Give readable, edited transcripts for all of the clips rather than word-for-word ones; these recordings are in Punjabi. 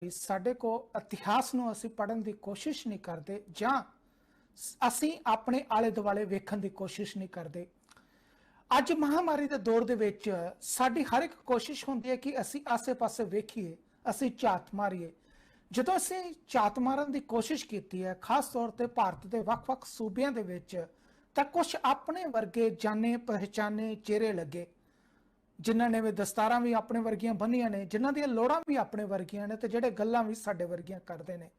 ਸਾਡੇ ਕੋ ਇਤਿਹਾਸ ਨੂੰ ਅਸੀਂ ਪੜ੍ਹਨ ਦੀ ਕੋਸ਼ਿਸ਼ ਨਹੀਂ ਕਰਦੇ ਜਾਂ ਅਸੀਂ ਆਪਣੇ ਆਲੇ ਦੁਆਲੇ ਵੇਖਣ ਦੀ ਕੋਸ਼ਿਸ਼ ਨਹੀਂ ਕਰਦੇ। ਅੱਜ ਮਹਾਮਾਰੀ ਦੇ ਦੌਰ ਦੇ ਵਿੱਚ ਸਾਡੀ ਹਰ ਇੱਕ ਕੋਸ਼ਿਸ਼ ਹੁੰਦੀ ਹੈ ਕਿ ਅਸੀਂ ਆਸੇ-ਪਾਸੇ ਵੇਖੀਏ, ਅਸੀਂ ਝਾਤ ਮਾਰੀਏ। ਜਦੋਂ ਅਸੀਂ ਝਾਤ ਮਾਰਨ ਦੀ ਕੋਸ਼ਿਸ਼ ਕੀਤੀ ਹੈ, ਖਾਸ ਤੌਰ ਤੇ ਭਾਰਤ ਦੇ ਵੱਖ-ਵੱਖ ਸੂਬਿਆਂ ਦੇ ਵਿੱਚ, ਤਾਂ ਕੁਝ ਆਪਣੇ ਵਰਗੇ ਜਾਣੇ ਪਹਿਚਾਨੇ ਚਿਹਰੇ ਲੱਗੇ, ਜਿਨ੍ਹਾਂ ਨੇ ਵੀ ਦਸਤਾਰਾਂ ਵੀ ਆਪਣੇ ਵਰਗੀਆਂ ਬੰਨੀਆਂ ਨੇ, ਜਿਨ੍ਹਾਂ ਦੀਆਂ ਲੋੜਾਂ ਵੀ ਆਪਣੇ ਵਰਗੀਆਂ ਨੇ ਤੇ ਜਿਹੜੇ ਗੱਲਾਂ ਵੀ ਸਾਡੇ ਵਰਗੀਆਂ ਕਰਦੇ ਨੇ।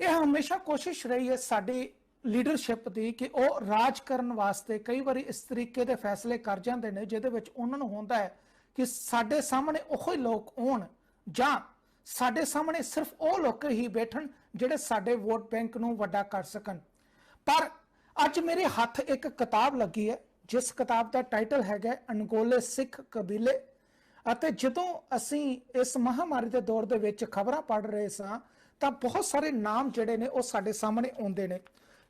ਇਹ ਹਮੇਸ਼ਾ ਕੋਸ਼ਿਸ਼ ਰਹੀ ਹੈ ਸਾਡੀ ਲੀਡਰਸ਼ਿਪ ਦੀ ਕਿ ਉਹ ਰਾਜ ਕਰਨ ਵਾਸਤੇ ਕਈ ਵਾਰੀ ਇਸ ਤਰੀਕੇ ਦੇ ਫੈਸਲੇ ਕਰ ਜਾਂਦੇ ਨੇ ਜਿਹਦੇ ਵਿੱਚ ਉਹਨਾਂ ਨੂੰ ਹੁੰਦਾ ਹੈ ਕਿ ਸਾਡੇ ਸਾਹਮਣੇ ਉਹੀ ਲੋਕ ਆਉਣ ਜਾਂ ਸਾਡੇ ਸਾਹਮਣੇ ਸਿਰਫ ਉਹ ਲੋਕ ਹੀ ਬੈਠਣ ਜਿਹੜੇ ਸਾਡੇ ਵੋਟ ਬੈਂਕ ਨੂੰ ਵੱਡਾ ਕਰ ਸਕਣ। ਪਰ ਅੱਜ ਮੇਰੇ ਹੱਥ ਇੱਕ ਕਿਤਾਬ ਲੱਗੀ ਹੈ ਜਿਸ ਕਿਤਾਬ ਦਾ ਟਾਈਟਲ ਹੈਗਾ ਅਣਗੌਲੇ ਸਿੱਖ ਕਬੀਲੇ। ਅਤੇ ਜਦੋਂ ਅਸੀਂ ਇਸ ਮਹਾਮਾਰੀ ਦੇ ਦੌਰ ਦੇ ਵਿੱਚ ਖਬਰਾਂ ਪੜ੍ਹ ਰਹੇ ਸਾਂ ਤਾਂ ਬਹੁਤ ਸਾਰੇ ਨਾਮ ਜਿਹੜੇ ਨੇ ਉਹ ਸਾਡੇ ਸਾਹਮਣੇ ਆਉਂਦੇ ਨੇ,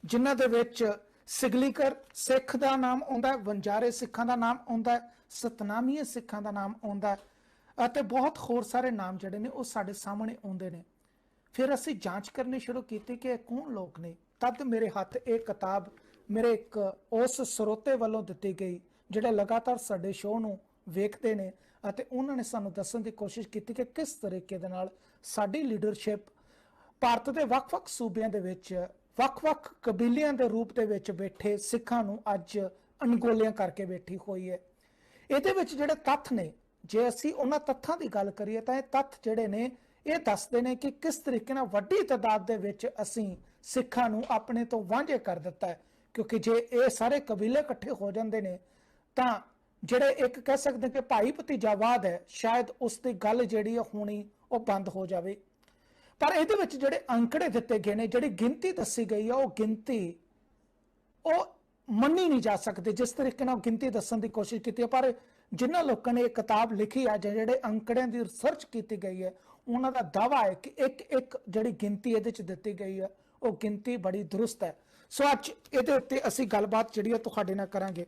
ਜਿਨ੍ਹਾਂ ਦੇ ਵਿੱਚ ਸਿਗਲੀਕਰ ਸਿੱਖ ਦਾ ਨਾਮ ਆਉਂਦਾ, ਵਣਜਾਰੇ ਸਿੱਖਾਂ ਦਾ ਨਾਮ ਆਉਂਦਾ, ਸਤਨਾਮੀਏ ਸਿੱਖਾਂ ਦਾ ਨਾਮ ਆਉਂਦਾ ਅਤੇ ਬਹੁਤ ਹੋਰ ਸਾਰੇ ਨਾਮ ਜਿਹੜੇ ਨੇ ਉਹ ਸਾਡੇ ਸਾਹਮਣੇ ਆਉਂਦੇ ਨੇ। ਫਿਰ ਅਸੀਂ ਜਾਂਚ ਕਰਨੀ ਸ਼ੁਰੂ ਕੀਤੀ ਕਿ ਇਹ ਕੌਣ ਲੋਕ ਨੇ। ਤਦ ਮੇਰੇ ਹੱਥ ਇਹ ਕਿਤਾਬ ਮੇਰੇ ਇੱਕ ਉਸ ਸਰੋਤੇ ਵੱਲੋਂ ਦਿੱਤੀ ਗਈ ਜਿਹੜੇ ਲਗਾਤਾਰ ਸਾਡੇ ਸ਼ੋਅ ਨੂੰ ਵੇਖਦੇ ਨੇ ਅਤੇ ਉਹਨਾਂ ਨੇ ਸਾਨੂੰ ਦੱਸਣ ਦੀ ਕੋਸ਼ਿਸ਼ ਕੀਤੀ ਕਿ ਕਿਸ ਤਰੀਕੇ ਦੇ ਨਾਲ ਸਾਡੀ ਲੀਡਰਸ਼ਿਪ ਭਾਰਤ ਦੇ ਵੱਖ-ਵੱਖ ਸੂਬਿਆਂ ਦੇ ਵਿੱਚ ਵੱਖ-ਵੱਖ ਕਬੀਲਿਆਂ ਦੇ ਰੂਪ ਦੇ ਵਿੱਚ ਬੈਠੇ ਸਿੱਖਾਂ ਨੂੰ ਅੱਜ ਅਣਗੌਲਿਆਂ ਕਰਕੇ ਬੈਠੀ ਹੋਈ ਹੈ। ਇਹਦੇ ਵਿੱਚ ਜਿਹੜੇ ਤੱਥ ਨੇ, ਜੇ ਅਸੀਂ ਉਹਨਾਂ ਤੱਥਾਂ ਦੀ ਗੱਲ ਕਰੀਏ ਤਾਂ ਇਹ ਤੱਥ ਜਿਹੜੇ ਨੇ ਇਹ ਦੱਸਦੇ ਨੇ ਕਿ ਕਿਸ ਤਰੀਕੇ ਨਾਲ ਵੱਡੀ ਤਾਦਾਦ ਦੇ ਵਿੱਚ ਅਸੀਂ ਸਿੱਖਾਂ ਨੂੰ ਆਪਣੇ ਤੋਂ ਵਾਂਝੇ ਕਰ ਦਿੱਤਾ ਹੈ। ਕਿਉਂਕਿ ਜੇ ਇਹ ਸਾਰੇ ਕਬੀਲੇ ਇਕੱਠੇ ਹੋ ਜਾਂਦੇ ਨੇ ਤਾਂ ਜਿਹੜੇ ਇੱਕ ਕਹਿ ਸਕਦੇ ਕਿ ਭਾਈ ਭਤੀਜਾਵਾਦ ਹੈ, ਸ਼ਾਇਦ ਉਸ ਦੀ ਗੱਲ ਜਿਹੜੀ ਹੋਣੀ ਉਹ ਬੰਦ ਹੋ ਜਾਵੇ। ਪਰ ਇਹਦੇ ਵਿੱਚ ਜਿਹੜੇ ਅੰਕੜੇ ਦਿੱਤੇ ਗਏ ਨੇ, ਜਿਹੜੀ ਗਿਣਤੀ ਦੱਸੀ ਗਈ ਹੈ, ਉਹ ਗਿਣਤੀ ਉਹ ਮੰਨੀ ਨਹੀਂ ਜਾ ਸਕਦੀ ਜਿਸ ਤਰੀਕੇ ਨਾਲ ਗਿਣਤੀ ਦੱਸਣ ਦੀ ਕੋਸ਼ਿਸ਼ ਕੀਤੀ ਹੈ। ਪਰ ਜਿਨ੍ਹਾਂ ਲੋਕਾਂ ਨੇ ਇਹ ਕਿਤਾਬ ਲਿਖੀ ਹੈ, ਜਿਹੜੇ ਅੰਕੜਿਆਂ ਦੀ ਰਿਸਰਚ ਕੀਤੀ ਗਈ ਹੈ, ਉਹਨਾਂ ਦਾ ਦਾਅਵਾ ਹੈ ਕਿ ਇੱਕ ਜਿਹੜੀ ਗਿਣਤੀ ਇਹਦੇ 'ਚ ਦਿੱਤੀ ਗਈ ਹੈ ਉਹ ਗਿਣਤੀ ਬੜੀ ਦਰੁਸਤ ਹੈ। ਸੋ ਅੱਜ ਇਹਦੇ ਉੱਤੇ ਅਸੀਂ ਗੱਲਬਾਤ ਜਿਹੜੀ ਹੈ ਤੁਹਾਡੇ ਨਾਲ ਕਰਾਂਗੇ।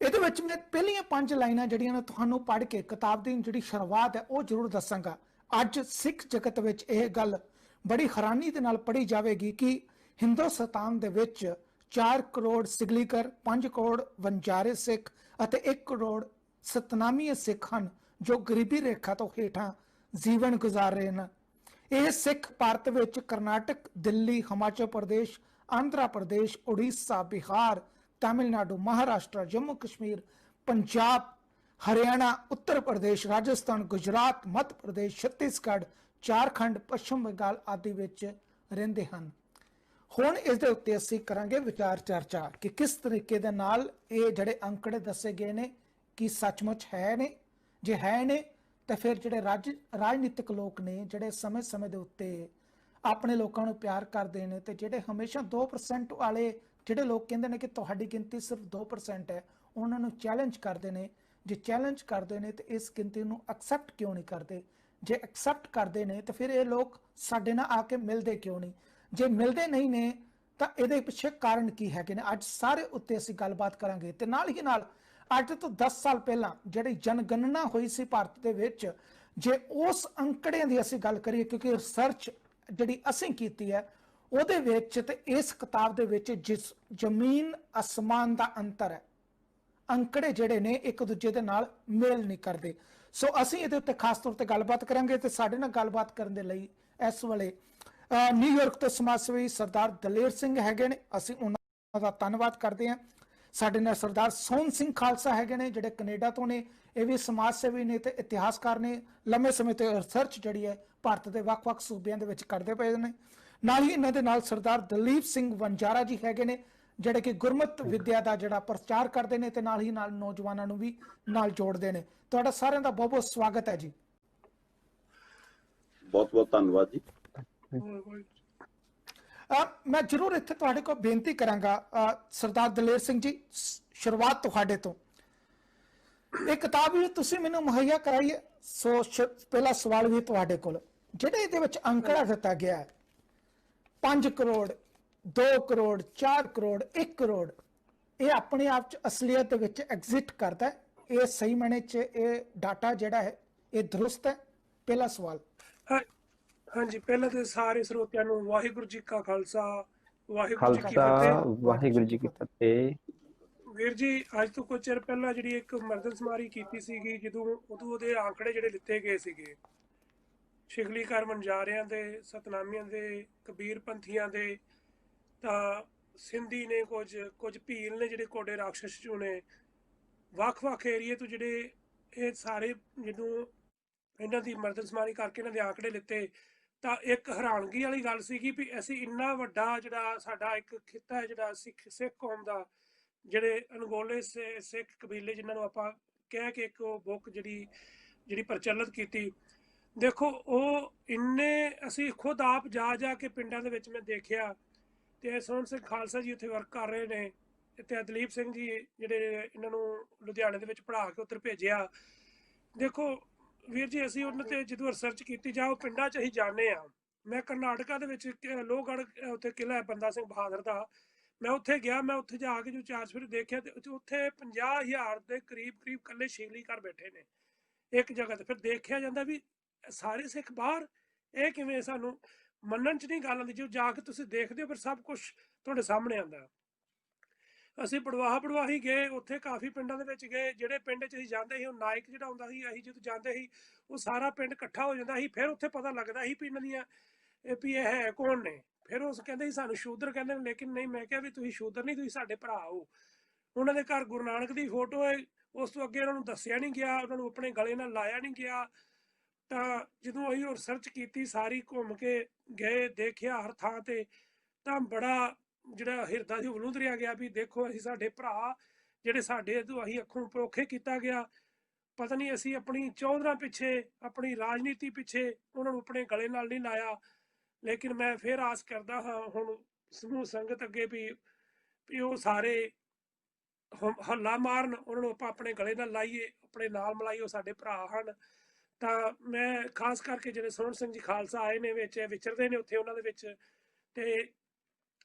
ਇਹਦੇ ਵਿੱਚ ਮੈਂ ਪਹਿਲੀਆਂ 5 ਲਾਈਨਾਂ ਜਿਹੜੀਆਂ ਨੇ ਤੁਹਾਨੂੰ ਪੜ੍ਹ ਕੇ ਕਿਤਾਬ ਦੀ ਜਿਹੜੀ ਸ਼ੁਰੂਆਤ ਹੈ ਉਹ ਜ਼ਰੂਰ ਦੱਸਾਂਗਾ। ਅੱਜ ਸਿੱਖ ਜਗਤ ਵਿੱਚ ਇਹ ਗੱਲ ਬੜੀ ਹੈਰਾਨੀ ਦੇ ਨਾਲ ਪੜ੍ਹੀ ਜਾਵੇਗੀ ਕਿ ਹਿੰਦੁਸਤਾਨ ਦੇ ਵਿੱਚ 4 ਕਰੋੜ ਸਿਗਲੀਕਰ, 5 ਕਰੋੜ ਵਣਜਾਰੇ ਸਿੱਖ ਅਤੇ 1 ਕਰੋੜ ਸਤਨਾਮੀਏ ਸਿੱਖ ਹਨ ਜੋ ਗਰੀਬੀ ਰੇਖਾ ਤੋਂ ਹੇਠਾਂ ਜੀਵਨ ਗੁਜ਼ਾਰ ਰਹੇ ਹਨ। ਇਹ ਸਿੱਖ ਭਾਰਤ ਵਿੱਚ ਕਰਨਾਟਕ, ਦਿੱਲੀ, ਹਿਮਾਚਲ ਪ੍ਰਦੇਸ਼, ਆਂਧਰਾ ਪ੍ਰਦੇਸ਼, ਉੜੀਸਾ, ਬਿਹਾਰ, ਤਾਮਿਲਨਾਡੂ, ਮਹਾਰਾਸ਼ਟਰ, ਜੰਮੂ ਕਸ਼ਮੀਰ, ਪੰਜਾਬ, ਹਰਿਆਣਾ, ਉੱਤਰ ਪ੍ਰਦੇਸ਼, ਰਾਜਸਥਾਨ, ਗੁਜਰਾਤ, ਮੱਧ ਪ੍ਰਦੇਸ਼, ਛੱਤੀਸਗੜ੍ਹ, ਝਾਰਖੰਡ, ਪੱਛਮ ਬੰਗਾਲ ਆਦਿ ਵਿੱਚ ਰਹਿੰਦੇ ਹਨ। ਹੁਣ ਇਸ ਦੇ ਉੱਤੇ ਅਸੀਂ ਕਰਾਂਗੇ ਵਿਚਾਰ ਚਰਚਾ ਕਿ ਕਿਸ ਤਰੀਕੇ ਦੇ ਨਾਲ ਇਹ ਜਿਹੜੇ ਅੰਕੜੇ ਦੱਸੇ ਗਏ ਨੇ ਕਿ ਸੱਚਮੁੱਚ ਹੈ ਨੇ। ਜੇ ਹੈ ਨੇ ਤਾਂ ਫਿਰ ਜਿਹੜੇ ਰਾਜਨੀਤਿਕ ਲੋਕ ਨੇ ਜਿਹੜੇ ਸਮੇਂ-ਸਮੇਂ ਦੇ ਉੱਤੇ ਆਪਣੇ ਲੋਕਾਂ ਨੂੰ ਪਿਆਰ ਕਰਦੇ ਨੇ ਤੇ ਜਿਹੜੇ ਹਮੇਸ਼ਾ 2% ਵਾਲੇ ਜਿਹੜੇ ਲੋਕ ਕਹਿੰਦੇ ਨੇ ਕਿ ਤੁਹਾਡੀ ਗਿਣਤੀ ਸਿਰਫ 2% ਹੈ, ਉਹਨਾਂ ਨੂੰ ਚੈਲੰਜ ਕਰਦੇ ਨੇ। ਜੇ ਚੈਲੰਜ ਕਰਦੇ ਨੇ ਤੇ ਇਸ ਗਿਣਤੀ ਨੂੰ ਐਕਸੈਪਟ ਕਿਉਂ ਨਹੀਂ ਕਰਦੇ? ਜੇ ਐਕਸੈਪਟ ਕਰਦੇ ਨੇ ਤਾਂ ਫਿਰ ਇਹ ਲੋਕ ਸਾਡੇ ਨਾਲ ਆ ਕੇ ਮਿਲਦੇ ਕਿਉਂ ਨਹੀਂ? ਜੇ ਮਿਲਦੇ ਨਹੀਂ ਨੇ ਤਾਂ ਇਹਦੇ ਪਿੱਛੇ ਕਾਰਨ ਕੀ ਹੈਗੇ ਨੇ? ਅੱਜ ਸਾਰੇ ਉੱਤੇ ਅਸੀਂ ਗੱਲਬਾਤ ਕਰਾਂਗੇ। ਤੇ ਨਾਲ ਹੀ ਨਾਲ ਅੱਜ ਤੋਂ 10 ਸਾਲ ਪਹਿਲਾਂ ਜਿਹੜੀ ਜਨਗਣਨਾ ਹੋਈ ਸੀ ਭਾਰਤ ਦੇ ਵਿੱਚ, ਜੇ ਉਸ ਅੰਕੜਿਆਂ ਦੀ ਅਸੀਂ ਗੱਲ ਕਰੀਏ, ਕਿਉਂਕਿ ਰਿਸਰਚ ਜਿਹੜੀ ਅਸੀਂ ਕੀਤੀ ਹੈ ਉਹਦੇ ਵਿੱਚ ਤੇ ਇਸ ਕਿਤਾਬ ਦੇ ਵਿੱਚ ਜਿਸ ਜ਼ਮੀਨ ਅਸਮਾਨ ਦਾ ਅੰਤਰ ਹੈ, ਅੰਕੜੇ ਜਿਹੜੇ ਨੇ ਇੱਕ ਦੂਜੇ ਦੇ ਨਾਲ ਮੇਲ ਨਹੀਂ ਕਰਦੇ। ਸੋ ਅਸੀਂ ਇਹਦੇ ਉੱਤੇ ਖਾਸ ਤੌਰ ਤੇ ਗੱਲਬਾਤ ਕਰਾਂਗੇ ਤੇ ਸਾਡੇ ਨਾਲ ਗੱਲਬਾਤ ਕਰਨ ਦੇ ਲਈ ਇਸ ਵੇਲੇ ਨਿਊਯਾਰਕ ਤੋਂ ਸਮਾਜ ਸੇਵੀ ਸਰਦਾਰ ਦਲੇਰ ਸਿੰਘ ਹੈਗੇ ਨੇ, ਅਸੀਂ ਉਹਨਾਂ ਦਾ ਧੰਨਵਾਦ ਕਰਦੇ ਹਾਂ। ਸਾਡੇ ਨਾਲ ਸਰਦਾਰ ਸੋਹਣ ਸਿੰਘ ਖਾਲਸਾ ਹੈਗੇ ਨੇ ਜਿਹੜੇ ਕੈਨੇਡਾ ਤੋਂ ਨੇ, ਇਹ ਵੀ ਸਮਾਜ ਸੇਵੀ ਨੇ ਤੇ ਇਤਿਹਾਸਕਾਰ ਨੇ, ਲੰਮੇ ਸਮੇਂ ਤੋਂ ਰਿਸਰਚ ਜਿਹੜੀ ਹੈ ਭਾਰਤ ਦੇ ਵੱਖ-ਵੱਖ ਸੂਬਿਆਂ ਦੇ ਵਿੱਚ ਕਰਦੇ ਪਏ ਨੇ। ਨਾਲ ਹੀ ਇਹਨਾਂ ਦੇ ਨਾਲ ਸਰਦਾਰ ਦਲੀਪ ਸਿੰਘ ਵਣਜਾਰਾ ਜੀ ਹੈਗੇ ਨੇ ਜਿਹੜੇ ਕਿ ਗੁਰਮਤ ਵਿਦਿਆ ਦਾ ਜਿਹੜਾ ਪ੍ਰਚਾਰ ਕਰਦੇ ਨੇ ਤੇ ਨਾਲ ਹੀ ਨਾਲ ਨੌਜਵਾਨਾਂ ਨੂੰ ਵੀ ਨਾਲ ਜੋੜਦੇ ਨੇ। ਤੁਹਾਡਾ ਸਾਰਿਆਂ ਦਾ ਬਹੁਤ-ਬਹੁਤ ਸਵਾਗਤ ਹੈ ਜੀ। ਬਹੁਤ-ਬਹੁਤ ਧੰਨਵਾਦ ਜੀ। ਮੈਂ ਜ਼ਰੂਰ ਇੱਥੇ ਤੁਹਾਡੇ ਕੋਲ ਬੇਨਤੀ ਕਰਾਂਗਾ ਸਰਦਾਰ ਦਲੇਰ ਸਿੰਘ ਜੀ, ਸ਼ੁਰੂਆਤ ਤੁਹਾਡੇ ਤੋਂ। ਇਹ ਕਿਤਾਬ ਵੀ ਤੁਸੀਂ ਮੈਨੂੰ ਮੁਹੱਈਆ ਕਰਾਈ ਹੈ, ਸੋ ਪਹਿਲਾ ਸਵਾਲ ਵੀ ਤੁਹਾਡੇ ਕੋਲ। ਜਿਹੜੇ ਇਹਦੇ ਵਿੱਚ ਅੰਕੜਾ ਦਿੱਤਾ ਗਿਆ ਹੈ 5 ਕਰੋੜ, 2 ਕਰੋੜ, 4 ਕਰੋੜ, 1 ਕਰੋੜ, ਇਹ ਆਪਣੇ ਆਪ 'ਚ ਅਸਲੀਅਤ ਦੇ ਵਿੱਚ ਐਗਜ਼ਿਸਟ ਕਰਦਾ ਹੈ? ਇਹ ਸਹੀ ਮਾਇਨੇ 'ਚ ਇਹ ਡਾਟਾ ਜਿਹੜਾ ਹੈ ਇਹ ਦਰੁਸਤ ਹੈ? ਪਹਿਲਾ ਸਵਾਲ। ਹਾਂ ਹਾਂਜੀ, ਪਹਿਲਾਂ ਤੇ ਸਾਰੇ ਸਰੋਤਿਆਂ ਨੂੰ ਵਾਹਿਗੁਰੂ ਜੀ ਕਾ ਖਾਲਸਾ, ਵਾਹਿਗੁਰੂ ਜੀ ਕੀ ਖਾਲਸਾ ਫਤਿਹ। ਵਾਹਿਗੁਰੂ ਜੀ ਕੀ ਫਤਿਹ। ਵੀਰ ਜੀ, ਅੱਜ ਤੋਂ ਕੁਝ ਚਿਰ ਪਹਿਲਾਂ ਜਿਹੜੀ ਇੱਕ ਮਰਦਮਸ਼ੁਮਾਰੀ ਕੀਤੀ ਸੀਗੀ, ਉਦੋਂ ਉਹਦੇ ਆંકੜੇ ਜਿਹੜੇ ਲਿੱਤੇ ਗਏ ਸੀਗੇ ਸ਼ਿਗਲੀ ਘਰ ਵਣਜਾਰਿਆਂ ਦੇ, ਸਤਨਾਮੀਆਂ ਦੇ, ਕਬੀਰ ਪੰਥੀਆਂ ਦੇ, ਤਾਂ ਸਿੰਧੀ ਨੇ, ਕੁਝ ਭੀਲ ਨੇ ਜਿਹੜੇ ਕੋਡੇ ਰਾਖਸ਼ ਚੁਣੇ, ਵੱਖ-ਵੱਖ ਏਰੀਏ ਤੋਂ ਜਿਹੜੇ ਇਹ ਸਾਰੇ ਜਦੋਂ ਇਹਨਾਂ ਦੀ ਮਰਦਮਸ਼ੁਮਾਰੀ ਕਰਕੇ ਇਹਨਾਂ ਦੇ ਆંકੜੇ ਲਿੱਤੇ ਤਾਂ ਇੱਕ ਹੈਰਾਨਗੀ ਵਾਲੀ ਗੱਲ ਸੀਗੀ ਵੀ ਅਸੀਂ ਇੰਨਾ ਵੱਡਾ ਜਿਹੜਾ ਸਾਡਾ ਇੱਕ ਖਿੱਤਾ ਹੈ ਜਿਹੜਾ ਸਿੱਖ ਕੌਮ ਦਾ, ਜਿਹੜੇ ਅਣਗੌਲੇ ਸਿੱਖ ਕਬੀਲੇ ਜਿਨ੍ਹਾਂ ਨੂੰ ਆਪਾਂ ਕਹਿ ਕੇ ਇੱਕ ਬੁੱਕ ਜਿਹੜੀ ਪ੍ਰਚਲਿਤ ਕੀਤੀ, ਦੇਖੋ ਉਹ ਇੰਨੇ ਅਸੀਂ ਖੁਦ ਆਪ ਜਾ ਕੇ ਪਿੰਡਾਂ ਦੇ ਵਿੱਚ ਮੈਂ ਦੇਖਿਆ। ਤੇ ਸੋਹਣ ਸਿੰਘ ਖਾਲਸਾ ਜੀ ਉੱਥੇ ਵਰਕ ਕਰ ਰਹੇ ਨੇ, ਤੇ ਦਲੀਪ ਸਿੰਘ ਜੀ ਜਿਹੜੇ ਇਹਨਾਂ ਨੂੰ ਲੁਧਿਆਣੇ ਦੇ ਵਿੱਚ ਪੜ੍ਹਾ ਕੇ ਉੱਧਰ ਭੇਜਿਆ। ਦੇਖੋ ਵੀਰ ਜੀ, ਅਸੀਂ ਉਹਨਾਂ ਤੇ ਜਦੋਂ ਰਿਸਰਚ ਕੀਤੀ ਜਾ, ਉਹ ਪਿੰਡਾਂ 'ਚ ਅਸੀਂ ਜਾਂਦੇ ਹਾਂ। ਮੈਂ ਕਰਨਾਟਕਾ ਦੇ ਵਿੱਚ ਲੋਹਗੜ੍ਹ ਉੱਥੇ ਕਿਲ੍ਹਾ ਹੈ ਬੰਦਾ ਸਿੰਘ ਬਹਾਦਰ ਦਾ, ਮੈਂ ਉੱਥੇ ਗਿਆ। ਮੈਂ ਉੱਥੇ ਜਾ ਕੇ ਜੋ ਚਾਰ ਸਵੇਰੇ ਦੇਖਿਆ ਤੇ ਉੱਥੇ 50,000 ਦੇ ਕਰੀਬ ਇਕੱਲੇ ਸ਼ਿਗਲੀ ਘਰ ਬੈਠੇ ਨੇ ਇੱਕ ਜਗ੍ਹਾ ਤੇ। ਫਿਰ ਦੇਖਿਆ ਜਾਂਦਾ ਵੀ ਸਾਰੇ ਸਿੱਖ ਬਾਹਰ, ਇਹ ਕਿਵੇਂ? ਸਾਨੂੰ ਮੰਨਣ 'ਚ ਨਹੀਂ ਗੱਲ ਆਉਂਦੀ। ਜੋ ਜਾ ਕੇ ਤੁਸੀਂ ਦੇਖਦੇ ਹੋ ਫਿਰ ਸਭ ਕੁਝ ਤੁਹਾਡੇ ਸਾਹਮਣੇ ਆਉਂਦਾ। ਅਸੀਂ ਪੜਵਾਹੀ ਗਏ, ਉੱਥੇ ਕਾਫੀ ਪਿੰਡਾਂ ਦੇ ਵਿੱਚ ਗਏ। ਜਿਹੜੇ ਪਿੰਡ 'ਚ ਅਸੀਂ ਜਾਂਦੇ ਸੀ, ਉਹ ਨਾਇਕ ਜਿਹੜਾ ਹੁੰਦਾ ਸੀ, ਅਸੀਂ ਜਦੋਂ ਜਾਂਦੇ ਸੀ ਉਹ ਸਾਰਾ ਪਿੰਡ ਇਕੱਠਾ ਹੋ ਜਾਂਦਾ ਸੀ। ਫਿਰ ਉੱਥੇ ਪਤਾ ਲੱਗਦਾ ਸੀ ਵੀ ਇਹਨਾਂ ਦੀਆਂ ਵੀ ਇਹ ਹੈ ਕੌਣ ਨੇ। ਫਿਰ ਉਸ ਕਹਿੰਦੇ ਸੀ ਸਾਨੂੰ ਸ਼ੂਦਰ ਕਹਿੰਦੇ ਨੇ, ਲੇਕਿਨ ਨਹੀਂ, ਮੈਂ ਕਿਹਾ ਵੀ ਤੁਸੀਂ ਸ਼ੂਦਰ ਨਹੀਂ, ਤੁਸੀਂ ਸਾਡੇ ਭਰਾ ਹੋ। ਉਹਨਾਂ ਦੇ ਘਰ ਗੁਰੂ ਨਾਨਕ ਦੀ ਫੋਟੋ ਹੈ। ਉਸ ਤੋਂ ਅੱਗੇ ਉਹਨਾਂ ਨੂੰ ਦੱਸਿਆ ਨਹੀਂ ਗਿਆ, ਉਹਨਾਂ ਨੂੰ ਆਪਣੇ ਗਲੇ ਨਾਲ ਲਾਇਆ ਨਹੀਂ ਗਿਆ। ਤਾਂ ਜਦੋਂ ਅਸੀਂ ਉਹ ਰਿਸਰਚ ਕੀਤੀ, ਸਾਰੀ ਘੁੰਮ ਕੇ ਗਏ, ਦੇਖਿਆ ਹਰ ਥਾਂ ਤੇ, ਤਾਂ ਬੜਾ ਜਿਹੜਾ ਹਿਰਦਾ ਸੀ ਵਲੂੰਦਰਿਆ ਗਿਆ ਵੀ ਦੇਖੋ ਅਸੀਂ ਸਾਡੇ ਭਰਾ ਜਿਹੜੇ ਸਾਡੇ ਤੋਂ ਅਸੀਂ ਅੱਖੋਂ ਪਰੋਖੇ ਕੀਤਾ ਗਿਆ। ਪਤਾ ਨਹੀਂ ਅਸੀਂ ਆਪਣੀ ਚੌਧਰਾਂ ਪਿੱਛੇ, ਆਪਣੀ ਰਾਜਨੀਤੀ ਪਿੱਛੇ ਉਹਨਾਂ ਨੂੰ ਆਪਣੇ ਗਲੇ ਨਾਲ ਨਹੀਂ ਲਾਇਆ। ਲੇਕਿਨ ਮੈਂ ਫਿਰ ਆਸ ਕਰਦਾ ਹਾਂ ਹੁਣ ਸਮੂਹ ਸੰਗਤ ਅੱਗੇ ਵੀ ਉਹ ਸਾਰੇ ਹੱਲਾ ਮਾਰਨ, ਉਹਨਾਂ ਨੂੰ ਆਪਾਂ ਆਪਣੇ ਗਲੇ ਨਾਲ ਲਾਈਏ, ਆਪਣੇ ਨਾਲ ਮਿਲਾਈਏ, ਉਹ ਸਾਡੇ ਭਰਾ ਹਨ। ਤਾਂ ਮੈਂ ਖਾਸ ਕਰਕੇ ਜਿਹੜੇ ਸੋਹਣ ਸਿੰਘ ਜੀ ਖਾਲਸਾ ਆਏ ਨੇ ਵਿੱਚ ਵਿਚਰਦੇ ਨੇ ਉੱਥੇ, ਉਹਨਾਂ ਦੇ ਵਿੱਚ ਤੇ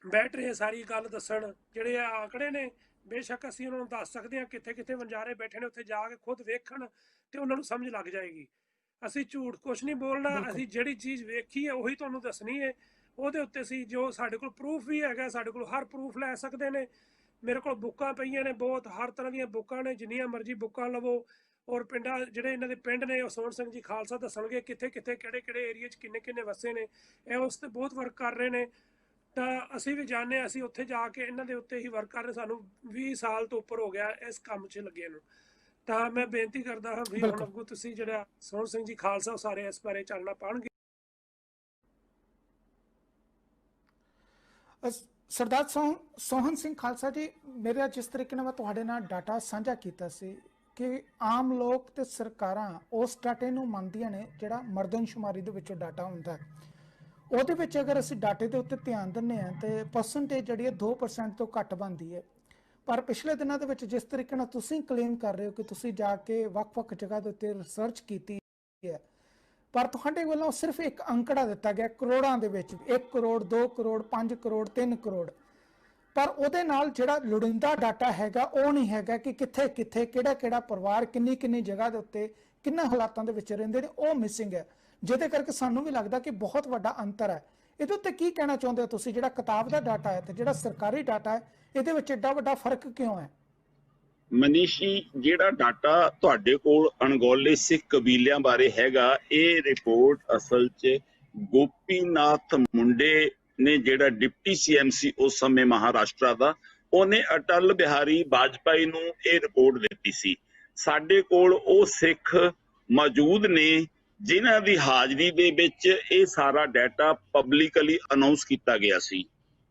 ਬੈਠ ਰਹੇ ਸਾਰੀ ਗੱਲ ਦੱਸਣ। ਜਿਹੜੇ ਆંકੜੇ ਨੇ ਬੇਸ਼ੱਕ ਅਸੀਂ ਉਹਨਾਂ ਨੂੰ ਦੱਸ ਸਕਦੇ ਹਾਂ ਕਿੱਥੇ ਕਿੱਥੇ ਵਣਜਾਰੇ ਬੈਠੇ ਨੇ, ਉੱਥੇ ਜਾ ਕੇ ਖੁਦ ਵੇਖਣ ਤੇ ਉਹਨਾਂ ਨੂੰ ਸਮਝ ਲੱਗ ਜਾਏਗੀ। ਅਸੀਂ ਝੂਠ ਕੁਛ ਨਹੀਂ ਬੋਲਣਾ, ਅਸੀਂ ਜਿਹੜੀ ਚੀਜ਼ ਵੇਖੀ ਹੈ ਉਹੀ ਤੁਹਾਨੂੰ ਦੱਸਣੀ ਹੈ। ਉਹਦੇ ਉੱਤੇ ਅਸੀਂ ਜੋ ਸਾਡੇ ਕੋਲ ਪ੍ਰੂਫ ਵੀ ਹੈਗਾ, ਸਾਡੇ ਕੋਲ ਹਰ ਪ੍ਰੂਫ ਲੈ ਸਕਦੇ ਨੇ। ਮੇਰੇ ਕੋਲ ਬੁੱਕਾਂ ਪਈਆਂ ਨੇ ਬਹੁਤ, ਹਰ ਤਰ੍ਹਾਂ ਦੀਆਂ ਬੁੱਕਾਂ ਨੇ, ਜਿੰਨੀਆਂ ਮਰਜ਼ੀ ਬੁੱਕਾਂ ਲਵੋ। ਔਰ ਪਿੰਡਾਂ ਜਿਹੜੇ ਇਹਨਾਂ ਦੇ ਪਿੰਡ ਨੇ, ਉਹ ਸੋਹਣ ਸਿੰਘ ਜੀ ਖਾਲਸਾ ਦੱਸਣਗੇ ਕਿੱਥੇ ਕਿੱਥੇ ਕਿਹੜੇ ਏਰੀਏ 'ਚ ਕਿੰਨੇ ਵਸੇ ਨੇ। ਇਹ ਉਸ 'ਤੇ ਬਹੁਤ ਵਰਕ ਕਰ ਰਹੇ ਨੇ। ਤਾਂ ਅਸੀਂ ਵੀ ਜਾਣਦੇ ਹਾਂ, ਅਸੀਂ ਉੱਥੇ ਜਾ ਕੇ ਇਹਨਾਂ ਦੇ ਉੱਤੇ ਹੀ ਵਰਕ ਕਰ ਰਹੇ। ਸਾਨੂੰ 20 ਸਾਲ ਤੋਂ ਉੱਪਰ ਹੋ ਗਿਆ ਇਸ ਕੰਮ 'ਚ ਲੱਗੇ ਨੂੰ। ਤਾਂ ਮੈਂ ਬੇਨਤੀ ਕਰਦਾ ਹਾਂ ਵੀ ਹੁਣ ਅੱਗੋਂ ਤੁਸੀਂ ਜਿਹੜਾ ਸੋਹਣ ਸਿੰਘ ਜੀ ਖਾਲਸਾ, ਉਹ ਸਾਰੇ ਇਸ ਬਾਰੇ ਚਾਨਣਾ ਪਾਉਣਗੇ। ਸਰਦਾਰ ਸੋਹਣ ਸਿੰਘ ਖਾਲਸਾ ਜੀ, ਮੇਰਾ ਜਿਸ ਤਰੀਕੇ ਨਾਲ ਮੈਂ ਤੁਹਾਡੇ ਨਾਲ ਡਾਟਾ ਸਾਂਝਾ ਕੀਤਾ ਸੀ ਕਿ ਆਮ ਲੋਕ ਤੇ ਸਰਕਾਰਾਂ ਉਸ ਡਾਟੇ ਨੂੰ ਮੰਨਦੀਆਂ ਨੇ ਜਿਹੜਾ ਮਰਦਮਸ਼ੁਮਾਰੀ ਦੇ ਵਿੱਚੋਂ ਡਾਟਾ ਹੁੰਦਾ। ਉਹਦੇ ਵਿੱਚ ਅਗਰ ਅਸੀਂ ਡਾਟੇ ਦੇ ਉੱਤੇ ਧਿਆਨ ਦਿੰਦੇ ਹਾਂ ਤੇ ਪਰਸੈਂਟੇਜ ਜਿਹੜੀ ਹੈ 2% ਤੋਂ ਘੱਟ ਬਣਦੀ ਹੈ। ਪਰ ਪਿਛਲੇ ਦਿਨਾਂ ਦੇ ਵਿੱਚ ਜਿਸ ਤਰੀਕੇ ਨਾਲ ਤੁਸੀਂ ਕਲੇਮ ਕਰ ਰਹੇ ਹੋ ਕਿ ਤੁਸੀਂ ਜਾ ਕੇ ਵੱਖ-ਵੱਖ ਜਗ੍ਹਾ ਦੇ ਉੱਤੇ ਰਿਸਰਚ ਕੀਤੀ ਹੈ, ਪਰ ਤੁਹਾਡੇ ਵੱਲੋਂ ਸਿਰਫ ਇੱਕ ਅੰਕੜਾ ਦਿੱਤਾ ਗਿਆ ਕਰੋੜਾਂ ਦੇ ਵਿੱਚ, 1 ਕਰੋੜ 2 ਕਰੋੜ 5 ਕਰੋੜ 3 ਕਰੋੜ, ਪਰ ਉਹਦੇ ਨਾਲ ਜਿਹੜਾ ਲੋੜੀਂਦਾ ਡਾਟਾ ਹੈਗਾ ਉਹ ਨਹੀਂ ਹੈਗਾ ਕਿ ਕਿੱਥੇ ਕਿੱਥੇ ਕਿਹੜਾ ਪਰਿਵਾਰ ਕਿੰਨੀ ਜਗ੍ਹਾ ਦੇ ਉੱਤੇ ਕਿੰਨਾ ਹਾਲਾਤਾਂ ਦੇ ਵਿੱਚ ਰਹਿੰਦੇ ਨੇ, ਉਹ ਮਿਸਿੰਗ ਹੈ। ਜਿਹਦੇ ਕਰਕੇ ਸਾਨੂੰ ਵੀ ਲੱਗਦਾ ਕਿ ਬਹੁਤ ਵੱਡਾ ਅੰਤਰ ਹੈ। ਇਹਦੇ ਉੱਤੇ ਕੀ ਕਹਿਣਾ ਚਾਹੁੰਦੇ ਹੋ ਤੁਸੀਂ? ਜਿਹੜਾ ਕਿਤਾਬ ਦਾ ਡਾਟਾ ਹੈ ਤੇ ਜਿਹੜਾ ਸਰਕਾਰੀ ਡਾਟਾ ਹੈ, ਇਹਦੇ ਵਿੱਚ ਏਡਾ ਵੱਡਾ ਫਰਕ ਕਿਉਂ ਹੈ? ਮਨੀਸ਼ੀ, ਜਿਹੜਾ ਡਾਟਾ ਤੁਹਾਡੇ ਕੋਲ ਅਣਗੌਲੇ ਸਿੱਖ ਕਬੀਲਿਆਂ ਬਾਰੇ ਹੈਗਾ, ਇਹ ਰਿਪੋਰਟ ਅਸਲ 'ਚ ਗੋਪੀਨਾਥ ਮੁੰਡੇ ਨੇ, ਜਿਹੜਾ ਡਿਪਟੀ CM ਸੀ ਉਸ ਸਮੇਂ ਮਹਾਰਾਸ਼ਟਰ ਦਾ, ਉਹਨੇ ਅਟਲ ਬਿਹਾਰੀ ਵਾਜਪਾਈ ਨੂੰ ਇਹ ਰਿਪੋਰਟ ਦਿੱਤੀ ਸੀ। ਸਾਡੇ ਕੋਲ ਉਹ ਸਿੱਖ ਮੌਜੂਦ ਨੇ ਜਿਨ੍ਹਾਂ ਦੀ ਹਾਜ਼ਰੀ ਦੇ ਵਿੱਚ ਇਹ ਸਾਰਾ ਡਾਟਾ ਪਬਲਿਕਲੀ ਅਨਾਉਂਸ ਕੀਤਾ ਗਿਆ ਸੀ।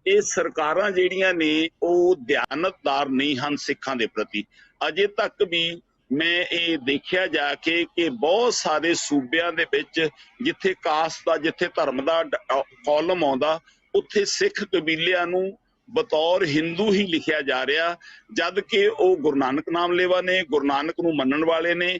ਇਹ ਸਰਕਾਰਾਂ ਜਿਹੜੀਆਂ ਨੇ ਉਹ ਦਿਆਨਤਦਾਰ ਨਹੀਂ ਹਨ ਸਿੱਖਾਂ ਦੇ ਪ੍ਰਤੀ। ਅਜੇ ਤੱਕ ਵੀ ਮੈਂ ਇਹ ਦੇਖਿਆ ਜਾ ਕੇ ਕਿ ਬਹੁਤ ਸਾਰੇ ਸੂਬਿਆਂ ਦੇ ਵਿੱਚ ਜਿੱਥੇ ਕਾਸਟ ਦਾ, ਜਿੱਥੇ ਧਰਮ ਦਾ ਕਾਲਮ ਆਉਂਦਾ, ਉੱਥੇ ਸਿੱਖ ਕਬੀਲਿਆਂ ਨੂੰ ਬਤੌਰ ਹਿੰਦੂ ਹੀ ਲਿਖਿਆ ਜਾ ਰਿਹਾ, ਜਦ ਕਿ ਉਹ ਗੁਰੂ ਨਾਨਕ ਨਾਮ ਲੇਵਾ ਨੇ, ਗੁਰੂ ਨਾਨਕ ਨੂੰ ਮੰਨਣ ਵਾਲੇ ਨੇ।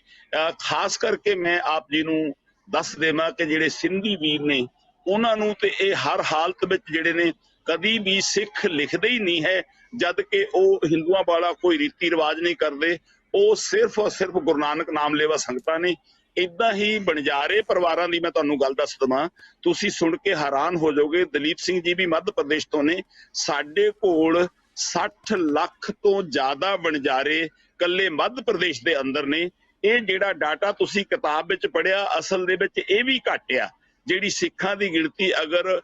ਖਾਸ ਕਰਕੇ ਮੈਂ ਆਪ ਜੀ ਨੂੰ ਦੱਸ ਦੇਵਾਂ ਕਿ ਜਿਹੜੇ ਸਿੰਧੀ ਵੀਰ ਨੇ, ਉਹਨਾਂ ਨੂੰ ਤੇ ਇਹ ਹਰ ਹਾਲਤ ਵਿੱਚ ਜਿਹੜੇ ਨੇ ਕਦੀ ਵੀ ਸਿੱਖ ਲਿਖਦੇ ਹੀ ਨਹੀਂ ਹੈ, ਜਦ ਕਿ ਉਹ ਹਿੰਦੂਆਂ ਵਾਲਾ ਕੋਈ ਰੀਤੀ ਰਿਵਾਜ ਨਹੀਂ ਕਰਦੇ। ਉਹ ਸਿਰਫ ਔਰ ਸਿਰਫ ਗੁਰੂ ਨਾਨਕ ਨਾਮ ਲੇਵਾ ਸੰਗਤਾਂ ਨੇ। ਇਦਾਂ ਹੀ ਬਣਜਾਰੇ ਪਰਿਵਾਰਾਂ ਦੀ ਮੈਂ ਤੁਹਾਨੂੰ ਗੱਲ ਦੱਸ ਦਵਾਂ, ਤੁਸੀਂ ਸੁਣ ਕੇ ਹੈਰਾਨ ਹੋ ਜਾਓਗੇ। ਦਲੀਪ ਸਿੰਘ ਜੀ ਵੀ ਮੱਧ ਪ੍ਰਦੇਸ਼ ਤੋਂ ਨੇ। ਸਾਡੇ ਕੋਲ 60 ਲੱਖ ਤੋਂ ਜ਼ਿਆਦਾ ਬਣਜਾਰੇ ਕੱਲੇ ਮੱਧ ਪ੍ਰਦੇਸ਼ ਦੇ ਅੰਦਰ ਨੇ। ਇਹ ਜਿਹੜਾ ਡਾਟਾ ਤੁਸੀਂ ਕਿਤਾਬ ਵਿੱਚ ਪੜ੍ਹਿਆ, ਅਸਲ ਦੇ ਵਿੱਚ ਇਹ ਵੀ ਘੱਟ ਆ। ਜਿਹੜੀ ਸਿੱਖਾਂ ਦੀ ਗਿਣਤੀ ਅਗਰ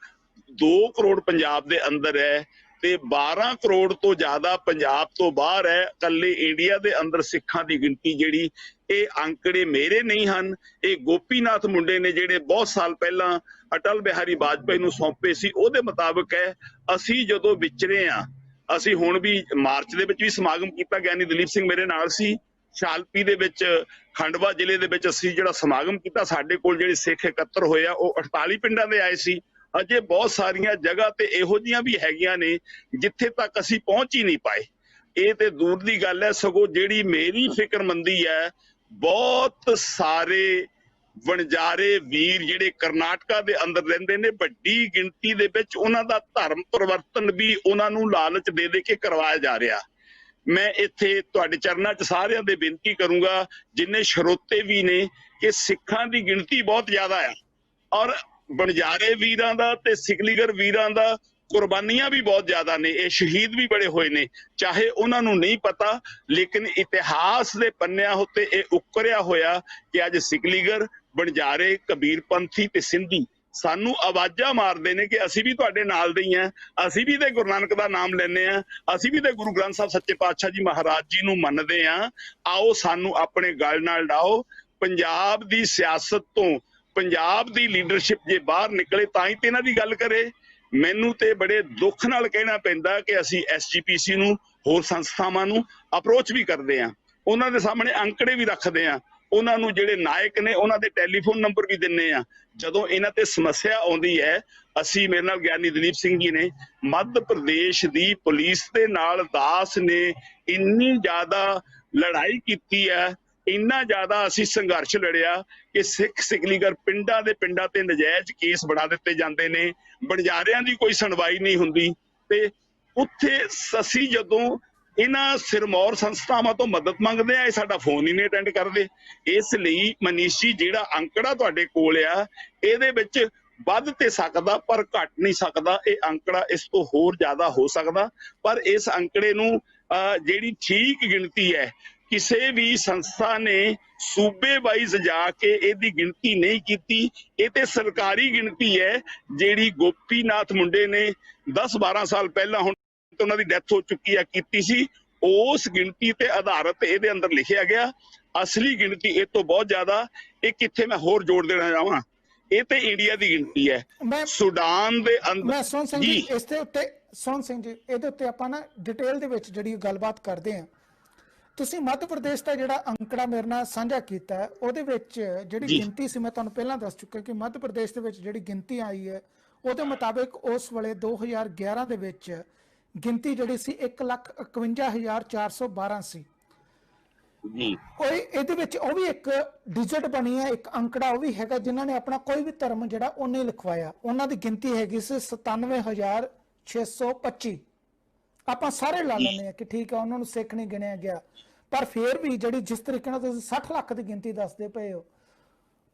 2 ਕਰੋੜ ਪੰਜਾਬ ਦੇ ਅੰਦਰ ਹੈ ਤੇ 12 ਕਰੋੜ ਤੋਂ ਜ਼ਿਆਦਾ ਪੰਜਾਬ ਤੋਂ ਬਾਹਰ ਹੈ। ਕੱਲੇ ਇੰਡੀਆ ਦੇ ਅੰਦਰ ਸਿੱਖਾਂ ਦੀ ਗਿਣਤੀ ਜਿਹੜੀ, ਇਹ ਅੰਕੜੇ ਮੇਰੇ ਨਹੀਂ ਹਨ, ਇਹ ਗੋਪੀਨਾਥ ਮੁੰਡੇ ਨੇ ਜਿਹੜੇ ਬਹੁਤ ਸਾਲ ਪਹਿਲਾਂ ਅਟਲ ਬਿਹਾਰੀ ਵਾਜਪੇਈ ਨੂੰ ਸੌਂਪੇ ਸੀ, ਉਹਦੇ ਮੁਤਾਬਕ ਹੈ। ਅਸੀਂ ਜਦੋਂ ਵਿਚਰੇ ਆ, ਅਸੀਂ ਹੁਣ ਵੀ ਮਾਰਚ ਦੇ ਵਿੱਚ ਵੀ ਸਮਾਗਮ ਕੀਤਾ, ਗਿਆਨੀ ਦਲੀਪ ਸਿੰਘ ਮੇਰੇ ਨਾਲ ਸੀ। ਸ਼ਾਲਪੀ ਦੇ ਵਿੱਚ, ਖੰਡਵਾ ਜ਼ਿਲ੍ਹੇ ਦੇ ਵਿੱਚ ਅਸੀਂ ਜਿਹੜਾ ਸਮਾਗਮ ਕੀਤਾ, ਸਾਡੇ ਕੋਲ ਜਿਹੜੇ ਸਿੱਖ ਇਕੱਤਰ ਹੋਏ ਆ ਉਹ 48 ਪਿੰਡਾਂ ਦੇ ਆਏ ਸੀ। ਅਜੇ ਬਹੁਤ ਸਾਰੀਆਂ ਜਗ੍ਹਾ ਤੇ ਇਹੋ ਜਿਹੀਆਂ ਵੀ ਹੈਗੀਆਂ ਨੇ ਜਿੱਥੇ ਤੱਕ ਅਸੀਂ ਪਹੁੰਚ ਹੀ ਨਹੀਂ ਪਾਏ। ਇਹ ਤੇ ਦੂਰ ਦੀ ਗੱਲ ਹੈ। ਸਗੋਂ ਜਿਹੜੀ ਮੇਰੀ ਫਿਕਰਮੰਦੀ ਹੈ, ਬਹੁਤ ਸਾਰੇ ਵਣਜਾਰੇ ਵੀਰ ਜਿਹੜੇ ਕਰਨਾਟਕਾ ਦੇ ਅੰਦਰ ਰਹਿੰਦੇ ਨੇ, ਵੱਡੀ ਗਿਣਤੀ ਦੇ ਵਿੱਚ ਉਹਨਾਂ ਦਾ ਧਰਮ ਪਰਿਵਰਤਨ ਵੀ ਉਹਨਾਂ ਨੂੰ ਲਾਲਚ ਦੇ ਦੇ ਕੇ ਕਰਵਾਇਆ ਜਾ ਰਿਹਾ। ਮੈਂ ਇੱਥੇ ਤੁਹਾਡੇ ਚਰਨਾਂ 'ਚ ਸਾਰਿਆਂ ਦੇ ਬੇਨਤੀ ਕਰੂੰਗਾ, ਜਿੰਨੇ ਸਰੋਤੇ ਵੀ ਨੇ, ਕਿ ਸਿੱਖਾਂ ਦੀ ਗਿਣਤੀ ਬਹੁਤ ਜ਼ਿਆਦਾ ਆ ਔਰ ਬਣਜਾਰੇ ਵੀਰਾਂ ਦਾ ਤੇ ਸਿਕਲੀਗਰ ਵੀਰਾਂ ਦਾ ਕੁਰਬਾਨੀਆਂ ਵੀ ਬਹੁਤ ਜ਼ਿਆਦਾ ਨੇ। ਇਹ ਸ਼ਹੀਦ ਵੀ ਬੜੇ ਹੋਏ ਨੇ, ਚਾਹੇ ਉਹਨਾਂ ਨੂੰ ਨਹੀਂ ਪਤਾ, ਲੇਕਿਨ ਇਤਿਹਾਸ ਦੇ ਪੰਨਿਆਂ ਉੱਤੇ ਇਹ ਉਕਰਿਆ ਹੋਇਆ ਕਿ ਅੱਜ ਸਿਕਲੀਗਰ, ਬਣਜਾਰੇ, ਕਬੀਰਪੰਥੀ ਤੇ ਸਿੰਧੀ ਸਾਨੂੰ ਆਵਾਜ਼ਾਂ ਮਾਰਦੇ ਨੇ ਕਿ ਅਸੀਂ ਵੀ ਤੁਹਾਡੇ ਨਾਲ ਦੇ ਹੀ ਹਾਂ, ਅਸੀਂ ਵੀ ਤੇ ਗੁਰੂ ਨਾਨਕ ਦਾ ਨਾਮ ਲੈਂਦੇ ਹਾਂ, ਅਸੀਂ ਵੀ ਤੇ ਗੁਰੂ ਗ੍ਰੰਥ ਸਾਹਿਬ ਸੱਚੇ ਪਾਤਸ਼ਾਹ ਜੀ ਮਹਾਰਾਜ ਜੀ ਨੂੰ ਮੰਨਦੇ ਹਾਂ। ਆਓ ਸਾਨੂੰ ਆਪਣੇ ਗਲ ਨਾਲ ਡਾਓ। ਪੰਜਾਬ ਦੀ ਸਿਆਸਤ ਤੋਂ, ਪੰਜਾਬ ਦੀ ਲੀਡਰਸ਼ਿਪ ਜੇ ਬਾਹਰ ਨਿਕਲੇ ਤਾਂ ਹੀ ਤੇ ਇਹਨਾਂ ਦੀ ਗੱਲ ਕਰੇ। ਮੈਨੂੰ ਤੇ ਬੜੇ ਦੁੱਖ ਨਾਲ ਕਹਿਣਾ ਪੈਂਦਾ ਕਿ ਅਸੀਂ SGPC ਨੂੰ, ਹੋਰ ਸੰਸਥਾਵਾਂ ਨੂੰ ਅਪਰੋਚ ਵੀ ਕਰਦੇ ਹਾਂ, ਉਹਨਾਂ ਦੇ ਸਾਹਮਣੇ ਅੰਕੜੇ ਵੀ ਰੱਖਦੇ ਹਾਂ, ਉਹਨਾਂ ਨੂੰ ਜਿਹੜੇ ਨਾਇਕ ਨੇ ਉਹਨਾਂ ਦੇ ਟੈਲੀਫੋਨ ਨੰਬਰ ਵੀ ਦਿੰਨੇ ਆ। ਜਦੋਂ ਇਹਨਾਂ ਤੇ ਸਮੱਸਿਆ ਆਉਂਦੀ ਹੈ, ਅਸੀਂ, ਮੇਰੇ ਨਾਲ ਗਿਆਨੀ ਦਲੀਪ ਸਿੰਘ ਜੀ ਨੇ, ਮੱਧ ਪ੍ਰਦੇਸ਼ ਦੀ ਪੁਲਿਸ ਦੇ ਨਾਲ ਦਾਸ ਨੇ ਇੰਨੀ ਜ਼ਿਆਦਾ ਲੜਾਈ ਕੀਤੀ ਹੈ, ਇੰਨਾ ਜ਼ਿਆਦਾ ਅਸੀਂ ਸੰਘਰਸ਼ ਲੜਿਆ ਕਿ ਸਿੱਖ ਸਿਕਲੀਗਰ ਪਿੰਡਾਂ ਦੇ ਪਿੰਡਾਂ ਤੇ ਨਜਾਇਜ਼ ਕੇਸ ਬਣਾ ਦਿੱਤੇ ਜਾਂਦੇ ਨੇ, ਬਣਜਾਰਿਆਂ ਦੀ ਕੋਈ ਸੁਣਵਾਈ ਨਹੀਂ ਹੁੰਦੀ। ਤੇ ਉੱਥੇ ਅਸੀਂ ਜਦੋਂ ਇਹਨਾਂ ਸਿਰਮੌਰ ਸੰਸਥਾਵਾਂ ਤੋਂ ਮਦਦ ਮੰਗਦੇ ਆ, ਇਹ ਸਾਡਾ ਫੋਨ ਹੀ ਨਹੀਂ ਅਟੈਂਡ ਕਰਦੇ। ਇਸ ਲਈ ਮਨੀਸ਼ ਜੀ, ਜਿਹੜਾ ਅੰਕੜਾ ਤੁਹਾਡੇ ਕੋਲ ਆ, ਇਹਦੇ ਵਿੱਚ ਵੱਧ ਤੇ ਸਕਦਾ ਪਰ ਘਟ ਨਹੀਂ ਸਕਦਾ। ਇਹ ਅੰਕੜਾ ਇਸ ਤੋਂ ਹੋਰ ਜ਼ਿਆਦਾ ਹੋ ਸਕਦਾ, ਪਰ ਇਸ ਅੰਕੜੇ ਨੂੰ ਜਿਹੜੀ ਠੀਕ ਗਿਣਤੀ ਹੈ, ਕਿਸੇ ਵੀ ਸੰਸਥਾ ਨੇ ਸੂਬੇ ਵਾਈਜ਼ ਜਾ ਕੇ ਇਹਦੀ ਗਿਣਤੀ ਨਹੀਂ ਕੀਤੀ। ਇਹ ਤੇ ਸਰਕਾਰੀ ਗਿਣਤੀ ਹੈ ਜਿਹੜੀ ਗੋਪੀਨਾਥ ਮੁੰਡੇ ਨੇ 10-12 ਸਾਲ ਪਹਿਲਾਂ, ਹੁਣ ਉਹਨਾਂ ਦੀ ਡੈਥ ਹੋ ਚੁੱਕੀ ਆ, ਕੀਤੀ ਸੀ। ਉਸ ਗਿਣਤੀ ਤੇ ਆਧਾਰਿਤ ਇਹਦੇ ਅੰਦਰ ਲਿਖਿਆ ਗਿਆ। ਅਸਲੀ ਗਿਣਤੀ ਇਹ ਤੋਂ ਬਹੁਤ ਜ਼ਿਆਦਾ। ਇਹ ਕਿੱਥੇ ਮੈਂ ਹੋਰ ਜੋੜ ਦੇਣਾ ਚਾਹਾਂ, ਇਹ ਤੇ ਇੰਡੀਆ ਦੀ ਗਿਣਤੀ ਹੈ। ਸੁਡਾਨ ਦੇ ਅੰਦਰ, ਮੈਂ ਸੁਣ ਸਿੰਘ ਜੀ ਇਸ ਦੇ ਉੱਤੇ, ਸੁਣ ਸਿੰਘ ਜੀ ਇਹਦੇ ਉੱਤੇ ਆਪਾਂ ਨਾ ਡਿਟੇਲ ਦੇ ਵਿੱਚ ਜਿਹੜੀ ਗੱਲਬਾਤ ਕਰਦੇ ਹਾਂ। ਤੁਸੀਂ ਮੱਧ ਪ੍ਰਦੇਸ਼ ਦਾ ਜਿਹੜਾ ਅੰਕੜਾ ਮੇਰੇ ਨਾਲ ਸਾਂਝਾ ਕੀਤਾ, ਉਹਦੇ ਵਿੱਚ ਜਿਹੜੀ ਗਿਣਤੀ ਸੀ, ਮੈਂ ਤੁਹਾਨੂੰ ਪਹਿਲਾਂ ਦੱਸ ਚੁੱਕਿਆ ਕਿ ਮੱਧ ਪ੍ਰਦੇਸ਼ ਦੇ ਵਿੱਚ ਜਿਹੜੀ ਗਿਣਤੀ ਆਈ ਹੈ, ਉਹਦੇ ਮੁਤਾਬਿਕ ਉਸ ਵੇਲੇ 2011 ਦੇ ਵਿੱਚ ਗਿਣਤੀ ਜਿਹੜੀ ਸੀ 1,51,412 ਸੀ ਜੀ। ਕੋਈ ਇਹਦੇ ਵਿੱਚ ਉਹ ਵੀ ਇੱਕ ਡਿਜਿਟ ਬਣੀ ਹੈ, ਇੱਕ ਅੰਕੜਾ ਉਹ ਵੀ ਹੈਗਾ ਜਿਨ੍ਹਾਂ ਨੇ ਆਪਣਾ ਕੋਈ ਵੀ ਧਰਮ ਜਿਹੜਾ ਉਹਨੇ ਲਿਖਵਾਇਆ। ਉਹਨਾਂ ਦੀ ਗਿਣਤੀ ਹੈਗੀ ਸੀ 97,625। ਆਪਾਂ ਸਾਰੇ ਲਾ ਲੈਂਦੇ ਆ ਕਿ ਠੀਕ ਆ, ਉਹਨਾਂ ਨੂੰ ਸਿੱਖ ਨਹੀਂ ਗਿਣਿਆ ਗਿਆ, ਪਰ ਫਿਰ ਵੀ ਜਿਹੜੀ ਜਿਸ ਤਰੀਕੇ ਨਾਲ ਤੁਸੀਂ 60 ਲੱਖ ਦੀ ਗਿਣਤੀ ਦੱਸਦੇ ਪਏ ਹੋ,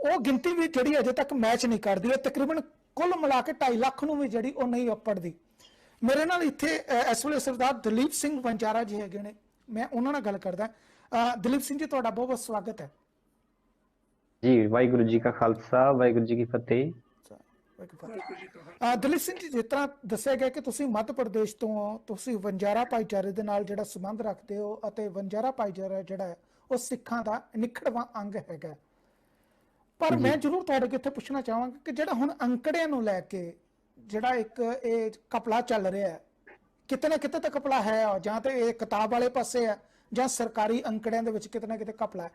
ਉਹ ਗਿਣਤੀ ਵੀ ਜਿਹੜੀ ਅਜੇ ਤੱਕ ਮੈਚ ਨਹੀਂ ਕਰਦੀ। ਉਹ ਤਕਰੀਬਨ ਕੁੱਲ ਮਿਲਾ ਕੇ 2.5 ਲੱਖ ਨੂੰ ਵੀ ਜਿਹੜੀ ਉਹ ਨਹੀਂ ਅੱਪੜਦੀ। ਮੇਰੇ ਨਾਲ ਇੱਥੇ ਇਸ ਵੇਲੇ ਸਰਦਾਰ ਦਲੀਪ ਸਿੰਘ ਵਣਜਾਰਾ ਜੀ ਹੈਗੇ ਨੇ, ਮੈਂ ਉਹਨਾਂ ਨਾਲ ਗੱਲ ਕਰਦਾ। ਦਲੀਪ ਸਿੰਘ ਜੀ, ਤੁਹਾਡਾ ਬਹੁਤ ਬਹੁਤ ਸਵਾਗਤ ਹੈ ਜੀ। ਵਾਹਿਗੁਰੂ ਜੀ ਕਾ ਖਾਲਸਾ, ਵਾਹਿਗੁਰੂ ਜੀ ਕੀ ਫਤਿਹ। ਦਲੀਪ ਸਿੰਘ ਜੀ, ਜਿਸ ਤਰ੍ਹਾਂ ਦੱਸਿਆ ਗਿਆ ਕਿ ਤੁਸੀਂ ਮੱਧ ਪ੍ਰਦੇਸ਼ ਤੋਂ ਹੋ, ਤੁਸੀਂ ਵਣਜਾਰਾ ਭਾਈਚਾਰੇ ਦੇ ਨਾਲ ਜਿਹੜਾ ਸੰਬੰਧ ਰੱਖਦੇ ਹੋ ਅਤੇ ਵਣਜਾਰਾ ਭਾਈਚਾਰਾ ਜਿਹੜਾ ਹੈ ਉਹ ਸਿੱਖਾਂ ਦਾ ਨਿਖੜਵਾਂ ਅੰਗ ਹੈਗਾ। ਪਰ ਮੈਂ ਜ਼ਰੂਰ ਤੁਹਾਡੇ ਕੋਲ ਇੱਥੇ ਪੁੱਛਣਾ ਚਾਹਾਂਗਾ ਕਿ ਜਿਹੜਾ ਹੁਣ ਅੰਕੜਿਆਂ ਨੂੰ ਲੈ ਕੇ ਜਿਹੜਾ ਇੱਕ ਇਹ ਘਪਲਾ ਚੱਲ ਰਿਹਾ ਹੈ, ਕਿਤੇ ਨਾ ਕਿਤੇ ਤਾਂ ਘਪਲਾ ਹੈ, ਜਾਂ ਤੇ ਇਹ ਕਿਤਾਬ ਵਾਲੇ ਪਾਸੇ ਹੈ ਜਾਂ ਸਰਕਾਰੀ ਅੰਕੜਿਆਂ ਦੇ ਵਿੱਚ ਕਿਤੇ ਨਾ ਕਿਤੇ ਘਪਲਾ ਹੈ।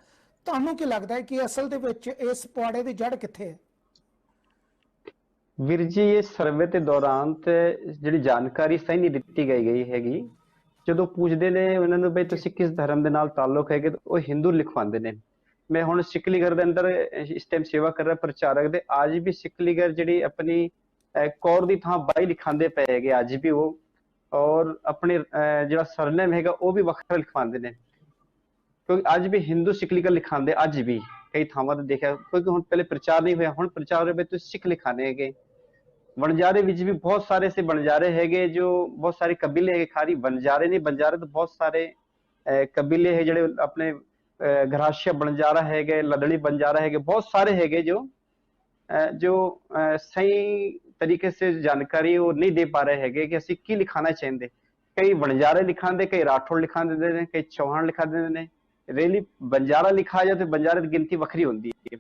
ਤੁਹਾਨੂੰ ਕੀ ਲੱਗਦਾ ਹੈ ਕਿ ਅਸਲ ਦੇ ਵਿੱਚ ਇਸ ਪੁਆੜੇ ਦੀ ਜੜ ਕਿੱਥੇ ਹੈ? ਵੀਰ ਜੀ, ਇਹ ਸਰਵੇ ਦੇ ਦੌਰਾਨ ਤੇ ਜਿਹੜੀ ਜਾਣਕਾਰੀ ਸਹੀ ਨਹੀਂ ਦਿੱਤੀ ਗਈ ਹੈਗੀ। ਜਦੋਂ ਪੁੱਛਦੇ ਨੇ ਉਹਨਾਂ ਨੂੰ ਬਈ ਤੁਸੀਂ ਕਿਸ ਧਰਮ ਦੇ ਨਾਲ ਤਾਲੁਕ ਹੈਗੇ, ਉਹ ਹਿੰਦੂ ਲਿਖਵਾਉਂਦੇ ਨੇ। ਮੈਂ ਹੁਣ ਸਿਕਲੀਗਰ ਦੇ ਅੰਦਰ ਇਸ ਟਾਈਮ ਸੇਵਾ ਕਰ ਰਿਹਾ ਪ੍ਰਚਾਰਕ ਦੇ, ਅੱਜ ਵੀ ਸਿਕਲੀਗਰ ਜਿਹੜੀ ਆਪਣੀ ਕੌਰ ਦੀ ਥਾਂ ਬਾਈ ਲਿਖਾਉਂਦੇ ਪਏ ਹੈਗੇ ਅੱਜ ਵੀ ਉਹ, ਔਰ ਆਪਣੇ ਜਿਹੜਾ ਸਰਨੇਮ ਹੈਗਾ ਉਹ ਵੀ ਵੱਖਰਾ ਲਿਖਵਾਉਂਦੇ ਨੇ, ਕਿਉਂਕਿ ਅੱਜ ਵੀ ਹਿੰਦੂ ਸਿਕਲੀਗਰ ਲਿਖਾਉਂਦੇ ਅੱਜ ਵੀ। ਕਈ ਥਾਵਾਂ ਤੇ ਦੇਖਿਆ, ਕਿਉਂਕਿ ਹੁਣ ਪਹਿਲੇ ਪ੍ਰਚਾਰ ਨਹੀਂ ਹੋਇਆ, ਹੁਣ ਪ੍ਰਚਾਰ ਹੋਇਆ ਵੀ ਤੁਸੀਂ ਸਿੱਖ ਲਿਖਾਣੇ ਹੈਗੇ। ਵਣਜਾਰੇ ਵਿੱਚ ਵੀ ਬਹੁਤ ਸਾਰੇ ਸੇ ਵਣਜਾਰੇ ਹੈਗੇ, ਜੋ ਬਹੁਤ ਸਾਰੇ ਕਬੀਲੇ ਹੈਗੇ, ਖਾਲੀ ਵਣਜਾਰੇ ਨਹੀਂ, ਵਣਜਾਰੇ ਤਾਂ ਬਹੁਤ ਸਾਰੇ ਕਬੀਲੇ ਹੈ ਜਿਹੜੇ ਆਪਣੇ ਗਰਾਸ਼ੀਆ ਵਣਜਾਰਾ ਹੈਗੇ, लदड़ी बंजारा हैगे, बहुत सारे हैगे जो सही तरीके से जानकारी वो नहीं दे पा रहे हैगे कि ਅਸੀਂ ਕੀ ਲਿਖਾਣਾ ਚਾਹੁੰਦੇ। ਕਈ ਵਣਜਾਰੇ ਲਿਖਾਉਂਦੇ, ਕਈ ਰਾਠੌੜ ਲਿਖਾ ਦਿੰਦੇ ਨੇ, ਕਈ ਚੌਹਾਨ ਲਿਖਾ ਦਿੰਦੇ ਨੇ। ਰੇਲੀ ਬੰਜਾਰਾ ਲਿਖਾ ਜਾਏ ਤੇ ਬੰਜਾਰੇ ਦੀ ਗਿਣਤੀ ਵੱਖਰੀ ਹੁੰਦੀ ਹੈ,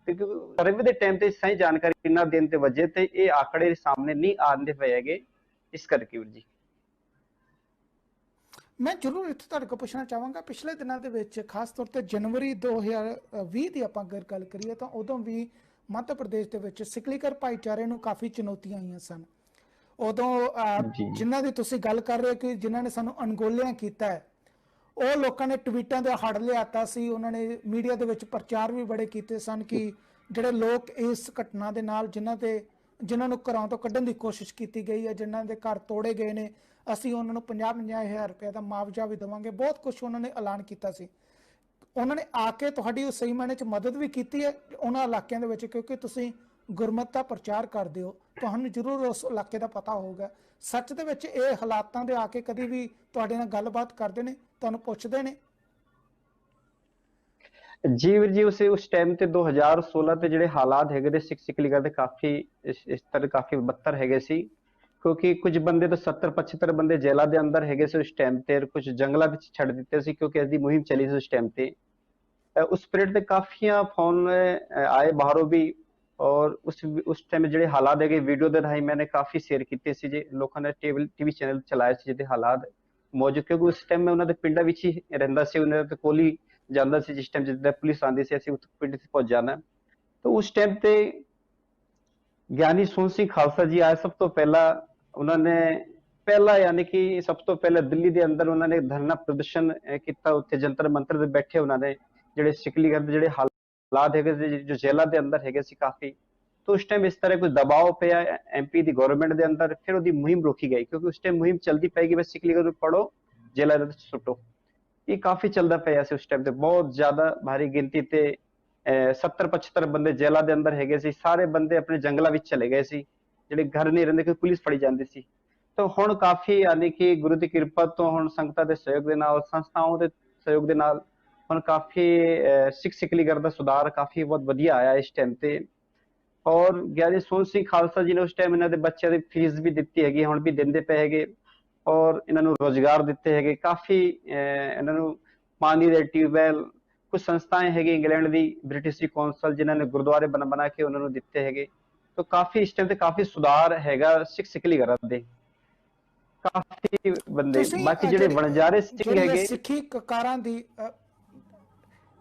ਕਿਉਂਕਿ ਸਰਵੇ ਦੇ ਟਾਈਮ ਤੇ ਸਹੀ ਜਾਣਕਾਰੀ ਨਾ ਦੇਣ ਤੇ ਵਜ੍ਹਾ ਤੇ ਇਹ ਆંકੜੇ ਸਾਹਮਣੇ ਨਹੀਂ ਆਉਂਦੇ ਪਏ ਹੈਗੇ। ਇਸ ਕਰਕੇ ਵੀਰ ਜੀ ਮੈਂ ਜ਼ਰੂਰ ਇੱਥੇ ਤੁਹਾਡੇ ਕੋਲ ਪੁੱਛਣਾ ਚਾਹਾਂਗਾ, ਪਿਛਲੇ ਦਿਨਾਂ ਦੇ ਵਿੱਚ ਖਾਸ ਤੌਰ ਤੇ ਜਨਵਰੀ 2020 ਦੀ ਆਪਾਂ ਅਗਰ ਗੱਲ ਕਰੀਏ ਤਾਂ ਉਦੋਂ ਵੀ ਮੱਧ ਪ੍ਰਦੇਸ਼ ਦੇ ਵਿੱਚ ਸਿਕਲੀਗਰ ਭਾਈਚਾਰੇ ਨੂੰ ਕਾਫੀ ਚੁਣੌਤੀਆਂ ਆਈਆਂ ਸਨ। ਉਦੋਂ ਜਿਨ੍ਹਾਂ ਦੀ ਤੁਸੀਂ ਗੱਲ ਕਰ ਰਹੇ ਹੋ ਕਿ ਜਿਨ੍ਹਾਂ ਨੇ ਸਾਨੂੰ ਅਣਗੌਲਿਆਂ ਕੀਤਾ ਹੈ, ਉਹ ਲੋਕਾਂ ਨੇ ਟਵੀਟਾਂ ਦੇ ਹੜ ਲਿਆਤਾ ਸੀ, ਉਹਨਾਂ ਨੇ ਮੀਡੀਆ ਦੇ ਵਿੱਚ ਪ੍ਰਚਾਰ ਵੀ ਬੜੇ ਕੀਤੇ ਸਨ ਕਿ ਜਿਹੜੇ ਲੋਕ ਇਸ ਘਟਨਾ ਦੇ ਨਾਲ ਜਿਨ੍ਹਾਂ ਨੂੰ ਘਰਾਂ ਤੋਂ ਕੱਢਣ ਦੀ ਕੋਸ਼ਿਸ਼ ਕੀਤੀ ਗਈ ਹੈ, ਜਿਨ੍ਹਾਂ ਦੇ ਘਰ ਤੋੜੇ ਗਏ ਨੇ, ਅਸੀਂ ਉਹਨਾਂ ਨੂੰ 50,000 ਰੁਪਏ ਦਾ ਮੁਆਵਜ਼ਾ ਵੀ ਦੇਵਾਂਗੇ, ਬਹੁਤ ਕੁਝ ਉਹਨਾਂ ਨੇ ਐਲਾਨ ਕੀਤਾ ਸੀ। ਉਹਨਾਂ ਨੇ ਆ ਕੇ ਤੁਹਾਡੀ ਉਹ ਸਹੀ ਮਾਇਨੇ 'ਚ ਮਦਦ ਵੀ ਕੀਤੀ ਹੈ ਉਹਨਾਂ ਇਲਾਕਿਆਂ ਦੇ ਵਿੱਚ, ਕਿਉਂਕਿ ਤੁਸੀਂ ਗੁਰਮਤਿ ਦਾ ਪ੍ਰਚਾਰ ਕਰਦੇ ਹੋ, ਤੁਹਾਨੂੰ ਜ਼ਰੂਰ ਉਸ ਇਲਾਕੇ ਦਾ ਪਤਾ ਹੋਊਗਾ। ਸੱਚ ਦੇ ਵਿੱਚ ਇਹ ਹਾਲਾਤਾਂ ਦੇ ਆ ਕੇ ਕਦੀ ਵੀ ਤੁਹਾਡੇ ਨਾਲ ਗੱਲਬਾਤ ਕਰਦੇ ਨੇ, ਤੁਹਾਨੂੰ ਪੁੱਛਦੇ ਨੇ? ਜੀ ਵੀਰ ਜੀ, ਉਸ ਟਾਈਮ ਤੇ 2016 ਤੇ ਜਿਹੜੇ ਹਾਲਾਤ ਹੈਗੇ ਦੇ ਸਿੱਖ ਸਿਕਲੀਗਰ ਦੇ ਕਾਫੀ ਇਸ ਤਰ੍ਹਾਂ ਕਾਫੀ ਬੱਤਰ ਹੈਗੇ ਸੀ, ਕਿਉਂਕਿ ਕੁਝ ਬੰਦੇ ਤਾਂ 70-75 ਬੰਦੇ ਜੇਲਾਂ ਦੇ ਅੰਦਰ ਹੈਗੇ ਸੀ ਉਸ ਟਾਈਮ ਤੇ, ਕੁਝ ਜੰਗਲਾਂ ਵਿੱਚ ਛੱਡ ਦਿੱਤੇ ਸੀ ਕਿਉਂਕਿ ਇਸ ਦੀ ਮੁਹਿੰਮ ਚੱਲੀ ਸੀ ਉਸ ਟਾਈਮ ਤੇ। ਉਸ ਪੀਰੀਅਡ ਤੇ ਕਾਫੀਆਂ ਫੋਨ ਆਏ ਬਾਹਰੋਂ ਵੀ, ਔਰ ਉਸ ਟਾਈਮ ਜਿਹੜੇ ਹਾਲਾਤ ਹੈਗੇ ਵੀਡੀਓ ਦੇ ਰਾਹੀਂ ਮੈंने ਕਾਫੀ ਸ਼ੇਅਰ ਕੀਤੇ ਸੀ ਜੀ, ਲੋਕਾਂ ਨੇ ਟੀਵੀ ਚੈਨਲ ਚਲਾਏ ਸੀ ਜਿਹਦੇ ਹਾਲਾਤ ਮੌਜੂਦ, ਕਿਉਂਕਿ ਉਸ ਟਾਈਮ ਮੈਂ ਉਹਨਾਂ ਦੇ ਪਿੰਡਾਂ ਵਿੱਚ ਹੀ ਰਹਿੰਦਾ ਸੀ, ਉਹਨਾਂ ਦੇ ਕੋਲ ਹੀ ਜਾਂਦਾ ਸੀ। ਜਿਸ ਟਾਈਮ ਜਿੱਦਾਂ ਪੁਲਿਸ ਆਉਂਦੀ ਸੀ ਅਸੀਂ ਉਸ ਪਿੰਡ 'ਚ ਪਹੁੰਚ ਜਾਣਾ। ਤਾਂ ਉਸ ਟਾਈਮ ਤੇ ਗਿਆਨੀ ਸੋਹਣ ਸਿੰਘ ਖਾਲਸਾ ਜੀ ਆਏ ਸਭ ਤੋਂ ਪਹਿਲਾਂ। ਉਹਨਾਂ ਨੇ ਯਾਨੀ ਕਿ ਸਭ ਤੋਂ ਪਹਿਲਾਂ ਦਿੱਲੀ ਦੇ ਅੰਦਰ ਉਹਨਾਂ ਨੇ ਧਰਨਾ ਪ੍ਰਦਰਸ਼ਨ ਕੀਤਾ, ਉੱਥੇ ਜੰਤਰ ਮੰਤਰ ਤੇ ਬੈਠੇ ਉਹਨਾਂ ਨੇ ਜਿਹੜੇ ਸਿਕਲੀਗਰ ਦੇ ਜਿਹੜੇ ਹਾਲਾਤ ਹੈਗੇ ਜੋ ਜੇਲਾਂ ਦੇ ਅੰਦਰ ਹੈਗੇ ਸੀ ਕਾਫੀ। तो उस टाइम इस तरह कोई दबाव पिया एमपी ਦੀ ਗਵਰਨਮੈਂਟ ਦੇ ਅੰਦਰ, ਫਿਰ ਉਹਦੀ ਮੁਹਿੰਮ ਰੋਕੀ ਗਈ ਕਿਉਂਕਿ ਉਸ ਟਾਈਮ ਮੁਹਿੰਮ ਚਲਦੀ ਪਏਗੀ ਬਸ ਸਿਕਲੀਗਰ ਨੂੰ ਪੜੋ ਜੇਲਾਂ ਦੇ ਸੁੱਟੋ। ਇਹ ਕਾਫੀ ਚੱਲਦਾ ਪਿਆ ਸੀ ਉਸ ਟਾਈਮ ਤੇ, ਬਹੁਤ ਜ਼ਿਆਦਾ ਭਾਰੀ ਗਿਣਤੀ ਤੇ 70-75 ਬੰਦੇ ਜੇਲਾਂ ਦੇ ਅੰਦਰ ਹੈਗੇ ਸੀ। ਸਾਰੇ ਬੰਦੇ ਆਪਣੇ ਜੰਗਲਾਂ ਵਿੱਚ ਚਲੇ ਗਏ ਸੀ, ਜਿਹੜੇ ਘਰ ਨਹੀਂ ਰਹਿੰਦੇ ਕਿਉਂਕਿ ਪੁਲਿਸ ਫੜੀ ਜਾਂਦੀ ਸੀ। ਤਾਂ ਹੁਣ ਕਾਫੀ ਯਾਨੀ ਕਿ ਗੁਰੂ ਦੀ ਕਿਰਪਾ ਤੋਂ ਹੁਣ ਸੰਗਤਾਂ ਦੇ ਸਹਿਯੋਗ ਦੇ ਨਾਲ, ਸੰਸਥਾਵਾਂ ਦੇ ਸਹਿਯੋਗ ਦੇ ਨਾਲ ਹੁਣ ਕਾਫੀ ਸਿੱਖ ਸਿਕਲੀਗਰ ਦਾ ਸੁਧਾਰ ਕਾਫੀ ਬਹੁਤ ਵਧੀਆ ਆਇਆ ਇਸ ਟਾਈਮ ਤੇ। ਔਰ ਗਿਆਨੀ ਸੋਹਣ ਸਿੰਘ ਖਾਲਸਾ ਜੀ ਨੇ ਉਸ ਟਾਈਮ ਇਹਨਾਂ ਦੇ ਬੱਚਿਆਂ ਦੀ ਫੀਸ ਵੀ ਦਿੱਤੀ ਹੈਗੀ, ਹੁਣ ਵੀ ਦਿੰਦੇ ਪਏ ਹੈਗੇ, ਔਰ ਇਹਨਾਂ ਨੂੰ ਰੋਜ਼ਗਾਰ ਦਿੱਤੇ ਹੈਗੇ ਕਾਫੀ। ਇਹਨਾਂ ਨੂੰ ਪਾਣੀ ਦੇ ਟਿਊਬਵੈਲ, ਕੁਝ ਸੰਸਥਾएं ਹੈਗੀ ਇੰਗਲੈਂਡ ਦੀ, ਬ੍ਰਿਟਿਸ਼ ਦੀ ਕੌਂਸਲ, ਜਿਨ੍ਹਾਂ ਨੇ ਗੁਰਦੁਆਰੇ ਬਣਾ ਕੇ ਉਹਨਾਂ ਨੂੰ ਦਿੱਤੇ ਹੈਗੇ। ਤਾਂ ਕਾਫੀ ਇਸ ਟਾਈਮ ਤੇ ਕਾਫੀ ਸੁਧਾਰ ਹੈਗਾ ਸਿੱਖ ਸਿਕਲੀਗਰ ਦੇ, ਕਾਫੀ ਬੰਦੇ। ਬਾਕੀ ਜਿਹੜੇ ਵਣਜਾਰੇ ਸਿੱਖ ਹੈਗੇ ਸਿੱਖੀ ਕਕਾਰਾਂ ਦੀ,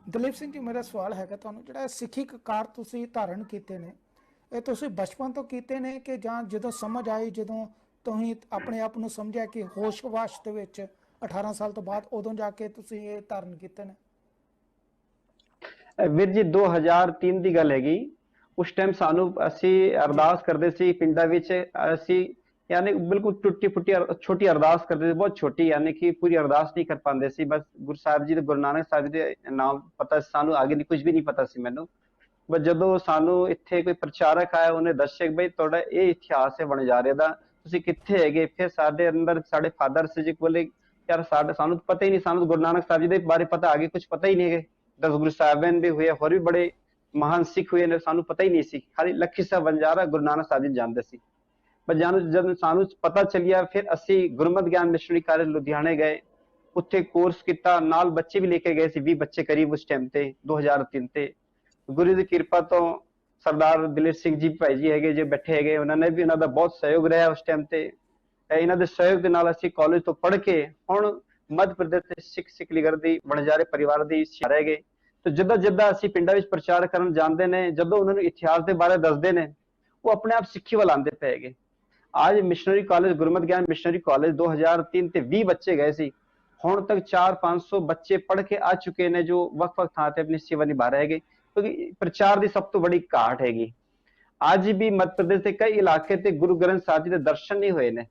ਦਲੀਪ ਸਿੰਘ ਜੀ ਮੇਰਾ ਸਵਾਲ ਹੈਗਾ ਤੁਹਾਨੂੰ, ਜਿਹੜਾ ਸਿੱਖੀ ਕਕਾਰ ਤੁਸੀਂ ਧਾਰਨ ਕੀਤੇ ਨੇ, ਇਹ ਤੁਸੀਂ ਬਚਪਨ ਤੋਂ ਕੀਤੇ ਨੇ ਕਿ ਜਾਂ ਜਦੋਂ ਸਮਝ ਆਈ, ਜਦੋਂ ਤੁਸੀਂ ਆਪਣੇ ਆਪ ਨੂੰ ਸਮਝਿਆ ਕਿ ਹੋਸ਼-ਵਾਸ਼ ਦੇ ਵਿੱਚ 18 ਸਾਲ ਤੋਂ ਬਾਅਦ, ਉਦੋਂ ਜਾ ਕੇ ਤੁਸੀਂ ਇਹ ਧਾਰਨ ਕੀਤੇ ਨੇ? ਵੀਰ ਜੀ 2003 ਦੀ ਗੱਲ ਹੈਗੀ। ਉਸ ਟਾਈਮ ਸਾਨੂੰ ਅਸੀਂ ਅਰਦਾਸ ਕਰਦੇ ਸੀ ਪਿੰਡਾਂ ਵਿੱਚ, ਅਸੀਂ यानी बिल्कुल टुट्टी फुट्टी छोटी अरदास करते थे, बहुत छोटी, यानी कि पूरी अरदास नहीं कर पाते सी। बस गुरु साहब जी, गुरु नानक साहब जी दे नाम पता, सानू आगे कुछ भी नहीं पता सी मैनू। बस जदों सानू इत्थे कोई प्रचारक आया, उन्हें दस्सिया कि बई तुहाडा ये इतिहास है वणजारे दा, तुसीं कित्थे हैगे। फिर साडे अंदर साडे फादर से जी बोले यार सानू पता ही नहीं, सानू गुरु नानक साहब जी दे बारे पता आगे कुछ पता ही नहीं है। 10 गुरु साहिबान भी हुए, होर भी बड़े महान सिख हुए ने, सानू पता ही नहीं सी। खाली लखी साहब वणजारा गुरु नानक साहब जी जानते सी। पर जब सानू पता चलिया, फिर असी गुरमत ज्ञान मिशनरी कॉलेज लुधियाने गए, उत्थे कोर्स किया, नाल बच्चे भी लेके गए सी, 20 बच्चे करीब उस टाइम ते 2003 ते। गुरु की कृपा तो सरदार दिलेर सिंह जी भाई जी हैगे जो बैठे हैगे, उन्होंने भी उन्होंने बहुत सहयोग रहा उस टाइम ते। इन्हों के सहयोग के नाल असी कॉलेज तो पढ़ के हुण मध्य प्रदेश के सिख सिकलीगढ़ दी वणजारे परिवार दी रह गए। तो जिद्दां जिद्दां असी पिंडां विच प्रचार करन जांदे ने, जदों उन्होंने इतिहास के बारे दसदे ने, वो अपने आप सिक्खी वाल आंदे पे हैगे। आज मिशनरी कॉलेज, गुरमत ज्ञान मिशनरी कॉलेज 2003 ते 20 बच्चे गए सी, हुण तक 400-500 बच्चे पढ़ के आ चुके ने जो वक-वक थां ते अपनी सेवा निभा रहे हैं, क्योंकि प्रचार की सब तो बड़ी घाट हैगी। आज भी मध्य प्रदेश के कई इलाके ते गुरु ग्रंथ साहिब जी दे दर्शन नहीं होए ने।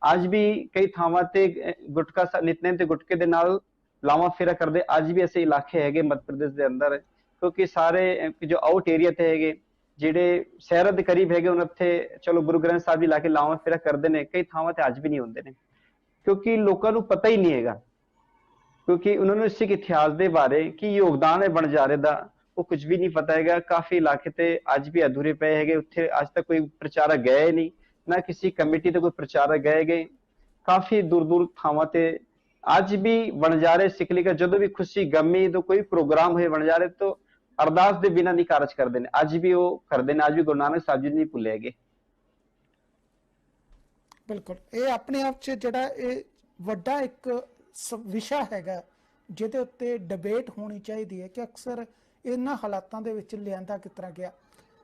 आज भी कई थावां ते गुटका नितनेम ते गुटके दे नाल लावा फेरा करदे, आज भी ऐसे इलाके हैगे मध्य प्रदेश के अंदर ਕਿਉਂਕਿ ਸਾਰੇ ਜੋ ਆਊਟ ਏਰੀਆ ਤੇ ਹੈਗੇ, ਜਿਹੜੇ ਸ਼ਹਿਰਾਂ ਦੇ ਕਰੀਬ ਹੈਗੇ, ਉਹਨਾਂ ਉੱਥੇ ਚਲੋ ਗੁਰੂ ਗ੍ਰੰਥ ਸਾਹਿਬ ਜੀ ਲਾ ਕੇ ਲਾਵਾਂ ਫੇਰਾ ਕਰਦੇ ਨੇ, ਕਈ ਥਾਵਾਂ ਤੇ ਅੱਜ ਵੀ ਨਹੀਂ ਹੁੰਦੇ ਨੇ, ਕਿਉਂਕਿ ਲੋਕਾਂ ਨੂੰ ਪਤਾ ਹੀ ਨਹੀਂ ਹੈਗਾ, ਕਿਉਂਕਿ ਉਹਨਾਂ ਨੂੰ ਸਿੱਖ ਇਤਿਹਾਸ ਦੇ ਬਾਰੇ ਕੀ ਯੋਗਦਾਨ ਹੈ ਵਣਜਾਰੇ ਦਾ, ਉਹ ਕੁਝ ਵੀ ਨਹੀਂ ਪਤਾ ਹੈਗਾ। ਕਾਫੀ ਇਲਾਕੇ ਤੇ ਅੱਜ ਵੀ ਅਧੂਰੇ ਪਏ ਹੈਗੇ, ਉੱਥੇ ਅੱਜ ਤੱਕ ਕੋਈ ਪ੍ਰਚਾਰਕ ਗਏ ਨਹੀਂ, ਨਾ ਕਿਸੇ ਕਮੇਟੀ ਤੇ ਕੋਈ ਪ੍ਰਚਾਰਕ ਗਏ ਗਏ। ਕਾਫੀ ਦੂਰ ਦੂਰ ਥਾਵਾਂ ਤੇ ਅੱਜ ਵੀ ਵਣਜਾਰੇ ਸਿੱਖਲੀ ਦਾ ਜਦੋਂ ਵੀ ਖੁਸ਼ੀ ਗਮੀ ਤੋਂ ਕੋਈ ਪ੍ਰੋਗਰਾਮ ਹੋਏ ਵਣਜਾਰੇ ਤੋਂ ਅਰਦਾਸ ਦੇ ਬਿਨਾਂ ਨਹੀਂ ਕਾਰਜ ਕਰਦੇ ਨੇ, ਅੱਜ ਵੀ ਉਹ ਕਰਦੇ ਨੇ, ਅੱਜ ਵੀ ਗੁਰੂ ਨਾਨਕ ਸਾਹਿਬ ਜੀ ਨਹੀਂ ਭੁੱਲੇ ਹੈਗੇ। ਬਿਲਕੁਲ, ਇਹ ਆਪਣੇ ਆਪ 'ਚ ਜਿਹੜਾ ਇਹ ਵੱਡਾ ਇੱਕ ਵਿਸ਼ਾ ਹੈਗਾ ਜਿਹਦੇ ਉੱਤੇ ਡਿਬੇਟ ਹੋਣੀ ਚਾਹੀਦੀ ਹੈ ਕਿ ਅਕਸਰ ਇਹਨਾਂ ਹਾਲਾਤਾਂ ਦੇ ਵਿੱਚ ਲਿਆਂਦਾ ਕਿਸ ਤਰ੍ਹਾਂ ਗਿਆ।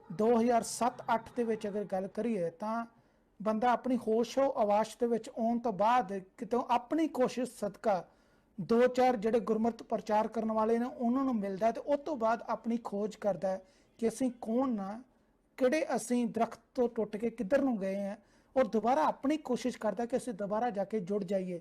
2007-8 ਦੇ ਵਿੱਚ ਅਗਰ ਗੱਲ ਕਰੀਏ ਤਾਂ ਬੰਦਾ ਆਪਣੀ ਹੋਸ਼ੋ ਆਵਾਸ਼ ਦੇ ਵਿੱਚ ਆਉਣ ਤੋਂ ਬਾਅਦ ਕਿਤੋਂ ਆਪਣੀ ਕੋਸ਼ਿਸ਼ ਸਦਕਾ 2-4 ਜਿਹੜੇ ਗੁਰਮਤਿ ਪ੍ਰਚਾਰ ਕਰਨ ਵਾਲੇ ਨੇ ਉਹਨਾਂ ਨੂੰ ਮਿਲਦਾ ਤੇ ਉਸ ਤੋਂ ਬਾਅਦ ਆਪਣੀ ਖੋਜ ਕਰਦਾ ਕਿ ਅਸੀਂ ਕੌਣ ਨਾ, ਕਿਹੜੇ ਅਸੀਂ ਦਰਖਤ ਤੋਂ ਟੁੱਟ ਕੇ ਕਿੱਧਰ ਨੂੰ ਗਏ ਹਾਂ, ਔਰ ਦੁਬਾਰਾ ਆਪਣੀ ਕੋਸ਼ਿਸ਼ ਕਰਦਾ ਕਿ ਅਸੀਂ ਦੁਬਾਰਾ ਜਾ ਕੇ ਜੁੜ ਜਾਈਏ।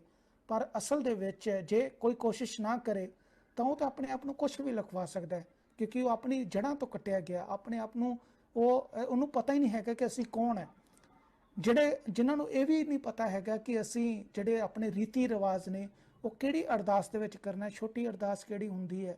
ਪਰ ਅਸਲ ਦੇ ਵਿੱਚ ਜੇ ਕੋਈ ਕੋਸ਼ਿਸ਼ ਨਾ ਕਰੇ ਤਾਂ ਉਹ ਤਾਂ ਆਪਣੇ ਆਪ ਨੂੰ ਕੁਛ ਵੀ ਲਿਖਵਾ ਸਕਦਾ ਹੈ, ਕਿਉਂਕਿ ਉਹ ਆਪਣੀ ਜੜ੍ਹਾਂ ਤੋਂ ਕੱਟਿਆ ਗਿਆ, ਆਪਣੇ ਆਪ ਨੂੰ ਉਹਨੂੰ ਪਤਾ ਹੀ ਨਹੀਂ ਹੈਗਾ ਕਿ ਅਸੀਂ ਕੌਣ ਹੈ। ਜਿਨ੍ਹਾਂ ਨੂੰ ਇਹ ਵੀ ਨਹੀਂ ਪਤਾ ਹੈਗਾ ਕਿ ਅਸੀਂ ਜਿਹੜੇ ਆਪਣੇ ਰੀਤੀ ਰਿਵਾਜ ਨੇ ਉਹ ਕਿਹੜੀ ਅਰਦਾਸ ਦੇ ਵਿੱਚ ਕਰਨਾ, ਛੋਟੀ ਅਰਦਾਸ ਕਿਹੜੀ ਹੁੰਦੀ ਹੈ,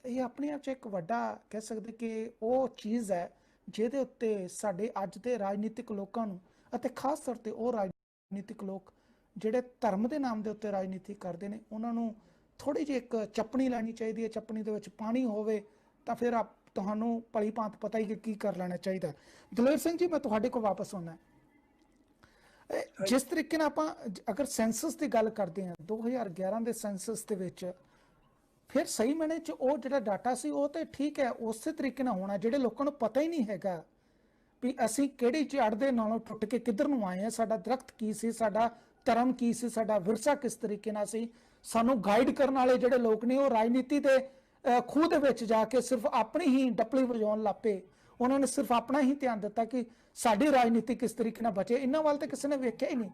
ਇਹ ਆਪਣੇ ਆਪ 'ਚ ਇੱਕ ਵੱਡਾ ਕਹਿ ਸਕਦੇ ਕਿ ਉਹ ਚੀਜ਼ ਹੈ ਜਿਹਦੇ ਉੱਤੇ ਸਾਡੇ ਅੱਜ ਦੇ ਰਾਜਨੀਤਿਕ ਲੋਕਾਂ ਨੂੰ, ਅਤੇ ਖਾਸ ਤੌਰ ਤੇ ਉਹ ਰਾਜਨੀਤਿਕ ਲੋਕ ਜਿਹੜੇ ਧਰਮ ਦੇ ਨਾਮ ਦੇ ਉੱਤੇ ਰਾਜਨੀਤੀ ਕਰਦੇ ਨੇ, ਉਹਨਾਂ ਨੂੰ ਥੋੜ੍ਹੀ ਜਿਹੀ ਇੱਕ ਚੱਪਣੀ ਲੈਣੀ ਚਾਹੀਦੀ ਹੈ। ਚੱਪਣੀ ਦੇ ਵਿੱਚ ਪਾਣੀ ਹੋਵੇ ਤਾਂ ਫਿਰ ਤੁਹਾਨੂੰ ਭਲੀ ਭਾਂਤ ਪਤਾ ਹੀ ਕਿ ਕੀ ਕਰ ਲੈਣਾ ਚਾਹੀਦਾ। ਦਲੇਰ ਸਿੰਘ ਜੀ, ਮੈਂ ਤੁਹਾਡੇ ਕੋਲ ਵਾਪਸ ਆਉਣਾ। ਜਿਸ ਤਰੀਕੇ ਨਾਲ ਆਪਾਂ ਅਗਰ ਸੈਂਸਸ ਦੀ ਗੱਲ ਕਰਦੇ ਹਾਂ 2011 ਦੇ ਸੈਂਸਸ ਦੇ ਵਿੱਚ, ਫਿਰ ਸਹੀ ਮਾਇਨੇ 'ਚ ਉਹ ਜਿਹੜਾ ਡਾਟਾ ਸੀ ਉਹ ਤਾਂ ਠੀਕ ਹੈ, ਉਸੇ ਤਰੀਕੇ ਨਾਲ ਹੋਣਾ। ਜਿਹੜੇ ਲੋਕਾਂ ਨੂੰ ਪਤਾ ਹੀ ਨਹੀਂ ਹੈਗਾ ਵੀ ਅਸੀਂ ਕਿਹੜੀ ਜੜ ਦੇ ਨਾਲੋਂ ਟੁੱਟ ਕੇ ਕਿੱਧਰ ਨੂੰ ਆਏ ਹਾਂ, ਸਾਡਾ ਦਰਖਤ ਕੀ ਸੀ, ਸਾਡਾ ਧਰਮ ਕੀ ਸੀ, ਸਾਡਾ ਵਿਰਸਾ ਕਿਸ ਤਰੀਕੇ ਨਾਲ ਸੀ, ਸਾਨੂੰ ਗਾਈਡ ਕਰਨ ਵਾਲੇ ਜਿਹੜੇ ਲੋਕ ਨੇ ਉਹ ਰਾਜਨੀਤੀ ਦੇ ਖੂਹ ਦੇ ਵਿੱਚ ਜਾ ਕੇ ਸਿਰਫ ਆਪਣੀ ਹੀ ਡੱਪਲੀ ਵਜਾਉਣ ਲੱਪੇ। ਉਹਨਾਂ ਨੇ ਸਿਰਫ ਆਪਣਾ ਹੀ ਧਿਆਨ ਦਿੱਤਾ ਕਿ ਸਾਡੀ ਰਾਜਨੀਤੀ ਕਿਸ ਤਰੀਕੇ ਨਾਲ ਬਚੇ, ਇਹਨਾਂ ਵੱਲ ਤਾਂ ਕਿਸੇ ਨੇ ਵੇਖਿਆ ਹੀ ਨਹੀਂ।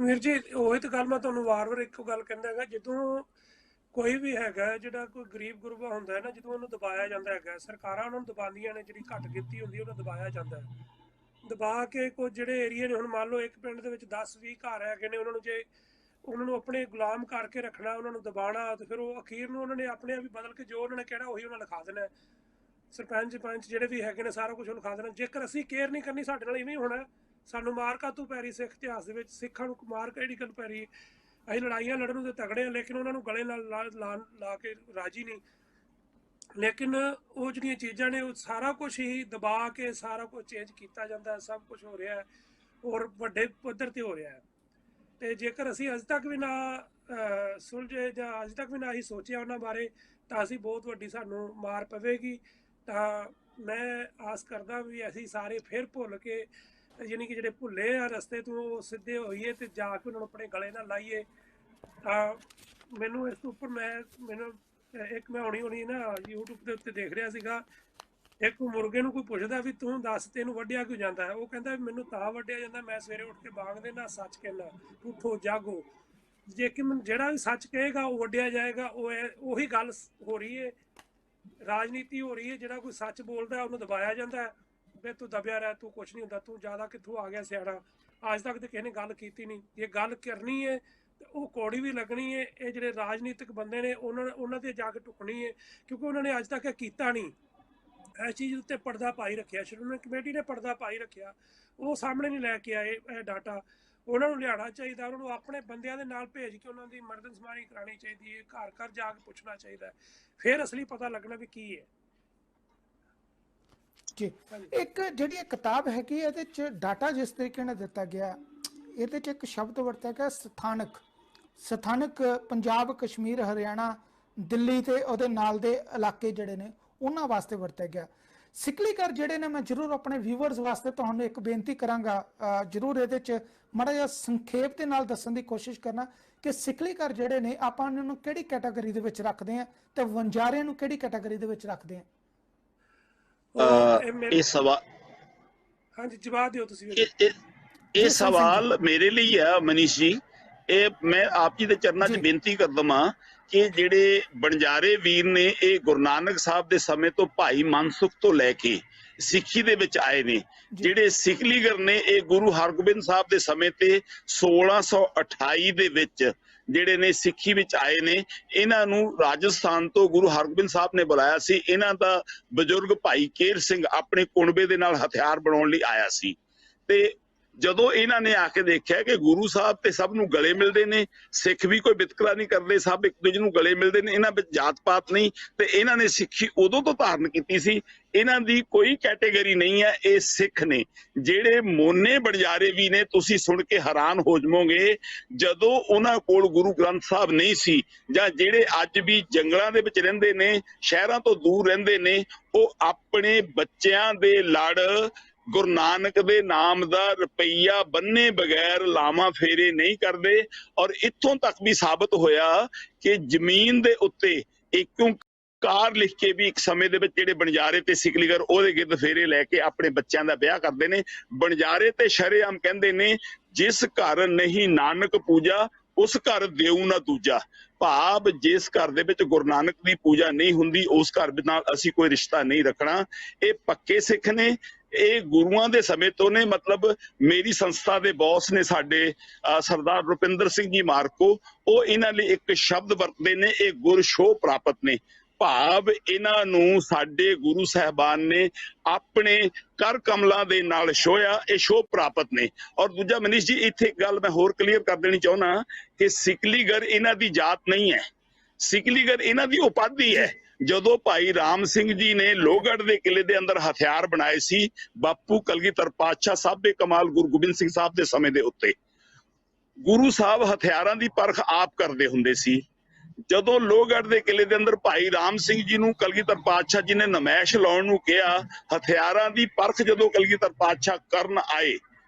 ਵੀਰ ਜੀ, ਉਹੀ ਤਾਂ ਗੱਲ ਮੈਂ ਤੁਹਾਨੂੰ ਵਾਰ-ਵਾਰ ਇੱਕੋ ਗੱਲ ਕਹਿੰਦਾ ਹੈਗਾ, ਜਦੋਂ ਕੋਈ ਵੀ ਹੈਗਾ ਜਿਹੜਾ ਕੋਈ ਗਰੀਬ ਗੁਰਬਾ ਹੁੰਦਾ ਹੈ ਨਾ, ਜਦੋਂ ਉਹਨੂੰ ਦਬਾਇਆ ਜਾਂਦਾ ਹੈਗਾ, ਸਰਕਾਰਾਂ ਉਹਨਾਂ ਨੂੰ ਦਬਾਉਂਦੀਆਂ ਨੇ, ਜਿਹੜੀ ਘੱਟ ਗਿਣਤੀ ਹੁੰਦੀ ਉਹਨੂੰ ਦਬਾਇਆ ਜਾਂਦਾ ਹੈ। ਦਬਾ ਕੇ ਕੁਝ ਜਿਹੜੇ ਏਰੀਏ ਨੇ, ਹੁਣ ਮੰਨ ਲਓ ਇੱਕ ਪਿੰਡ ਦੇ ਵਿੱਚ 10-20 ਘਰ ਹੈਗੇ ਨੇ, ਉਹਨਾਂ ਨੂੰ ਜੇ ਉਹਨਾਂ ਨੂੰ ਆਪਣੇ ਗੁਲਾਮ ਕਰਕੇ ਰੱਖਣਾ, ਉਹਨਾਂ ਨੂੰ ਦਬਾਉਣਾ, ਤੇ ਫਿਰ ਉਹ ਅਖੀਰ ਨੂੰ ਉਹਨਾਂ ਨੇ ਆਪਣੇ ਆਪ ਹੀ ਬਦਲ ਕੇ ਜੋ ਉਹਨਾਂ ਨੇ ਕਹਿਣਾ ਉਹੀ ਉਹਨਾਂ ਲਿਖਾ ਦੇਣਾ। ਸਰਪੰਚ ਪੰਚ ਜਿਹੜੇ ਵੀ ਹੈਗੇ ਨੇ ਸਾਰਾ ਕੁਝ ਉਹਨੂੰ ਲਿਖਾ ਦੇਣਾ। ਜੇਕਰ ਅਸੀਂ ਕੇਅਰ ਨਹੀਂ ਕਰਨੀ ਸਾਡੇ ਨਾਲ ਇਵੇਂ ਹੋਣਾ। ਸਾਨੂੰ ਮਾਰ ਕਾਹਤੋਂ ਪੈ ਰਹੀ ਸਿੱਖ ਇਤਿਹਾਸ ਦੇ ਵਿੱਚ? ਸਿੱਖਾਂ ਨੂੰ ਮਾਰ ਕਿਹੜੀ ਗੱਲ ਪੈ ਰਹੀ? ਅਸੀਂ ਲੜਾਈਆਂ ਲੜਨ ਨੂੰ ਤੇ ਤਗੜੇ ਹਾਂ, ਲੇਕਿਨ ਉਹਨਾਂ ਨੂੰ ਗਲੇ ਨਾਲ ਲਾ ਕੇ ਰਾਜੀ ਨਹੀਂ। ਲੇਕਿਨ ਉਹ ਜਿਹੜੀਆਂ ਚੀਜ਼ਾਂ ਨੇ ਉਹ ਸਾਰਾ ਕੁਝ ਹੀ ਦਬਾ ਕੇ ਸਾਰਾ ਕੁਝ ਚੇਂਜ ਕੀਤਾ ਜਾਂਦਾ, ਸਭ ਕੁਝ ਹੋ ਰਿਹਾ ਔਰ ਵੱਡੇ ਪੱਧਰ ਤੇ ਹੋ ਰਿਹਾ ਹੈ। ਤੇ ਜੇਕਰ ਅਸੀਂ ਅੱਜ ਤੱਕ ਵੀ ਨਾ ਸੁਲਝੇ ਜਾਂ ਅੱਜ ਤੱਕ ਵੀ ਨਾ ਹੀ ਸੋਚਿਆ ਉਹਨਾਂ ਬਾਰੇ, ਤਾਂ ਅਸੀਂ ਬਹੁਤ ਵੱਡੀ ਸਾਨੂੰ ਮਾਰ ਪਵੇਗੀ। ਤਾਂ ਮੈਂ ਆਸ ਕਰਦਾ ਵੀ ਅਸੀਂ ਸਾਰੇ ਫਿਰ ਭੁੱਲ ਕੇ, ਯਾਨੀ ਕਿ ਜਿਹੜੇ ਭੁੱਲੇ ਆ ਰਸਤੇ ਤੋਂ ਸਿੱਧੇ ਹੋਈਏ ਤੇ ਜਾ ਕੇ ਉਹਨਾਂ ਨੂੰ ਆਪਣੇ ਗਲੇ ਨਾਲ ਲਾਈਏ। ਤਾਂ ਮੈਨੂੰ ਇਸ ਤੋਂ ਉੱਪਰ ਮੈਨੂੰ ਮੈਂ ਹੁਣੀ ਨਾ YouTube ਦੇ ਉੱਤੇ ਦੇਖ ਰਿਹਾ ਸੀਗਾ, ਇੱਕ ਮੁਰਗੇ ਨੂੰ ਕੋਈ ਪੁੱਛਦਾ ਵੀ ਤੂੰ ਦੱਸ ਤੈਨੂੰ ਵੱਢਿਆ ਕਿਉਂ ਜਾਂਦਾ ਹੈ? ਉਹ ਕਹਿੰਦਾ ਮੈਨੂੰ ਤਾਂ ਵੱਢਿਆ ਜਾਂਦਾ, ਮੈਂ ਸਵੇਰੇ ਉੱਠ ਕੇ ਬਾਗ ਦੇ ਨਾ ਸੱਚ ਕਹਿਣਾ, ਉੱਠੋ ਜਾਗੋ। ਜੇ ਕਿ ਜਿਹੜਾ ਵੀ ਸੱਚ ਕਹੇਗਾ ਉਹ ਵੱਢਿਆ ਜਾਏਗਾ। ਉਹੀ ਗੱਲ ਹੋ ਰਹੀ ਹੈ, ਰਾਜਨੀਤੀ ਹੋ ਰਹੀ ਹੈ। ਜਿਹੜਾ ਕੋਈ ਸੱਚ ਬੋਲਦਾ ਉਹਨੂੰ ਦਬਾਇਆ ਜਾਂਦਾ ਹੈ, ਵੀ ਤੂੰ ਦਬਿਆ ਰਹਿ, ਤੂੰ ਕੁਛ ਨਹੀਂ ਹੁੰਦਾ, ਤੂੰ ਜ਼ਿਆਦਾ ਕਿੱਥੋਂ ਆ ਗਿਆ ਸਿਆਣਾ। ਅੱਜ ਤੱਕ ਤਾਂ ਕਿਸੇ ਨੇ ਗੱਲ ਕੀਤੀ ਨਹੀਂ। ਜੇ ਗੱਲ ਕਰਨੀ ਹੈ ਤੇ ਉਹ ਕੌੜੀ ਵੀ ਲੱਗਣੀ ਹੈ। ਇਹ ਜਿਹੜੇ ਰਾਜਨੀਤਿਕ ਬੰਦੇ ਨੇ ਉਹਨਾਂ ਤੇ ਜਾ ਕੇ ਟੁਕਣੀ ਹੈ, ਕਿਉਂਕਿ ਉਹਨਾਂ ਨੇ ਅੱਜ ਤੱਕ ਇਹ ਕੀਤਾ ਨਹੀਂ। ਇਸ ਚੀਜ਼ ਉੱਤੇ ਪਰਦਾ ਪਾਈ ਰੱਖਿਆ, ਸ਼੍ਰੋਮਣੀ ਕਮੇਟੀ ਨੇ ਪਰਦਾ ਪਾਈ ਰੱਖਿਆ, ਉਹ ਸਾਹਮਣੇ ਨਹੀਂ ਲੈ ਕੇ ਆਏ ਇਹ ਡਾਟਾ। ਉਹਨਾਂ ਨੂੰ ਲਿਆਉਣਾ ਚਾਹੀਦਾ, ਉਹਨਾਂ ਨੂੰ ਆਪਣੇ ਬੰਦਿਆਂ ਦੇ ਨਾਲ ਭੇਜ ਕੇ ਉਹਨਾਂ ਦੀ ਮਰਦਮਸ਼ੁਮਾਰੀ ਕਰਾਉਣੀ ਚਾਹੀਦੀ ਹੈ, ਘਰ ਘਰ ਜਾ ਕੇ ਪੁੱਛਣਾ ਚਾਹੀਦਾ, ਫਿਰ ਅਸਲੀ ਪਤਾ ਲੱਗਣਾ ਵੀ ਕੀ ਹੈ। ਜੀ, ਇੱਕ ਜਿਹੜੀ ਕਿਤਾਬ ਹੈਗੀ ਇਹਦੇ 'ਚ ਡਾਟਾ ਜਿਸ ਤਰੀਕੇ ਨਾਲ ਦਿੱਤਾ ਗਿਆ, ਇਹਦੇ 'ਚ ਇੱਕ ਸ਼ਬਦ ਵਰਤਿਆ ਗਿਆ ਸਥਾਨਕ ਪੰਜਾਬ, ਕਸ਼ਮੀਰ, ਹਰਿਆਣਾ, ਦਿੱਲੀ ਤੇ ਉਹਦੇ ਨਾਲ ਦੇ ਇਲਾਕੇ ਜਿਹੜੇ ਨੇ ਉਹਨਾਂ ਵਾਸਤੇ ਵਰਤਿਆ ਗਿਆ। ਸਿੱਖਲੀ ਘਰ ਜਿਹੜੇ ਨੇ, ਮੈਂ ਜ਼ਰੂਰ ਆਪਣੇ ਵਿਊਅਰਸ ਵਾਸਤੇ ਤੁਹਾਨੂੰ ਇੱਕ ਬੇਨਤੀ ਕਰਾਂਗਾ, ਜ਼ਰੂਰ ਇਹਦੇ 'ਚ ਮਾੜਾ ਜਿਹਾ ਸੰਖੇਪ ਦੇ ਨਾਲ ਦੱਸਣ ਦੀ ਕੋਸ਼ਿਸ਼ ਕਰਨਾ ਕਿ ਸਿੱਖਲੀ ਘਰ ਜਿਹੜੇ ਨੇ ਆਪਾਂ ਇਹਨਾਂ ਨੂੰ ਕਿਹੜੀ ਕੈਟਾਗਰੀ ਦੇ ਵਿੱਚ ਰੱਖਦੇ ਹਾਂ ਤੇ ਵਣਜਾਰਿਆਂ ਨੂੰ ਕਿਹੜੀ ਕੈਟਾਗਰੀ ਦੇ ਵਿੱਚ ਰੱਖਦੇ ਹਾਂ? ਇਹ ਸਵਾਲ, ਹਾਂਜੀ ਜਵਾਬ ਦਿਓ ਤੁਸੀਂ। ਇਹ ਸਵਾਲ ਮੇਰੇ ਲਈ ਹੈ ਮਨੀਸ਼ ਜੀ। ਇਹ ਮੈਂ ਆਪ ਜੀ ਦੇ ਚਰਨਾਂ 'ਚ ਜੀ। ਬੇਨਤੀ ਕਰਦਾ ਹਾਂ ਕਿ ਜਿਹੜੇ ਬਣਜਾਰੇ ਵੀਰ ਨੇ ਇਹ ਗੁਰੂ ਨਾਨਕ ਸਾਹਿਬ ਦੇ ਸਮੇਂ ਤੋਂ ਭਾਈ ਮਨਸੁਖ ਤੋਂ ਲੈ ਕੇ ਸਿੱਖੀ ਦੇ ਵਿੱਚ ਆਏ ਨੇ। ਜੀ। ਜਿਹੜੇ ਸਿੱਖਲੀਗਰ ਨੇ ਇਹ ਗੁਰੂ ਹਰਗੋਬਿੰਦ ਸਾਹਿਬ ਦੇ ਸਮੇਂ ਤੇ 1628 ਦੇ ਵਿੱਚ ਜਿਹੜੇ ਨੇ ਸਿੱਖੀ ਵਿੱਚ ਆਏ ਨੇ। ਇਹਨਾਂ ਨੂੰ ਰਾਜਸਥਾਨ ਤੋਂ ਗੁਰੂ ਹਰਗੋਬਿੰਦ ਸਾਹਿਬ ਨੇ ਬੁਲਾਇਆ ਸੀ। ਇਹਨਾਂ ਦਾ ਬਜ਼ੁਰਗ ਭਾਈ ਕੇਰ ਸਿੰਘ ਆਪਣੇ ਕੁਣਬੇ ਦੇ ਨਾਲ ਹਥਿਆਰ ਬਣਾਉਣ ਲਈ ਆਇਆ ਸੀ ਤੇ ਜਦੋਂ ਇਹਨਾਂ ਨੇ ਆ ਕੇ ਦੇਖਿਆ ਕਿ ਗੁਰੂ ਸਾਹਿਬ ਤੇ ਸਭ ਨੂੰ ਗਲੇ ਮਿਲਦੇ ਨੇ, ਸਿੱਖ ਵੀ ਕੋਈ ਵਿਤਕਰਾ ਨਹੀਂ ਕਰਦੇ, ਸਭ ਇੱਕ ਦੂਜੇ ਨੂੰ ਗਲੇ ਮਿਲਦੇ ਨੇ, ਇਹਨਾਂ ਵਿੱਚ ਜਾਤ ਪਾਤ ਨਹੀਂ, ਤੇ ਇਹਨਾਂ ਨੇ ਸਿੱਖੀ ਉਦੋਂ ਤੋਂ ਧਾਰਨ ਕੀਤੀ ਸੀ। ਇਹਨਾਂ ਦੀ ਕੋਈ ਕੈਟੇਗਰੀ ਨਹੀਂ ਹੈ, ਇਹ ਸਿੱਖ ਨੇ। ਜਿਹੜੇ ਮੋਨੇ ਬਣਜਾਰੇ ਵੀ ਨੇ, ਤੁਸੀਂ ਸੁਣ ਕੇ ਹੈਰਾਨ ਹੋ ਜਾਵੋਗੇ, ਜਦੋਂ ਉਹਨਾਂ ਕੋਲ ਗੁਰੂ ਗ੍ਰੰਥ ਸਾਹਿਬ ਨਹੀਂ ਸੀ ਜਾਂ ਜਿਹੜੇ ਅੱਜ ਵੀ ਜੰਗਲਾਂ ਦੇ ਵਿੱਚ ਰਹਿੰਦੇ ਨੇ, ਸ਼ਹਿਰਾਂ ਤੋਂ ਦੂਰ ਰਹਿੰਦੇ ਨੇ, ਉਹ ਆਪਣੇ ਬੱਚਿਆਂ ਦੇ ਲੜ ਗੁਰੂ ਨਾਨਕ ਦੇ ਨਾਮ ਦਾ ਰੁਪਈਆ ਬੰਨੇ ਬਗੈਰ ਲਾਵਾਂ ਫੇਰੇ ਨਹੀਂ ਕਰਦੇ। ਔਰ ਇੱਥੋਂ ਤੱਕ ਵੀ ਸਾਬਤ ਹੋਇਆ ਕਿ ਜ਼ਮੀਨ ਦੇ ਉੱਤੇ ਇੱਕ ਕਾਰ ਲਿਖ ਕੇ ਵੀ ਇੱਕ ਸਮੇਂ ਦੇ ਵਿੱਚ ਜਿਹੜੇ ਬਣਜਾਰੇ ਤੇ ਸਿੱਖਲੀਗਰ ਉਹਦੇ ਗਿਰਦ ਫੇਰੇ ਲੈ ਕੇ ਆਪਣੇ ਬੱਚਿਆਂ ਦਾ ਵਿਆਹ ਕਰਦੇ ਨੇ। ਬਣਜਾਰੇ ਤੇ ਸ਼ਰੇਆਮ ਕਹਿੰਦੇ ਨੇ, ਜਿਸ ਘਰ ਨਹੀਂ ਨਾਨਕ ਪੂਜਾ ਉਸ ਘਰ ਦੇਉ ਨਾ ਦੂਜਾ। ਭਾਵ ਜਿਸ ਘਰ ਦੇ ਵਿੱਚ ਗੁਰੂ ਨਾਨਕ ਦੀ ਪੂਜਾ ਨਹੀਂ ਹੁੰਦੀ ਉਸ ਘਰ ਨਾਲ ਅਸੀਂ ਕੋਈ ਰਿਸ਼ਤਾ ਨਹੀਂ ਰੱਖਣਾ। ਇਹ ਪੱਕੇ ਸਿੱਖ ਨੇ, ਇਹ ਗੁਰੂਆਂ ਦੇ ਸਮੇਂ ਤੋਂ ਨੇ। ਮਤਲਬ ਮੇਰੀ ਸੰਸਥਾ ਦੇ ਬੌਸ ਨੇ ਸਾਡੇ ਸਰਦਾਰ ਰੁਪਿੰਦਰ ਸਿੰਘ ਜੀ ਮਾਰਕੋ, ਉਹ ਇਹਨਾਂ ਲਈ ਇੱਕ ਸ਼ਬਦ ਵਰਤਦੇ ਨੇ, ਇਹ ਗੁਰ ਸ਼ੋਹ ਪ੍ਰਾਪਤ ਨੇ। ਭਾਵ ਇਹਨਾਂ ਨੂੰ ਸਾਡੇ ਗੁਰੂ ਸਾਹਿਬਾਨ ਨੇ ਆਪਣੇ ਕਰ ਕਮਲਾਂ ਦੇ ਨਾਲ ਛੋਹਿਆ, ਇਹ ਸ਼ੋਹ ਪ੍ਰਾਪਤ ਨੇ। ਔਰ ਦੂਜਾ ਮਨੀਸ਼ ਜੀ, ਇੱਥੇ ਇੱਕ ਗੱਲ ਮੈਂ ਹੋਰ ਕਲੀਅਰ ਕਰ ਦੇਣੀ ਚਾਹੁੰਦਾ ਕਿ ਸਿੱਖਲੀਗਰ ਇਹਨਾਂ ਦੀ ਜਾਤ ਨਹੀਂ ਹੈ, ਸਿੱਖਲੀਗਰ ਇਹਨਾਂ ਦੀ ਉਪਾਧੀ ਹੈ। ਜਦੋਂ ਭਾਈ ਰਾਮ ਸਿੰਘ ਜੀ ਨੇ ਲੋਹਗੜ੍ਹ ਦੇ ਕਿਲੇ ਦੇ ਅੰਦਰ ਹਥਿਆਰ ਬਣਾਏ ਸੀ, ਬਾਪੂ ਕਲਗੀਧਰ ਪਾਤਸ਼ਾਹ ਸਾਬੇ ਕਮਾਲ ਗੁਰੂ ਗੋਬਿੰਦ ਸਿੰਘ ਸਾਹਿਬ ਦੇ ਸਮੇਂ ਦੇ ਉੱਤੇ, ਗੁਰੂ ਸਾਹਿਬ ਹਥਿਆਰਾਂ ਦੀ ਪਰਖ ਆਪ ਕਰਦੇ ਹੁੰਦੇ ਸੀ। ਜਦੋਂ ਲੋਹਗੜ੍ਹ ਦੇ ਕਿਲੇ ਦੇ ਅੰਦਰ ਭਾਈ ਰਾਮ ਸਿੰਘ ਜੀ ਨੂੰ ਕਲਗੀਧਰ ਪਾਤਸ਼ਾਹ ਜੀ ਨੇ ਨਮੈਸ਼ ਲਾਉਣ ਨੂੰ ਕਿਹਾ, ਹਥਿਆਰਾਂ ਦੀ ਪਰਖ ਜਦੋਂ ਕਲਗੀਧਰ ਪਾਤਸ਼ਾਹ ਕਰਨ ਆਏ,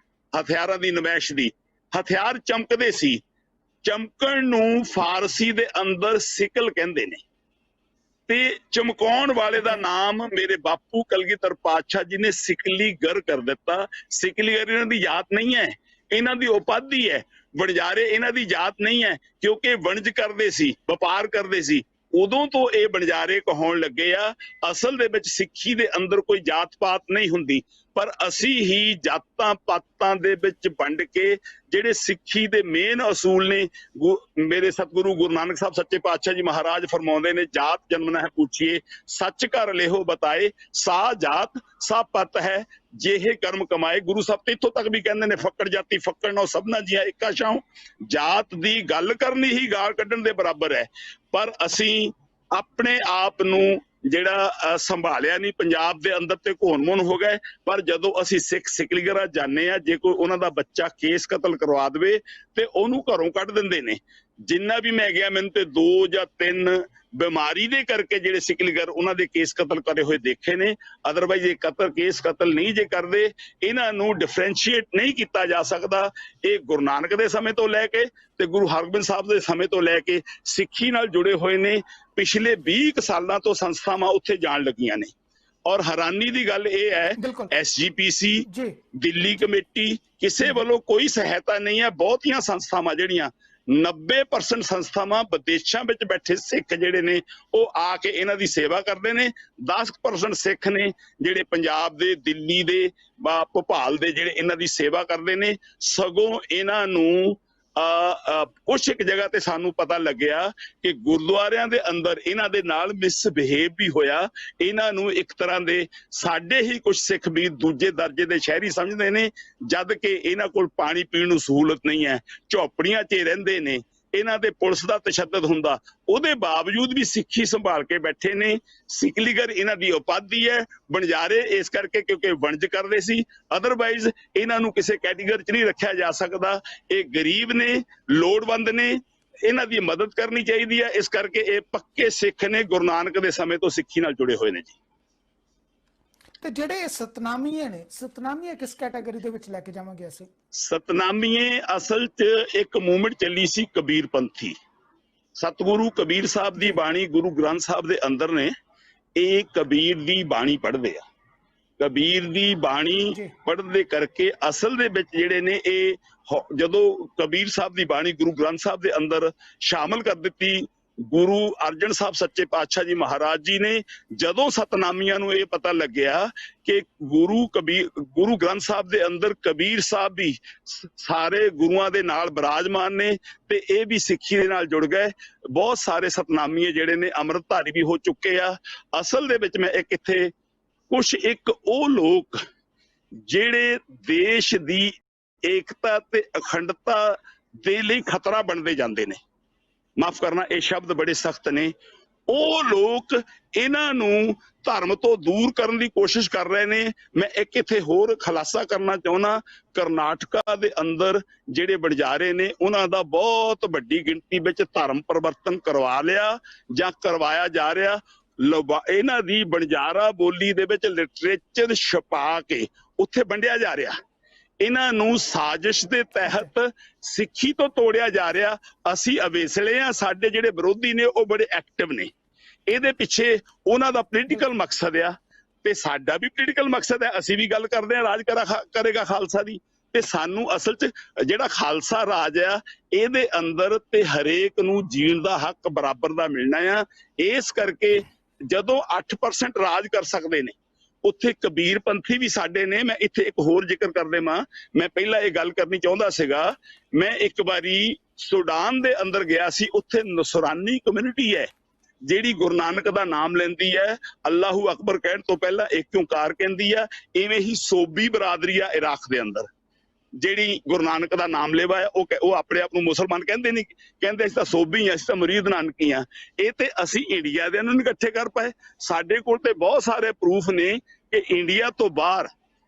ਹਥਿਆਰਾਂ ਦੀ ਨਮੈਸ਼ ਦੀ, ਹਥਿਆਰ ਚਮਕਦੇ ਸੀ। ਚਮਕਣ ਨੂੰ ਫਾਰਸੀ ਦੇ ਅੰਦਰ ਸਿਕਲ ਕਹਿੰਦੇ ਨੇ ਤੇ ਚਮਕਾਉਣ ਵਾਲੇ ਦਾ ਨਾਮ ਮੇਰੇ ਬਾਪੂ ਕਲਗੀਧਰ ਪਾਤਸ਼ਾਹ ਜੀ ਨੇ ਸਿਕਲੀਗਰ ਕਰ ਦਿੱਤਾ। ਸਿਕਲੀਗਰ ਇਹਨਾਂ ਦੀ ਜਾਤ ਨਹੀਂ ਹੈ, ਇਹਨਾਂ ਦੀ ਉਪਾਧੀ ਹੈ। ਬਣਜਾਰੇ ਇਹਨਾਂ ਦੀ ਜਾਤ ਨਹੀਂ ਹੈ, ਕਿਉਂਕਿ ਵਣਜ ਕਰਦੇ ਸੀ, ਵਪਾਰ ਕਰਦੇ ਸੀ, ਉਦੋਂ ਤੋਂ ਇਹ ਬਣਜਾਰੇ ਕਹਾਉਣ ਲੱਗੇ ਆ। ਅਸਲ ਦੇ ਵਿੱਚ ਸਿੱਖੀ ਦੇ ਅੰਦਰ ਕੋਈ ਜਾਤ ਪਾਤ ਨਹੀਂ ਹੁੰਦੀ, ਪਰ ਅਸੀਂ ਹੀ ਜਾਤਾਂ ਪਾਤਾਂ ਦੇ ਵਿੱਚ ਵੰਡ ਕੇ ਜਿਹੜੇ ਸਿੱਖੀ ਦੇ ਮੇਨ ਅਸੂਲ ਨੇ, ਮੇਰੇ ਸਤਿਗੁਰੂ ਗੁਰੂ ਨਾਨਕ ਸਾਹਿਬ ਸੱਚੇ ਪਾਤਸ਼ਾਹ ਜੀ ਮਹਾਰਾਜ ਫਰਮਾਉਂਦੇ ਨੇ, ਜਾਤ ਜਨਮ ਹੈ ਪੁੱਛੀਏ ਸੱਚ ਘਰ ਲਿਹੋ ਬਤਾਏ, ਸਾ ਜਾਤ ਸਾ ਪਤ ਹੈ ਜਿਹੇ ਕਰਮ ਕਮਾਏ। ਗੁਰੂ ਸਾਹਿਬ ਤੇ ਇੱਥੋਂ ਤੱਕ ਵੀ ਕਹਿੰਦੇ ਨੇ, ਫੱਕੜ ਜਾਤੀ ਫੱਕੜ ਨੋ ਸਭਨਾ ਜੀਆਂ ਇੱਕਾ ਛਾਉ। ਜਾਤ ਦੀ ਗੱਲ ਕਰਨੀ ਹੀ ਗਾਲ ਕੱਢਣ ਦੇ ਬਰਾਬਰ ਹੈ। ਪਰ ਅਸੀਂ ਆਪਣੇ ਆਪ ਨੂੰ ਜਿਹੜਾ ਸੰਭਾਲਿਆ ਨਹੀਂ, ਪੰਜਾਬ ਦੇ ਅੰਦਰ ਤੇ ਘੋਣ-ਮੋਣ ਹੋ ਗਏ। ਪਰ ਜਦੋਂ ਅਸੀਂ ਸਿੱਖ ਸਿੱਖਲੀਗਰਾਂ ਜਾਣੇ ਆ, ਜੇ ਕੋਈ ਉਹਨਾਂ ਦਾ ਬੱਚਾ ਕੇਸ ਕਤਲ ਕਰਵਾ ਦੇਵੇ ਤੇ ਉਹਨੂੰ ਘਰੋਂ ਕੱਢ ਦਿੰਦੇ ਨੇ। ਜਿੰਨਾ ਵੀ ਮੈਂ ਗਿਆ, ਮੈਨੂੰ ਤੇ 2 ਜਾਂ 3 ਬਿਮਾਰੀ ਦੇ ਕਰਕੇ ਜਿਹੜੇ ਸਿੱਖਲੀਗਰ ਉਹਨਾਂ ਦੇ ਕੇਸ ਕਤਲ ਕਰੇ ਹੋਏ ਦੇਖੇ ਨੇ। ਅਦਰਵਾਈਜ਼ ਇਹ ਕੇਸ ਕਤਲ ਨਹੀਂ ਜੇ ਕਰਦੇ, ਇਹਨਾਂ ਨੂੰ ਡਿਫਰੈਂਸ਼ੀਏਟ ਨਹੀਂ ਕੀਤਾ ਜਾ ਸਕਦਾ। ਇਹ ਗੁਰੂ ਨਾਨਕ ਦੇ ਸਮੇਂ ਤੋਂ ਲੈ ਕੇ ਤੇ ਗੁਰੂ ਹਰਗੋਬਿੰਦ ਸਾਹਿਬ ਦੇ ਸਮੇਂ ਤੋਂ ਲੈ ਕੇ ਸਿੱਖੀ ਨਾਲ ਜੁੜੇ ਹੋਏ ਨੇ। ਪਿਛਲੇ 20 ਸਾਲਾਂ ਤੋਂ ਸੰਸਥਾਵਾਂ ਉੱਥੇ ਜਾਣ ਲੱਗੀਆਂ ਨੇ। ਔਰ ਹੈਰਾਨੀ ਦੀ ਗੱਲ ਇਹ ਹੈ, SGPC, ਦਿੱਲੀ ਕਮੇਟੀ, ਕਿਸੇ ਵੱਲੋਂ ਕੋਈ ਸਹਾਇਤਾ ਨਹੀਂ ਹੈ। ਬਹੁਤੀਆਂ ਸੰਸਥਾਵਾਂ ਜਿਹੜੀਆਂ 90% ਸੰਸਥਾਵਾਂ ਵਿਦੇਸ਼ਾਂ ਵਿੱਚ ਬੈਠੇ ਸਿੱਖ ਜਿਹੜੇ ਨੇ ਉਹ ਆ ਕੇ ਇਹਨਾਂ ਦੀ ਸੇਵਾ ਕਰਦੇ ਨੇ। 10% ਸਿੱਖ ਨੇ ਜਿਹੜੇ ਪੰਜਾਬ ਦੇ, ਦਿੱਲੀ ਦੇ, ਭੋਪਾਲ ਦੇ ਜਿਹੜੇ ਇਹਨਾਂ ਦੀ ਸੇਵਾ ਕਰਦੇ ਨੇ। ਸਗੋਂ ਇਹਨਾਂ ਨੂੰ ਕੁਛ ਇੱਕ ਜਗ੍ਹਾ ਤੇ ਸਾਨੂੰ ਪਤਾ ਲੱਗਿਆ ਕਿ ਗੁਰਦੁਆਰਿਆਂ ਦੇ ਅੰਦਰ ਇਹਨਾਂ ਦੇ ਨਾਲ ਮਿਸਬਿਹੇਵ ਵੀ ਹੋਇਆ। ਇਹਨਾਂ ਨੂੰ ਇੱਕ ਤਰ੍ਹਾਂ ਦੇ ਸਾਡੇ ਹੀ ਕੁਝ ਸਿੱਖ ਵੀ ਦੂਜੇ ਦਰਜੇ ਦੇ ਸ਼ਹਿਰੀ ਸਮਝਦੇ ਨੇ, ਜਦ ਕਿ ਇਹਨਾਂ ਕੋਲ ਪਾਣੀ ਪੀਣ ਨੂੰ ਸਹੂਲਤ ਨਹੀਂ ਹੈ, ਝੌਪੜੀਆਂ 'ਚ ਰਹਿੰਦੇ ਨੇ। ਇਹਨਾਂ ਦੇ ਪੁਲਿਸ ਦਾ ਤਸ਼ੱਦਦ ਹੁੰਦਾ, ਉਹਦੇ ਬਾਵਜੂਦ ਵੀ ਸਿੱਖੀ ਸੰਭਾਲ ਕੇ ਬੈਠੇ ਨੇ। ਸਿੱਖਲੀਗਰ ਇਹਨਾਂ ਦੀ ਉਪਾਧੀ ਹੈ। ਬਣਜਾਰੇ ਇਸ ਕਰਕੇ ਕਿਉਂਕਿ ਵਣਜ ਕਰਦੇ ਸੀ, ਅਦਰਵਾਈਜ਼ ਇਹਨਾਂ ਨੂੰ ਕਿਸੇ ਕੈਟੇਗਰੀ 'ਚ ਨਹੀਂ ਰੱਖਿਆ ਜਾ ਸਕਦਾ। ਇਹ ਗਰੀਬ ਨੇ, ਲੋੜਵੰਦ ਨੇ, ਇਹਨਾਂ ਦੀ ਮਦਦ ਕਰਨੀ ਚਾਹੀਦੀ ਹੈ। ਇਸ ਕਰਕੇ ਇਹ ਪੱਕੇ ਸਿੱਖ ਨੇ, ਗੁਰੂ ਨਾਨਕ ਦੇ ਸਮੇਂ ਤੋਂ ਸਿੱਖੀ ਨਾਲ ਜੁੜੇ ਹੋਏ ਨੇ ਜੀ। ਤੇ ਜਿਹੜੇ ਸਤਨਾਮੀਏ ਨੇ, ਸਤਨਾਮੀਏ ਕਿਸ ਕੈਟਾਗਰੀ ਦੇ ਵਿੱਚ ਲੈ ਕੇ ਜਾਵਾਂਗੇ ਅਸੀਂ? ਸਤਨਾਮੀਏ ਅਸਲ 'ਚ ਇੱਕ ਮੂਵਮੈਂਟ ਚੱਲੀ ਸੀ ਕਬੀਰ ਪੰਥੀ। ਸਤਿਗੁਰੂ ਕਬੀਰ ਸਾਹਿਬ ਦੀ ਬਾਣੀ ਗੁਰੂ ਗ੍ਰੰਥ ਸਾਹਿਬ ਦੇ ਅੰਦਰ ਨੇ। ਇਹ ਕਬੀਰ ਦੀ ਬਾਣੀ ਪੜ੍ਹਦੇ ਆ। ਕਬੀਰ ਦੀ ਬਾਣੀ ਜੀ ਪੜ੍ਹਨ ਦੇ ਕਰਕੇ ਅਸਲ ਦੇ ਵਿੱਚ ਜਿਹੜੇ ਨੇ ਇਹ ਜਦੋਂ ਕਬੀਰ ਸਾਹਿਬ ਦੀ ਬਾਣੀ ਗੁਰੂ ਗ੍ਰੰਥ ਸਾਹਿਬ ਦੇ ਅੰਦਰ ਸ਼ਾਮਲ ਕਰ ਦਿੱਤੀ, ਗੁਰੂ ਅਰਜਨ ਸਾਹਿਬ ਸੱਚੇ ਪਾਤਸ਼ਾਹ ਜੀ ਮਹਾਰਾਜ ਜੀ ਨੇ ਜਦੋਂ ਸਤਨਾਮੀਆਂ ਨੂੰ ਇਹ ਪਤਾ ਲੱਗਿਆ ਕਿ ਗੁਰੂ ਗ੍ਰੰਥ ਸਾਹਿਬ ਦੇ ਅੰਦਰ ਕਬੀਰ ਸਾਹਿਬ ਵੀ ਸਾਰੇ ਗੁਰੂਆਂ ਦੇ ਨਾਲ ਬਿਰਾਜਮਾਨ ਨੇ ਤੇ ਇਹ ਵੀ ਸਿੱਖੀ ਦੇ ਨਾਲ ਜੁੜ ਗਏ। ਬਹੁਤ ਸਾਰੇ ਸਤਨਾਮੀਏ ਜਿਹੜੇ ਨੇ ਅੰਮ੍ਰਿਤਧਾਰੀ ਵੀ ਹੋ ਚੁੱਕੇ ਆ। ਅਸਲ ਦੇ ਵਿੱਚ ਮੈਂ ਇੱਥੇ ਇੱਕ ਉਹ ਲੋਕ ਜਿਹੜੇ ਦੇਸ਼ ਦੀ ਏਕਤਾ ਤੇ ਅਖੰਡਤਾ ਦੇ ਲਈ ਖਤਰਾ ਬਣਦੇ ਜਾਂਦੇ ਨੇ, ਮਾਫ ਕਰਨਾ ਇਹ ਸ਼ਬਦ ਬੜੇ ਸਖਤ ਨੇ, ਉਹ ਲੋਕ ਇਹਨਾਂ ਨੂੰ ਧਰਮ ਤੋਂ ਦੂਰ ਕਰਨ ਦੀ ਕੋਸ਼ਿਸ਼ ਕਰ ਰਹੇ ਨੇ। ਮੈਂ ਇੱਥੇ ਹੋਰ ਖੁਲਾਸਾ ਕਰਨਾ ਚਾਹੁੰਦਾ, ਕਰਨਾਟਕਾ ਦੇ ਅੰਦਰ ਜਿਹੜੇ ਵਣਜਾਰੇ ਨੇ ਉਹਨਾਂ ਦਾ ਬਹੁਤ ਵੱਡੀ ਗਿਣਤੀ ਵਿੱਚ ਧਰਮ ਪਰਿਵਰਤਨ ਕਰਵਾ ਲਿਆ ਜਾਂ ਕਰਵਾਇਆ ਜਾ ਰਿਹਾ। ਇਹਨਾਂ ਦੀ ਵਣਜਾਰਾ ਬੋਲੀ ਦੇ ਵਿੱਚ ਲਿਟਰੇਚਰ ਛਪਾ ਕੇ ਉੱਥੇ ਵੰਡਿਆ ਜਾ ਰਿਹਾ। ਇਹਨਾਂ ਨੂੰ ਸਾਜ਼ਿਸ਼ ਦੇ ਤਹਿਤ ਸਿੱਖੀ ਤੋਂ ਤੋੜਿਆ ਜਾ ਰਿਹਾ। ਅਸੀਂ ਅਵੇਸਲੇ ਆ, ਸਾਡੇ ਜਿਹੜੇ ਵਿਰੋਧੀ ਨੇ ਉਹ ਬੜੇ ਐਕਟਿਵ ਨੇ। ਇਹਦੇ ਪਿੱਛੇ ਉਹਨਾਂ ਦਾ ਪੋਲੀਟੀਕਲ ਮਕਸਦ ਆ ਤੇ ਸਾਡਾ ਵੀ ਪੋਲੀਟੀਕਲ ਮਕਸਦ ਹੈ। ਅਸੀਂ ਵੀ ਗੱਲ ਕਰਦੇ ਆ ਰਾਜ ਕਰੇਗਾ ਖਾਲਸਾ ਦੀ, ਤੇ ਸਾਨੂੰ ਅਸਲ 'ਚ ਜਿਹੜਾ ਖਾਲਸਾ ਰਾਜ ਆ ਇਹਦੇ ਅੰਦਰ ਤੇ ਹਰੇਕ ਨੂੰ ਜੀਣ ਦਾ ਹੱਕ ਬਰਾਬਰ ਦਾ ਮਿਲਣਾ ਆ। ਇਸ ਕਰਕੇ ਜਦੋਂ 8% ਰਾਜ ਕਰ ਸਕਦੇ ਨੇ ਉੱਥੇ ਕਬੀਰ ਪੰਥੀ ਵੀ ਸਾਡੇ ਨੇ। ਮੈਂ ਇੱਥੇ ਇੱਕ ਹੋਰ ਜ਼ਿਕਰ ਕਰ ਦੇਵਾਂ, ਮੈਂ ਪਹਿਲਾਂ ਇਹ ਗੱਲ ਕਰਨੀ ਚਾਹੁੰਦਾ ਸੀਗਾ। ਮੈਂ ਇੱਕ ਵਾਰੀ ਸੁਡਾਨ ਦੇ ਅੰਦਰ ਗਿਆ ਸੀ, ਉੱਥੇ ਨਸਰਾਨੀ ਕਮਿਊਨਿਟੀ ਹੈ ਜਿਹੜੀ ਗੁਰੂ ਨਾਨਕ ਦਾ ਨਾਮ ਲੈਂਦੀ ਹੈ, ਅੱਲਾਹੂ ਅਕਬਰ ਕਹਿਣ ਤੋਂ ਪਹਿਲਾਂ ਇੱਕ ਓਂਕਾਰ ਕਹਿੰਦੀ ਆ। ਇਵੇਂ ਹੀ ਸੋਬੀ ਬਰਾਦਰੀ ਆ ਇਰਾਕ ਦੇ ਅੰਦਰ ਜਿਹੜੀ ਗੁਰੂ ਨਾਨਕ ਦਾ ਨਾਮ ਲੈਵਾ ਹੈ, ਉਹ ਆਪਣੇ ਆਪ ਨੂੰ ਮੁਸਲਮਾਨ ਕਹਿੰਦੇ ਨਹੀਂ, ਕਹਿੰਦੇ ਅਸੀਂ ਤਾਂ ਸੋਬੀ ਆ, ਅਸੀਂ ਤਾਂ ਮੁਰੀਦ ਨਾਨਕੀ ਆ। ਇਹ ਤੇ ਅਸੀਂ ਇੰਡੀਆ ਦੇ ਨੂੰ ਇਕੱਠੇ ਕਰ ਪਾਏ। ਸਾਡੇ ਕੋਲ ਤੇ ਬਹੁਤ ਸਾਰੇ ਪ੍ਰੂਫ ਨੇ ਕਿ ਇੰਡੀਆ ਤੋਂ ਬਾਹਰ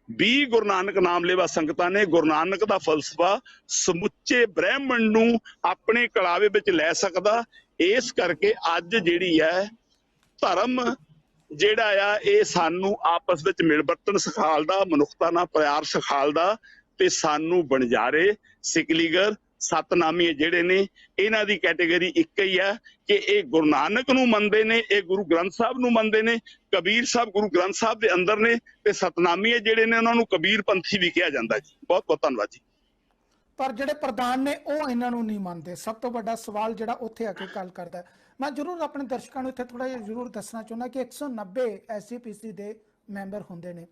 ਵੀ ਗੁਰੂ ਨਾਨਕ ਨਾਮ ਲੈਵਾ ਸੰਗਤਾਂ ਨੇ ਗੁਰੂ ਨਾਨਕ ਦਾ ਫਲਸਫਾ ਸਮੁੱਚੇ ਬ੍ਰਹਿਮੰਡ ਨੂੰ ਆਪਣੇ ਕਲਾਵੇ ਵਿੱਚ ਲੈ ਸਕਦਾ। ਇਸ ਕਰਕੇ ਅੱਜ ਜਿਹੜੀ ਹੈ ਧਰਮ ਜਿਹੜਾ ਆ ਇਹ ਸਾਨੂੰ ਆਪਸ ਵਿੱਚ ਮਿਲ ਵਰਤਣ ਸਿਖਾਲਦਾ, ਮਨੁੱਖਤਾ ਨਾਲ ਪਿਆਰ ਸਿਖਾਲਦਾ ਤੇ ਸਾਨੂੰ ਵਣਜਾਰੇ, ਸਿਕਲੀਗਰ, ਸਤਨਾਮੀ ਜਿਹੜੇ ਨੇ ਇਹਨਾਂ ਦੀ ਕੈਟੇਗਰੀ ਇੱਕ ਹੀ ਆ ਕਿ ਇਹ ਗੁਰੂ ਨਾਨਕ ਨੂੰ ਮੰਨਦੇ ਨੇ, ਇਹ ਗੁਰੂ ਗ੍ਰੰਥ ਸਾਹਿਬ ਨੂੰ ਮੰਨਦੇ ਨੇ। ਕਬੀਰ ਸਾਹਿਬ ਗੁਰੂ ਗ੍ਰੰਥ ਸਾਹਿਬ ਦੇ ਅੰਦਰ ਨੇ ਤੇ ਸਤਨਾਮੀ ਜਿਹੜੇ ਨੇ ਉਹਨਾਂ ਨੂੰ ਕਬੀਰ ਪੰਥੀ ਵੀ ਕਿਹਾ ਜਾਂਦਾ ਜੀ। ਬਹੁਤ ਬਹੁਤ ਧੰਨਵਾਦ ਜੀ। ਪਰ ਜਿਹੜੇ ਪ੍ਰਧਾਨ ਨੇ ਉਹ ਇਹਨਾਂ ਨੂੰ ਨਹੀਂ ਮੰਨਦੇ। ਸਭ ਤੋਂ ਵੱਡਾ ਸਵਾਲ ਜਿਹੜਾ ਉੱਥੇ ਆ ਕੇ ਗੱਲ ਕਰਦਾ। ਮੈਂ ਜ਼ਰੂਰ ਆਪਣੇ ਦਰਸ਼ਕਾਂ ਨੂੰ ਇੱਥੇ ਥੋੜਾ ਜਿਹਾ ਜ਼ਰੂਰ ਦੱਸਣਾ ਚਾਹੁੰਦਾ ਕਿ 190 SGPC ਦੇ ਮੈਂਬਰ ਹੁੰਦੇ ਨੇ,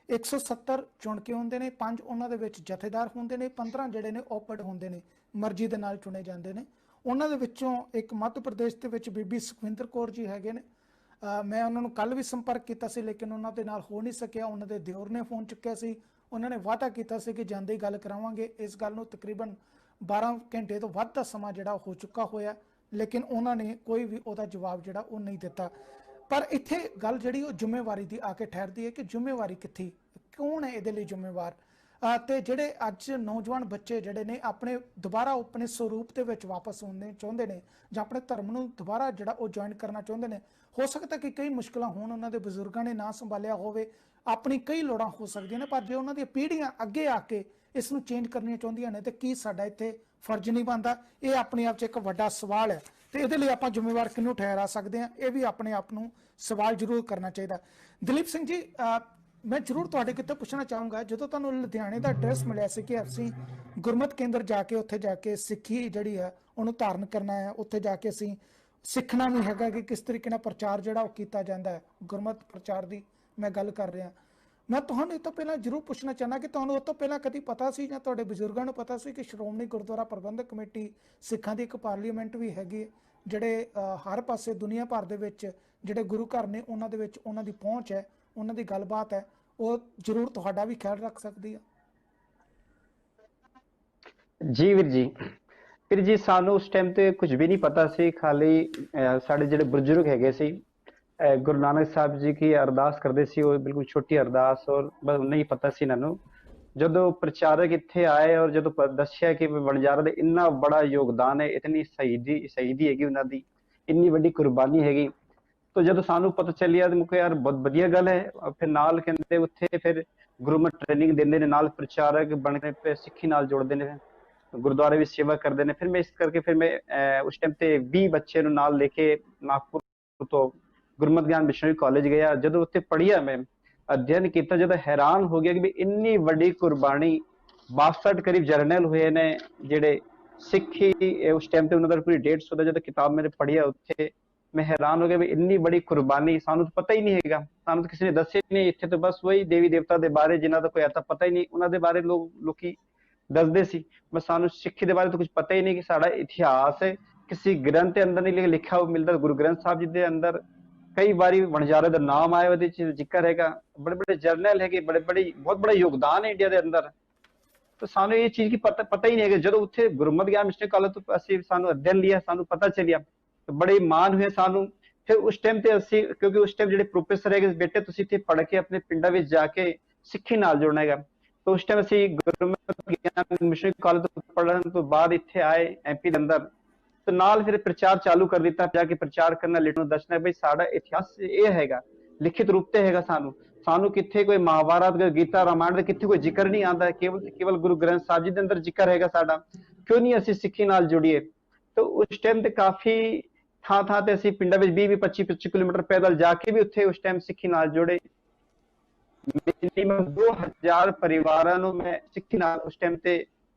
170 ਚੁਣ ਕੇ ਹੁੰਦੇ ਨੇ, 5 ਉਹਨਾਂ ਦੇ ਵਿੱਚ ਜਥੇਦਾਰ ਹੁੰਦੇ ਨੇ, 15 ਜਿਹੜੇ ਨੇ ਓਪਡ ਹੁੰਦੇ ਨੇ, ਮਰਜ਼ੀ ਦੇ ਨਾਲ ਚੁਣੇ ਜਾਂਦੇ ਨੇ। ਉਹਨਾਂ ਦੇ ਵਿੱਚੋਂ ਇੱਕ ਮੱਧ ਪ੍ਰਦੇਸ਼ ਦੇ ਵਿੱਚ ਬੀਬੀ ਸੁਖਵਿੰਦਰ ਕੌਰ ਜੀ ਹੈਗੇ ਨੇ। ਮੈਂ ਉਹਨਾਂ ਨੂੰ ਕੱਲ ਵੀ ਸੰਪਰਕ ਕੀਤਾ ਸੀ ਲੇਕਿਨ ਉਹਨਾਂ ਦੇ ਨਾਲ ਹੋ ਨਹੀਂ ਸਕਿਆ। ਉਹਨਾਂ ਦੇ ਦਿਓਰ ਨੇ ਫੋਨ ਚੁੱਕਿਆ ਸੀ, ਉਹਨਾਂ ਨੇ ਵਾਅਦਾ ਕੀਤਾ ਸੀ ਕਿ ਜਾਂਦੇ ਹੀ ਗੱਲ ਕਰਾਵਾਂਗੇ। ਇਸ ਗੱਲ ਨੂੰ ਤਕਰੀਬਨ 12 ਘੰਟੇ ਤੋਂ ਵੱਧ ਦਾ ਸਮਾਂ ਜਿਹੜਾ ਹੋ ਚੁੱਕਾ ਹੋਇਆ ਲੇਕਿਨ ਉਹਨਾਂ ਨੇ ਕੋਈ ਵੀ ਉਹਦਾ ਜਵਾਬ ਜਿਹੜਾ ਉਹ ਨਹੀਂ ਦਿੱਤਾ। ਪਰ ਇੱਥੇ ਗੱਲ ਜਿਹੜੀ ਉਹ ਜ਼ਿੰਮੇਵਾਰੀ ਦੀ ਆ ਕੇ ਠਹਿਰਦੀ ਹੈ ਕਿ ਜ਼ਿੰਮੇਵਾਰੀ ਕਿੱਥੇ, ਕੌਣ ਹੈ ਇਹਦੇ ਲਈ ਜ਼ਿੰਮੇਵਾਰ। ਤੇ ਜਿਹੜੇ ਅੱਜ ਨੌਜਵਾਨ ਬੱਚੇ ਜਿਹੜੇ ਨੇ ਆਪਣੇ ਦੁਬਾਰਾ ਆਪਣੇ ਸਰੂਪ ਦੇ ਵਿੱਚ ਵਾਪਸ ਆਉਣੇ ਚਾਹੁੰਦੇ ਨੇ ਜਾਂ ਆਪਣੇ ਧਰਮ ਨੂੰ ਦੁਬਾਰਾ ਜਿਹੜਾ ਉਹ ਜੁਆਇਨ ਕਰਨਾ ਚਾਹੁੰਦੇ ਨੇ, ਹੋ ਸਕਦਾ ਕਿ ਕਈ ਮੁਸ਼ਕਲਾਂ ਹੋਣ, ਉਹਨਾਂ ਦੇ ਬਜ਼ੁਰਗਾਂ ਨੇ ਨਾ ਸੰਭਾਲਿਆ ਹੋਵੇ, ਆਪਣੀ ਕਈ ਲੋੜਾਂ ਹੋ ਸਕਦੀਆਂ ਨੇ। ਪਰ ਜੇ ਉਹਨਾਂ ਦੀਆਂ ਪੀੜ੍ਹੀਆਂ ਅੱਗੇ ਆ ਕੇ ਇਸ ਨੂੰ ਚੇਂਜ ਕਰਨੀਆਂ ਚਾਹੁੰਦੀਆਂ ਨੇ ਤੇ ਕੀ ਸਾਡਾ ਇੱਥੇ ਫਰਜ਼ ਨਹੀਂ ਬਣਦਾ? ਇਹ ਆਪਣੇ ਆਪ 'ਚ ਇੱਕ ਵੱਡਾ ਸਵਾਲ ਹੈ ਤੇ ਇਹਦੇ ਲਈ ਆਪਾਂ ਜ਼ਿੰਮੇਵਾਰ ਕਿਹਨੂੰ ਠਹਿਰਾ ਸਕਦੇ ਹਾਂ, ਇਹ ਵੀ ਆਪਣੇ ਆਪ ਨੂੰ ਸਵਾਲ ਜ਼ਰੂਰ ਕਰਨਾ ਚਾਹੀਦਾ। ਦਲੀਪ ਸਿੰਘ ਜੀ, ਮੈਂ ਜ਼ਰੂਰ ਤੁਹਾਡੇ ਕਿਤੇ ਪੁੱਛਣਾ ਚਾਹੂੰਗਾ, ਜਦੋਂ ਤੁਹਾਨੂੰ ਲੁਧਿਆਣੇ ਦਾ ਐਡਰੈਸ ਮਿਲਿਆ ਸੀ ਕਿ ਅਸੀਂ ਗੁਰਮਤ ਕੇਂਦਰ ਜਾ ਕੇ ਉੱਥੇ ਜਾ ਕੇ ਸਿੱਖੀ ਜਿਹੜੀ ਹੈ ਉਹਨੂੰ ਧਾਰਨ ਕਰਨਾ ਹੈ, ਉੱਥੇ ਜਾ ਕੇ ਅਸੀਂ ਸਿੱਖਣਾ ਵੀ ਹੈਗਾ ਕਿ ਕਿਸ ਤਰੀਕੇ ਨਾਲ ਪ੍ਰਚਾਰ ਜਿਹੜਾ ਉਹ ਕੀਤਾ ਜਾਂਦਾ ਹੈ, ਗੁਰਮਤ ਪ੍ਰਚਾਰ ਦੀ ਮੈਂ ਗੱਲ ਕਰ ਰਿਹਾ। ਮੈਂ ਤੁਹਾਨੂੰ ਇਹ ਤੋਂ ਪਹਿਲਾਂ ਜ਼ਰੂਰ ਪੁੱਛਣਾ ਚਾਹੁੰਦਾ ਕਿ ਤੁਹਾਨੂੰ ਉਹ ਤੋਂ ਪਹਿਲਾਂ ਕਦੀ ਪਤਾ ਸੀ ਜਾਂ ਤੁਹਾਡੇ ਬਜ਼ੁਰਗਾਂ ਨੂੰ ਪਤਾ ਸੀ ਕਿ ਸ਼੍ਰੋਮਣੀ ਗੁਰਦੁਆਰਾ ਪ੍ਰਬੰਧਕ ਕਮੇਟੀ ਸਿੱਖਾਂ ਦੀ ਇੱਕ ਪਾਰਲੀਮੈਂਟ ਵੀ ਹੈਗੀ, ਜਿਹੜੇ ਹਰ ਪਾਸੇ ਦੁਨੀਆ ਭਰ ਦੇ ਵਿੱਚ ਜਿਹੜੇ ਗੁਰੂ ਘਰ ਨੇ ਉਹਨਾਂ ਦੇ ਵਿੱਚ ਉਹਨਾਂ ਦੀ ਪਹੁੰਚ ਹੈ, ਉਹਨਾਂ ਦੀ ਗੱਲਬਾਤ ਹੈ, ਉਹ ਜ਼ਰੂਰ ਤੁਹਾਡਾ ਵੀ ਖਿਆਲ ਰੱਖ ਸਕਦੀ ਹੈ? ਜੀ ਵੀਰ ਜੀ, ਫਿਰ ਜੀ ਸਾਨੂੰ ਉਸ ਟਾਈਮ ਤੇ ਕੁਝ ਵੀ ਨਹੀਂ ਪਤਾ ਸੀ। ਖਾਲੀ ਸਾਡੇ ਜਿਹੜੇ ਬਜ਼ੁਰਗ ਹੈਗੇ ਸੀ ਗੁਰੂ ਨਾਨਕ ਸਾਹਿਬ ਜੀ ਕੀ ਅਰਦਾਸ ਕਰਦੇ ਸੀ, ਉਹ ਬਿਲਕੁਲ ਛੋਟੀ ਅਰਦਾਸ, ਔਰ ਬਸ ਨਹੀਂ ਪਤਾ ਸੀ ਇਹਨਾਂ ਨੂੰ। ਜਦੋਂ ਪ੍ਰਚਾਰਕ ਇੱਥੇ ਆਏ ਔਰ ਜਦੋਂ ਦੱਸਿਆ ਕਿ ਵਣਜਾਰਾ ਦਾ ਇੰਨਾ ਬੜਾ ਯੋਗਦਾਨ ਹੈ, ਇਤਨੀ ਸ਼ਹੀਦੀ ਹੈਗੀ ਉਹਨਾਂ ਦੀ, ਇੰਨੀ ਵੱਡੀ ਕੁਰਬਾਨੀ ਹੈਗੀ, ਤਾਂ ਜਦੋਂ ਸਾਨੂੰ ਪਤਾ ਚੱਲਿਆ ਤਾਂ ਮੁਕੇ ਯਾਰ ਬਹੁਤ ਵਧੀਆ ਗੱਲ ਹੈ। ਫਿਰ ਨਾਲ ਕਹਿੰਦੇ ਉੱਥੇ ਫਿਰ ਗੁਰਮਤ ਟ੍ਰੇਨਿੰਗ ਦਿੰਦੇ ਨੇ, ਨਾਲ ਪ੍ਰਚਾਰਕ ਬਣ ਕੇ ਸਿੱਖੀ ਨਾਲ ਜੋੜਦੇ ਨੇ, ਗੁਰਦੁਆਰੇ ਵੀ ਸੇਵਾ ਕਰਦੇ ਨੇ। ਫਿਰ ਮੈਂ ਇਸ ਕਰਕੇ ਫਿਰ ਮੈਂ ਉਸ ਟਾਈਮ ਤੇ 20 ਬੱਚੇ ਨੂੰ ਨਾਲ ਲੈ ਕੇ ਨਾਗਪੁਰ ਤੋਂ ਗੁਰਮਤ ਗਿਆਨ ਮਿਸ਼ਨਰੀ ਕਾਲਜ ਗਿਆ। ਜਦੋਂ ਉੱਥੇ ਪੜ੍ਹਿਆ ਮੈਂ ਅਧਿਐਨ ਕੀਤਾ ਜਦੋਂ ਹੈਰਾਨ ਹੋ ਗਿਆ ਕਿ ਵੀ ਇੰਨੀ ਵੱਡੀ ਕੁਰਬਾਨੀ 62 ਕਰੀਬ ਜਰਨਲ ਹੋਏ ਨੇ ਜਿਹੜੇ ਸਿੱਖੀ ਉਸ ਟਾਈਮ ਤੇ ਉਹਨਾਂ ਦਾ ਪੂਰੀ 150 ਦਾ ਜਦੋਂ ਕਿਤਾਬ ਮੈंने ਪੜ੍ਹਿਆ ਉੱਥੇ ਮੈਂ ਹੈਰਾਨ ਹੋ ਗਿਆ ਵੀ ਇੰਨੀ ਬੜੀ ਕੁਰਬਾਨੀ ਸਾਨੂੰ ਤਾਂ ਪਤਾ ਹੀ ਨਹੀਂ ਹੈਗਾ, ਸਾਨੂੰ ਤਾਂ ਕਿਸੇ ਨੇ ਦੱਸਿਆ ਨਹੀਂ। ਇੱਥੇ ਤਾਂ ਬਸ ਵਹੀ ਦੇਵੀ ਦੇਵਤਾ ਦੇ ਬਾਰੇ ਜਿਨ੍ਹਾਂ ਦਾ ਕੋਈ ਅਤਾ ਪਤਾ ਹੀ ਨਹੀਂ, ਉਹਨਾਂ ਦੇ ਬਾਰੇ ਲੋਕੀ ਦੱਸਦੇ ਸੀ, ਬਸ ਸਾਨੂੰ ਸਿੱਖੀ ਦੇ ਬਾਰੇ ਤਾਂ ਕੁਝ ਪਤਾ ਹੀ ਨਹੀਂ ਕਿ ਸਾਡਾ ਇਤਿਹਾਸ ਹੈ ਕਿਸੇ ਗ੍ਰੰਥ ਦੇ ਅੰਦਰ ਨਹੀਂ ਲਿਖਿਆ ਹੋਇਆ ਮਿਲਦਾ। ਗੁਰੂ ਗ੍ਰੰਥ ਸਾਹਿਬ ਜੀ ਦੇ ਅੰਦਰ ਕਈ ਵਾਰੀ ਵਣਜਾਰੇ ਦਾ ਨਾਮ ਆਇਆ, ਉਹਦੇ ਚ ਜ਼ਿਕਰ ਹੈਗਾ, ਬੜੇ ਬੜੇ ਜਰਨਲ ਹੈਗੇ, ਬਹੁਤ ਬੜਾ ਯੋਗਦਾਨ ਹੈ ਇੰਡੀਆ ਦੇ ਅੰਦਰ। ਤਾਂ ਸਾਨੂੰ ਇਹ ਚੀਜ਼ ਕੀ ਪਤਾ ਹੀ ਨਹੀਂ ਹੈਗਾ। ਜਦੋਂ ਉੱਥੇ ਗੁਰਮਤਿ ਗਿਆਨ ਮਿਸ਼ਨਰੀ ਕਾਲਜ ਤੋਂ ਅਸੀਂ ਸਾਨੂੰ ਅਧਿਐਨ ਲਿਆ, ਸਾਨੂੰ ਪਤਾ ਚੱਲਿਆ, ਬੜੇ ਮਾਣ ਹੋਏ ਸਾਨੂੰ। ਫਿਰ ਉਸ ਟਾਈਮ ਤੇ ਅਸੀਂ, ਕਿਉਂਕਿ ਉਸ ਟਾਈਮ ਜਿਹੜੇ ਪ੍ਰੋਫੈਸਰ ਹੈਗੇ ਬੇਟੇ ਤੁਸੀਂ ਇੱਥੇ ਪੜ੍ਹ ਕੇ ਆਪਣੇ ਪਿੰਡਾਂ ਵਿੱਚ ਜਾ ਕੇ ਸਿੱਖੀ ਨਾਲ ਜੁੜਨਾ ਹੈਗਾ, ਤਾਂ ਉਸ ਟਾਈਮ ਅਸੀਂ ਗੁਰਮਤਿ ਗਿਆਨ ਮਿਸ਼ਨਰੀ ਕਾਲਜ ਤੋਂ ਪੜ੍ਹਨ ਤੋਂ ਬਾਅਦ ਇੱਥੇ ਆਏ ਐਮਪੀ ਦੇ ਅੰਦਰ, ਤੇ ਨਾਲ ਫਿਰ ਪ੍ਰਚਾਰ ਚਾਲੂ ਕਰ ਦਿੱਤਾ, ਜਾ ਕੇ ਪ੍ਰਚਾਰ ਕਰਨਾ, ਲਿਟਣ ਨੂੰ ਦੱਸਣਾ ਬਈ ਸਾਡਾ ਇਤਿਹਾਸ ਇਹ ਹੈਗਾ, ਲਿਖਿਤ ਰੂਪ ਤੇ ਹੈਗਾ। ਸਾਨੂੰ ਕਿੱਥੇ ਕੋਈ ਮਹਾਭਾਰਤ, ਗੀਤਾ, ਰਾਮਾਇਣ ਦਾ ਕਿੱਥੇ ਕੋਈ ਜ਼ਿਕਰ ਨਹੀਂ ਆਉਂਦਾ, ਕੇਵਲ ਗੁਰੂ ਗ੍ਰੰਥ ਸਾਹਿਬ ਜੀ ਦੇ ਅੰਦਰ ਜ਼ਿਕਰ ਹੈਗਾ ਸਾਡਾ। ਕਿਉਂ ਨਹੀਂ ਅਸੀਂ ਸਿੱਖੀ ਨਾਲ ਜੁੜੀਏ? ਤਾਂ ਉਸ ਟਾਈਮ ਤੇ ਕਾਫੀ ਥਾਂ ਤੇ ਅਸੀਂ ਪਿੰਡਾਂ ਵਿੱਚ 20 25 ਕਿਲੋਮੀਟਰ ਪੈਦਲ ਜਾ ਕੇ ਵੀ ਉੱਥੇ ਉਸ ਟਾਈਮ ਸਿੱਖੀ ਨਾਲ ਜੁੜੇ। ਮਿਨੀਮਮ 2000 ਪਰਿਵਾਰਾਂ ਨੂੰ ਮੈਂ ਸਿੱਖੀ ਨਾਲ ਉਸ ਟਾਈਮ ਤੇ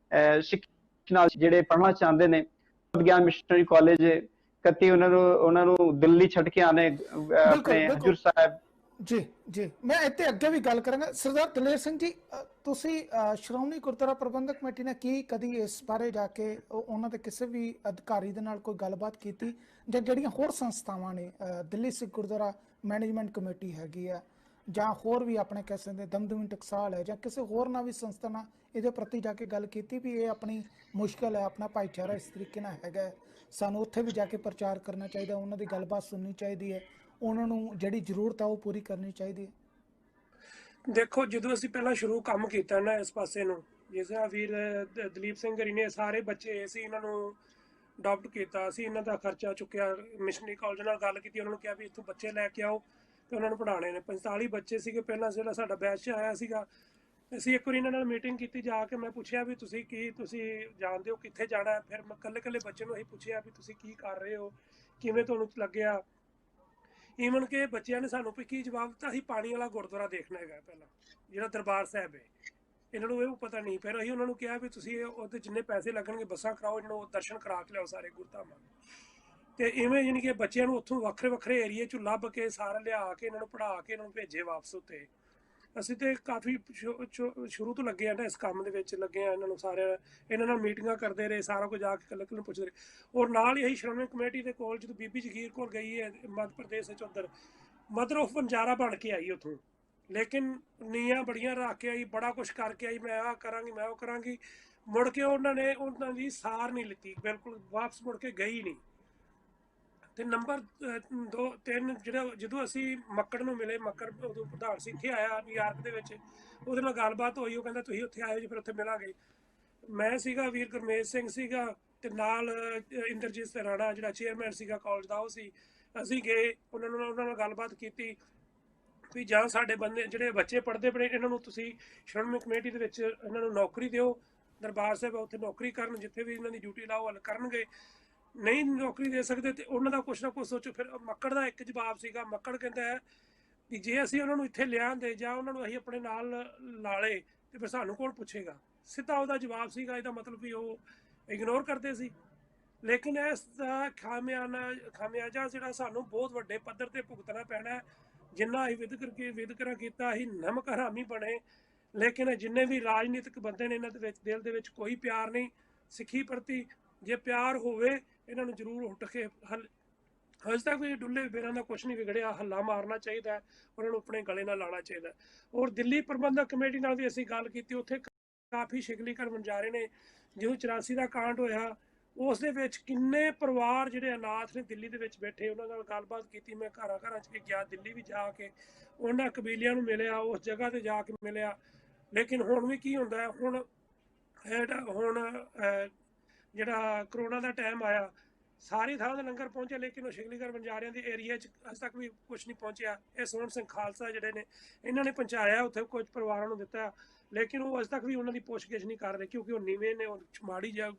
ਸਿੱਖੀ ਨਾਲ ਜਿਹੜੇ ਪੜ੍ਹਨਾ ਚਾਹੁੰਦੇ ਨੇ ਗਿਆਨ ਮਿਸ਼ਨਰੀ ਕਾਲਜ ਕੱਤੀ ਉਹਨਾਂ ਨੂੰ ਦਿੱਲੀ ਛੱਡ ਕੇ ਆਨੇ ਆਪਣੇ ਹਜੂਰ ਸਾਹਿਬ। ਜੀ ਮੈਂ ਇੱਥੇ ਅੱਗੇ ਵੀ ਗੱਲ ਕਰਾਂਗਾ। ਸਰਦਾਰ ਦਲੇਰ ਸਿੰਘ ਜੀ, ਤੁਸੀਂ ਸ਼੍ਰੋਮਣੀ ਗੁਰਦੁਆਰਾ ਪ੍ਰਬੰਧਕ ਕਮੇਟੀ ਨੇ ਕੀ ਕਦੀ ਇਸ ਬਾਰੇ ਜਾ ਕੇ ਉਹਨਾਂ ਦੇ ਕਿਸੇ ਵੀ ਅਧਿਕਾਰੀ ਦੇ ਨਾਲ ਕੋਈ ਗੱਲਬਾਤ ਕੀਤੀ, ਜਾਂ ਜਿਹੜੀਆਂ ਹੋਰ ਸੰਸਥਾਵਾਂ ਨੇ, ਦਿੱਲੀ ਸਿੱਖ ਗੁਰਦੁਆਰਾ ਮੈਨੇਜਮੈਂਟ ਕਮੇਟੀ ਹੈਗੀ ਆ, ਜਾਂ ਹੋਰ ਵੀ ਆਪਣੇ ਕਿਸੇ ਦੇ ਦਮਦਮੀ ਟਕਸਾਲ ਹੈ, ਜਾਂ ਕਿਸੇ ਹੋਰ ਨਾਲ ਵੀ ਸੰਸਥਾ ਨਾਲ ਇਹਦੇ ਪ੍ਰਤੀ ਜਾ ਕੇ ਗੱਲ ਕੀਤੀ ਵੀ ਇਹ ਆਪਣੀ ਮੁਸ਼ਕਲ ਹੈ, ਆਪਣਾ ਭਾਈਚਾਰਾ ਇਸ ਤਰੀਕੇ ਨਾਲ ਹੈਗਾ, ਸਾਨੂੰ ਉੱਥੇ ਵੀ ਜਾ ਕੇ ਪ੍ਰਚਾਰ ਕਰਨਾ ਚਾਹੀਦਾ, ਉਹਨਾਂ ਦੀ ਗੱਲਬਾਤ ਸੁਣਨੀ ਚਾਹੀਦੀ ਹੈ, ਉਹਨਾਂ ਨੂੰ ਜਿਹੜੀ ਜ਼ਰੂਰਤ ਆ ਉਹ ਪੂਰੀ ਕਰਨੀ ਚਾਹੀਦੀ ਹੈ? ਦੇਖੋ, ਜਦੋਂ ਅਸੀਂ ਪਹਿਲਾਂ ਸ਼ੁਰੂ ਕੰਮ ਕੀਤਾ ਨਾ ਇਸ ਪਾਸੇ ਨੂੰ, ਜਿਸ ਤਰ੍ਹਾਂ ਵੀਰ ਦਲੀਪ ਸਿੰਘ ਹਰੀ ਨੇ ਸਾਰੇ ਬੱਚੇ ਅਸੀਂ ਇਹਨਾਂ ਨੂੰ ਅਡਾਪਟ ਕੀਤਾ, ਅਸੀਂ ਇਹਨਾਂ ਦਾ ਖਰਚਾ ਚੁੱਕਿਆ, ਮਿਸ਼ਨਰੀ ਕਾਲਜ ਨਾਲ ਗੱਲ ਕੀਤੀ, ਉਹਨਾਂ ਨੂੰ ਕਿਹਾ ਵੀ ਇੱਥੋਂ ਬੱਚੇ ਲੈ ਕੇ ਆਓ ਤੇ ਉਹਨਾਂ ਨੂੰ ਪੜ੍ਹਾਉਣੇ ਨੇ। 45 ਬੱਚੇ ਸੀਗੇ ਪਹਿਲਾਂ ਜਿਹੜਾ ਸਾਡਾ ਬੈਚ ਆਇਆ ਸੀਗਾ। ਅਸੀਂ ਇੱਕ ਵਾਰੀ ਇਹਨਾਂ ਨਾਲ ਮੀਟਿੰਗ ਕੀਤੀ, ਜਾ ਕੇ ਮੈਂ ਪੁੱਛਿਆ ਵੀ ਤੁਸੀਂ ਜਾਣਦੇ ਹੋ ਕਿੱਥੇ ਜਾਣਾ ਹੈ? ਫਿਰ ਮੈਂ ਇਕੱਲੇ ਬੱਚੇ ਨੂੰ ਅਸੀਂ ਪੁੱਛਿਆ ਵੀ ਤੁਸੀਂ ਕੀ ਕਰ ਰਹੇ ਹੋ, ਕਿਵੇਂ ਤੁਹਾਨੂੰ ਲੱਗਿਆ। ਈਵਨ ਕਿ ਬੱਚਿਆਂ ਨੇ ਸਾਨੂੰ ਕੀ ਜਵਾਬ ਦਿੱਤਾ, ਅਸੀਂ ਪਾਣੀ ਵਾਲਾ ਗੁਰਦੁਆਰਾ ਦੇਖਣਾ ਹੈਗਾ ਪਹਿਲਾਂ, ਜਿਹੜਾ ਦਰਬਾਰ ਸਾਹਿਬ ਹੈ। ਇਹਨਾਂ ਨੂੰ ਇਹ ਪਤਾ ਨਹੀਂ। ਫਿਰ ਅਸੀਂ ਉਹਨਾਂ ਨੂੰ ਕਿਹਾ ਵੀ ਤੁਸੀਂ ਉਹਦੇ ਜਿੰਨੇ ਪੈਸੇ ਲੱਗਣਗੇ ਬੱਸਾਂ ਕਰਾਓ, ਇਹਨਾਂ ਨੂੰ ਦਰਸ਼ਨ ਕਰਾ ਕੇ ਲਿਆਓ ਸਾਰੇ ਗੁਰਧਾਮਾਂ। ਤੇ ਇਵੇਂ ਯਾਨੀ ਕਿ ਬੱਚਿਆਂ ਨੂੰ ਉੱਥੋਂ ਵੱਖਰੇ ਏਰੀਏ 'ਚੋਂ ਲੱਭ ਕੇ ਸਾਰਾ ਲਿਆ ਕੇ ਇਹਨਾਂ ਨੂੰ ਪੜ੍ਹਾ ਕੇ ਇਹਨਾਂ ਨੂੰ ਭੇਜੇ ਵਾਪਸ ਉੱਤੇ। ਅਸੀਂ ਤੇ ਕਾਫੀ ਸ਼ੁਰੂ ਤੋਂ ਲੱਗੇ ਆ ਨਾ ਇਸ ਕੰਮ ਦੇ ਵਿੱਚ, ਲੱਗੇ ਆ ਇਹਨਾਂ ਨੂੰ ਇਹਨਾਂ ਨਾਲ ਮੀਟਿੰਗਾਂ ਕਰਦੇ ਰਹੇ, ਸਾਰਾ ਕੁਝ ਜਾ ਕੇ ਇਕੱਲੇ ਪੁੱਛਦੇ ਰਹੇ। ਔਰ ਨਾਲ ਹੀ ਅਸੀਂ ਸ਼੍ਰੋਮਣੀ ਕਮੇਟੀ ਦੇ ਕੋਲ ਜਦੋਂ ਬੀਬੀ ਜਗੀਰ ਕੋਲ ਗਈ ਹੈ ਮੱਧ ਪ੍ਰਦੇਸ਼ ਵਿੱਚ, ਉੱਧਰ ਮਦਰ ਆਫ ਬੰਜਾਰਾ ਬਣ ਕੇ ਆਈ ਉੱਥੋਂ, ਲੇਕਿਨ ਨੀਆਂ ਬੜੀਆਂ ਰੱਖ ਕੇ ਆਈ, ਬੜਾ ਕੁਛ ਕਰਕੇ ਆਈ, ਮੈਂ ਆਹ ਕਰਾਂਗੀ, ਮੈਂ ਉਹ ਕਰਾਂਗੀ। ਮੁੜ ਕੇ ਉਹਨਾਂ ਦੀ ਸਾਰ ਨਹੀਂ ਲਿੱਤੀ, ਬਿਲਕੁਲ ਵਾਪਸ ਮੁੜ ਕੇ ਗਈ ਨਹੀਂ। ਤੇ ਨੰਬਰ 2 3 ਜਦੋਂ ਅਸੀਂ ਮੱਕੜ ਨੂੰ ਮਿਲੇ, ਮੱਕੜ ਉਦੋਂ ਪ੍ਰਧਾਨ ਸੀ, ਇੱਥੇ ਆਇਆ ਨਿਊਯਾਰਕ ਦੇ ਵਿੱਚ, ਉਹਦੇ ਨਾਲ ਗੱਲਬਾਤ ਹੋਈ। ਉਹ ਕਹਿੰਦਾ ਤੁਸੀਂ ਉੱਥੇ ਆਇਓ ਜੀ, ਫਿਰ ਉੱਥੇ ਮਿਲਾਂਗੇ। ਮੈਂ ਸੀਗਾ, ਵੀਰ ਗੁਰਮੇਜ ਸਿੰਘ ਸੀਗਾ, ਤੇ ਨਾਲ ਇੰਦਰਜੀਤ ਰਾਣਾ ਜਿਹੜਾ ਚੇਅਰਮੈਨ ਸੀਗਾ ਕਾਲਜ ਦਾ, ਉਹ ਸੀ। ਅਸੀਂ ਗਏ, ਉਹਨਾਂ ਨਾਲ ਗੱਲਬਾਤ ਕੀਤੀ ਵੀ ਜਾਂ ਸਾਡੇ ਬੰਦੇ ਜਿਹੜੇ ਬੱਚੇ ਪੜ੍ਹਦੇ ਪਏ ਇਹਨਾਂ ਨੂੰ ਤੁਸੀਂ ਸ਼੍ਰੋਮਣੀ ਕਮੇਟੀ ਦੇ ਵਿੱਚ ਇਹਨਾਂ ਨੂੰ ਨੌਕਰੀ ਦਿਓ, ਦਰਬਾਰ ਸਾਹਿਬ ਉੱਥੇ ਨੌਕਰੀ ਕਰਨ, ਜਿੱਥੇ ਵੀ ਇਹਨਾਂ ਦੀ ਡਿਊਟੀ ਲਾਓ ਹੱਲ ਕਰਨਗੇ। ਨਹੀਂ ਨੌਕਰੀ ਦੇ ਸਕਦੇ ਤੇ ਉਹਨਾਂ ਦਾ ਕੁਛ ਨਾ ਕੁਛ ਸੋਚੋ। ਫਿਰ ਮੱਕੜ ਦਾ ਇੱਕ ਜਵਾਬ ਸੀਗਾ, ਮੱਕੜ ਕਹਿੰਦਾ ਹੈ ਵੀ ਜੇ ਅਸੀਂ ਉਹਨਾਂ ਨੂੰ ਇੱਥੇ ਲਿਆਂਦੇ ਜਾਂ ਉਹਨਾਂ ਨੂੰ ਅਸੀਂ ਆਪਣੇ ਨਾਲ ਲਾ ਲਏ ਤੇ ਫਿਰ ਸਾਨੂੰ ਕੌਣ ਪੁੱਛੇਗਾ। ਸਿੱਧਾ ਉਹਦਾ ਜਵਾਬ ਸੀਗਾ। ਇਹਦਾ ਮਤਲਬ ਵੀ ਉਹ ਇਗਨੋਰ ਕਰਦੇ ਸੀ। ਲੇਕਿਨ ਇਸ ਦਾ ਖਾਮਿਆਜਾ ਜਿਹੜਾ ਸਾਨੂੰ ਬਹੁਤ ਵੱਡੇ ਪੱਧਰ ਤੇ ਭੁਗਤਣਾ ਪੈਣਾ। ਜਿੰਨਾ ਅਸੀਂ ਵਿਤਕਰਾ ਕੀਤਾ, ਅਸੀਂ ਨਮਕ ਹਰਾਮੀ ਬਣੇ, ਲੇਕਿਨ ਜਿੰਨੇ ਵੀ ਰਾਜਨੀਤਿਕ ਬੰਦੇ ਨੇ ਇਹਨਾਂ ਦੇ ਵਿੱਚ ਦਿਲ ਦੇ ਵਿੱਚ ਕੋਈ ਪਿਆਰ ਨਹੀਂ ਸਿੱਖੀ ਪ੍ਰਤੀ। ਜੇ ਪਿਆਰ ਹੋਵੇ ਇਹਨਾਂ ਨੂੰ ਜ਼ਰੂਰ ਉੱਠ ਕੇ ਹਜੇ ਤੱਕ ਵੀ ਡੁੱਲੇ ਬੇਰਾਂ ਦਾ ਕੁਛ ਨਹੀਂ ਵਿਗੜਿਆ, ਹੱਲਾ ਮਾਰਨਾ ਚਾਹੀਦਾ, ਉਹਨਾਂ ਨੂੰ ਆਪਣੇ ਗਲੇ ਨਾਲ ਲਾਉਣਾ ਚਾਹੀਦਾ। ਔਰ ਦਿੱਲੀ ਪ੍ਰਬੰਧਕ ਕਮੇਟੀ ਨਾਲ ਵੀ ਅਸੀਂ ਗੱਲ ਕੀਤੀ, ਉੱਥੇ ਕਾਫੀ ਸ਼ਿਕਲੀਕਰਨ ਵਣਜਾਰੇ ਨੇ। ਜਦੋਂ 84 ਦਾ ਕਾਂਡ ਹੋਇਆ ਉਸ ਦੇ ਵਿੱਚ ਕਿੰਨੇ ਪਰਿਵਾਰ ਜਿਹੜੇ ਅਨਾਥ ਨੇ ਦਿੱਲੀ ਦੇ ਵਿੱਚ ਬੈਠੇ, ਉਹਨਾਂ ਨਾਲ ਗੱਲਬਾਤ ਕੀਤੀ। ਮੈਂ ਘਰਾਂ 'ਚ ਗਿਆ, ਦਿੱਲੀ ਵੀ ਜਾ ਕੇ ਉਹਨਾਂ ਕਬੀਲਿਆਂ ਨੂੰ ਮਿਲਿਆ, ਉਸ ਜਗ੍ਹਾ ਤੇ ਜਾ ਕੇ ਮਿਲਿਆ। ਲੇਕਿਨ ਹੁਣ ਵੀ ਕੀ ਹੁੰਦਾ, ਹੁਣ ਜਿਹੜਾ ਕਰੋਨਾ ਦਾ ਟਾਈਮ ਆਇਆ, ਸਾਰੀ ਥਾਂ ਦੇ ਲੰਗਰ ਪਹੁੰਚੇ, ਲੇਕਿਨ ਉਹ ਸ਼ਿਕਲੀਗੜ੍ਹ ਵਣਜਾਰਿਆਂ ਦੇ ਏਰੀਆ 'ਚ ਅਜੇ ਤੱਕ ਵੀ ਕੁਛ ਨਹੀਂ ਪਹੁੰਚਿਆ। ਇਹ ਸੋਹਣ ਸਿੰਘ ਖਾਲਸਾ ਜਿਹੜੇ ਨੇ, ਇਹਨਾਂ ਨੇ ਪਹੁੰਚਾਇਆ, ਉੱਥੇ ਕੁਝ ਪਰਿਵਾਰਾਂ ਨੂੰ ਦਿੱਤਾ, ਲੇਕਿਨ ਉਹ ਅਜੇ ਤੱਕ ਵੀ ਉਹਨਾਂ ਦੀ ਪੁੱਛਗਿੱਛ ਨਹੀਂ ਕਰ ਰਹੇ, ਕਿਉਂਕਿ ਉਹ ਨੀਵੇਂ ਨੇ, ਉਹ ਮਾੜੀ ਜਾਂ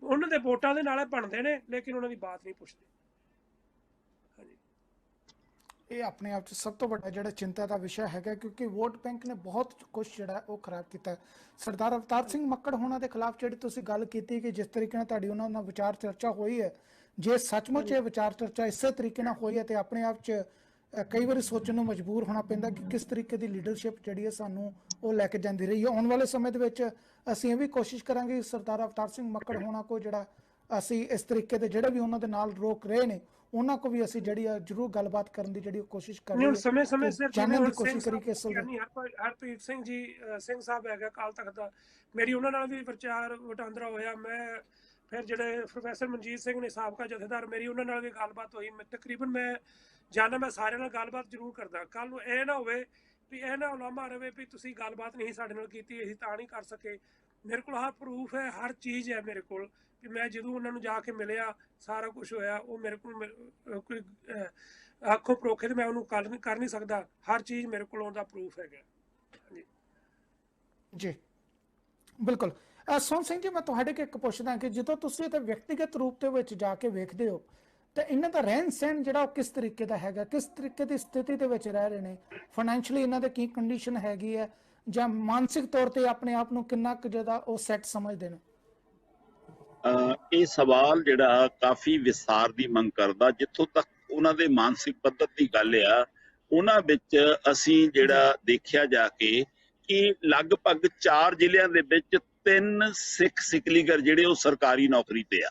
ਉਹਨਾਂ ਦੇ ਵੋਟਾਂ ਦੇ ਨਾਲ ਬਣਦੇ ਨੇ, ਲੇਕਿਨ ਉਹਨਾਂ ਦੀ ਬਾਤ ਨਹੀਂ ਪੁੱਛਦੇ। ਇਹ ਆਪਣੇ ਆਪ 'ਚ ਸਭ ਤੋਂ ਵੱਡਾ ਜਿਹੜਾ ਚਿੰਤਾ ਦਾ ਵਿਸ਼ਾ ਹੈਗਾ, ਕਿਉਂਕਿ ਵੋਟ ਬੈਂਕ ਨੇ ਬਹੁਤ ਕੁਝ ਜਿਹੜਾ ਉਹ ਖਰਾਬ ਕੀਤਾ। ਸਰਦਾਰ ਅਵਤਾਰ ਸਿੰਘ ਮੱਕੜ ਹੋਣਾ ਦੇ ਖਿਲਾਫ ਜਿਹੜੀ ਤੁਸੀਂ ਗੱਲ ਕੀਤੀ ਕਿ ਜਿਸ ਤਰੀਕੇ ਨਾਲ ਤੁਹਾਡੀ ਉਹਨਾਂ ਨਾਲ ਵਿਚਾਰ ਚਰਚਾ ਹੋਈ ਹੈ, ਜੇ ਸੱਚਮੁੱਚ ਇਹ ਵਿਚਾਰ ਚਰਚਾ ਇਸੇ ਤਰੀਕੇ ਨਾਲ ਹੋਈ ਹੈ ਤੇ ਆਪਣੇ ਆਪ 'ਚ ਕਈ ਵਾਰੀ ਸੋਚਣ ਨੂੰ ਮਜਬੂਰ ਹੋਣਾ ਪੈਂਦਾ ਕਿ ਕਿਸ ਤਰੀਕੇ ਦੀ ਲੀਡਰਸ਼ਿਪ ਜਿਹੜੀ ਹੈ ਸਾਨੂੰ ਉਹ ਲੈ ਕੇ ਜਾਂਦੀ ਰਹੀ ਹੈ। ਆਉਣ ਵਾਲੇ ਸਮੇਂ ਦੇ ਵਿੱਚ ਅਸੀਂ ਇਹ ਵੀ ਕੋਸ਼ਿਸ਼ ਕਰਾਂਗੇ ਕਿ ਸਰਦਾਰ ਅਵਤਾਰ ਸਿੰਘ ਮੱਕੜ ਹੋਣਾ ਕੋ ਜਿਹੜਾ ਅਸੀਂ ਇਸ ਤਰੀਕੇ ਦੇ ਜਿਹੜੇ ਵੀ ਉਹਨਾਂ ਦੇ ਨਾਲ ਰੋਕ ਰਹੇ ਨੇ ਉਹਨਾਂ ਕੋ ਵੀ ਅਸੀਂ ਜਿਹੜੀ ਆ ਜ਼ਰੂਰ ਗੱਲਬਾਤ ਕਰਨ ਦੀ ਜਿਹੜੀ ਕੋਸ਼ਿਸ਼ ਕਰਾਂਗੇ। ਹੁਣ ਸਮੇਂ ਸਿਰ ਜਾਣਨ ਦੀ ਕੋਸ਼ਿਸ਼ ਕਰੀ ਕਿ ਅਸਲ ਯਾਨੀ ਹਰਪ੍ਰੀਤ ਸਿੰਘ ਜੀ ਸਿੰਘ ਸਾਹਿਬ ਹੈਗਾ ਅਕਾਲ ਤਖਤ ਦਾ, ਮੇਰੀ ਉਹਨਾਂ ਨਾਲ ਵੀ ਵਿਚਾਰ ਵਟਾਂਦਰਾ ਹੋਇਆ। ਮੈਂ ਫਿਰ ਜਿਹੜੇ ਪ੍ਰੋਫੈਸਰ ਮਨਜੀਤ ਸਿੰਘ ਨੇ ਸਾਬਕਾ ਜਥੇਦਾਰ, ਮੇਰੀ ਉਹਨਾਂ ਨਾਲ ਵੀ ਗੱਲਬਾਤ ਹੋਈ। ਤਕਰੀਬਨ ਮੈਂ ਜਾਣਾ, ਮੈਂ ਸਾਰਿਆਂ ਨਾਲ ਗੱਲਬਾਤ ਜ਼ਰੂਰ ਕਰਦਾ। ਕੱਲ ਨੂੰ ਇਹ ਨਾ ਹੋਵੇ ਵੀ ਇਹ ਨਾ ਉਲਾਮਾ ਰਵੇ ਵੀ ਤੁਸੀਂ ਗੱਲਬਾਤ ਨਹੀਂ ਸਾਡੇ ਨਾਲ ਕੀਤੀ, ਅਸੀਂ ਤਾਂ ਨਹੀਂ ਕਰ ਸਕੇ। ਮੇਰੇ ਕੋਲ ਹਰ ਪ੍ਰੂਫ ਹੈ, ਹਰ ਚੀਜ਼ ਹੈ ਮੇਰੇ ਕੋਲ ਕਿ ਮੈਂ ਜਦੋਂ ਉਹਨਾਂ ਨੂੰ ਜਾ ਕੇ ਮਿਲਿਆ ਸਾਰਾ ਕੁਝ ਹੋਇਆ। ਉਹ ਮੇਰੇ ਕੋਲ ਕੋਈ ਅੱਖੋਂ ਪਰੋਖੇ ਤੇ ਮੈਂ ਉਹਨੂੰ ਕਰ ਨਹੀਂ ਸਕਦਾ, ਹਰ ਚੀਜ਼ ਮੇਰੇ ਕੋਲ ਉਹਦਾ ਪ੍ਰੂਫ ਹੈਗਾ। ਜੀ ਬਿਲਕੁਲ। ਸੋਹਣ ਸਿੰਘ ਜੀ, ਮੈਂ ਤੁਹਾਡੇ ਕੋਲ ਇੱਕ ਪੁੱਛਦਾ ਕਿ ਜਦੋਂ ਤੁਸੀਂ ਇਹ ਵਿਅਕਤੀਗਤ ਰੂਪ ਦੇ ਵਿੱਚ ਜਾ ਕੇ ਵੇਖਦੇ ਹੋ ਤਾਂ ਇਹਨਾਂ ਦਾ ਰਹਿਣ ਸਹਿਣ ਜਿਹੜਾ ਉਹ ਕਿਸ ਤਰੀਕੇ ਦਾ ਹੈਗਾ, ਕਿਸ ਤਰੀਕੇ ਦੀ ਸਥਿਤੀ ਦੇ ਵਿੱਚ ਰਹਿ ਰਹੇ ਨੇ, ਫਾਈਨੈਂਸ਼ੀਅਲੀ ਇਹਨਾਂ ਦੇ ਕੀ ਕੰਡੀਸ਼ਨ ਹੈਗੀ ਹੈ, ਜਾਂ ਮਾਨਸਿਕ ਤੌਰ ਤੇ ਆਪਣੇ ਆਪ ਨੂੰ ਕਿੰਨਾ ਕੁ ਜਿਹੜਾ ਉਹ ਸੈੱਟ ਸਮਝਦੇ ਨੇ? ਇਹ ਸਵਾਲ ਜਿਹੜਾ ਕਾਫੀ ਵਿਸਥਾਰ ਦੀ ਮੰਗ ਕਰਦਾ। ਜਿੱਥੋਂ ਤੱਕ ਉਹਨਾਂ ਦੇ ਮਾਨਸਿਕ ਪੱਧਰ ਦੀ ਗੱਲ ਆ, ਉਹਨਾਂ ਵਿੱਚ ਅਸੀਂ ਜਿਹੜਾ ਦੇਖਿਆ ਜਾ ਕੇ ਕਿ ਲਗਭਗ 4 ਜ਼ਿਲ੍ਹਿਆਂ ਦੇ ਵਿੱਚ 3 ਸਿੱਖ ਲੀਡਰ ਜਿਹੜੇ ਉਹ ਸਰਕਾਰੀ ਨੌਕਰੀ ਤੇ ਆ,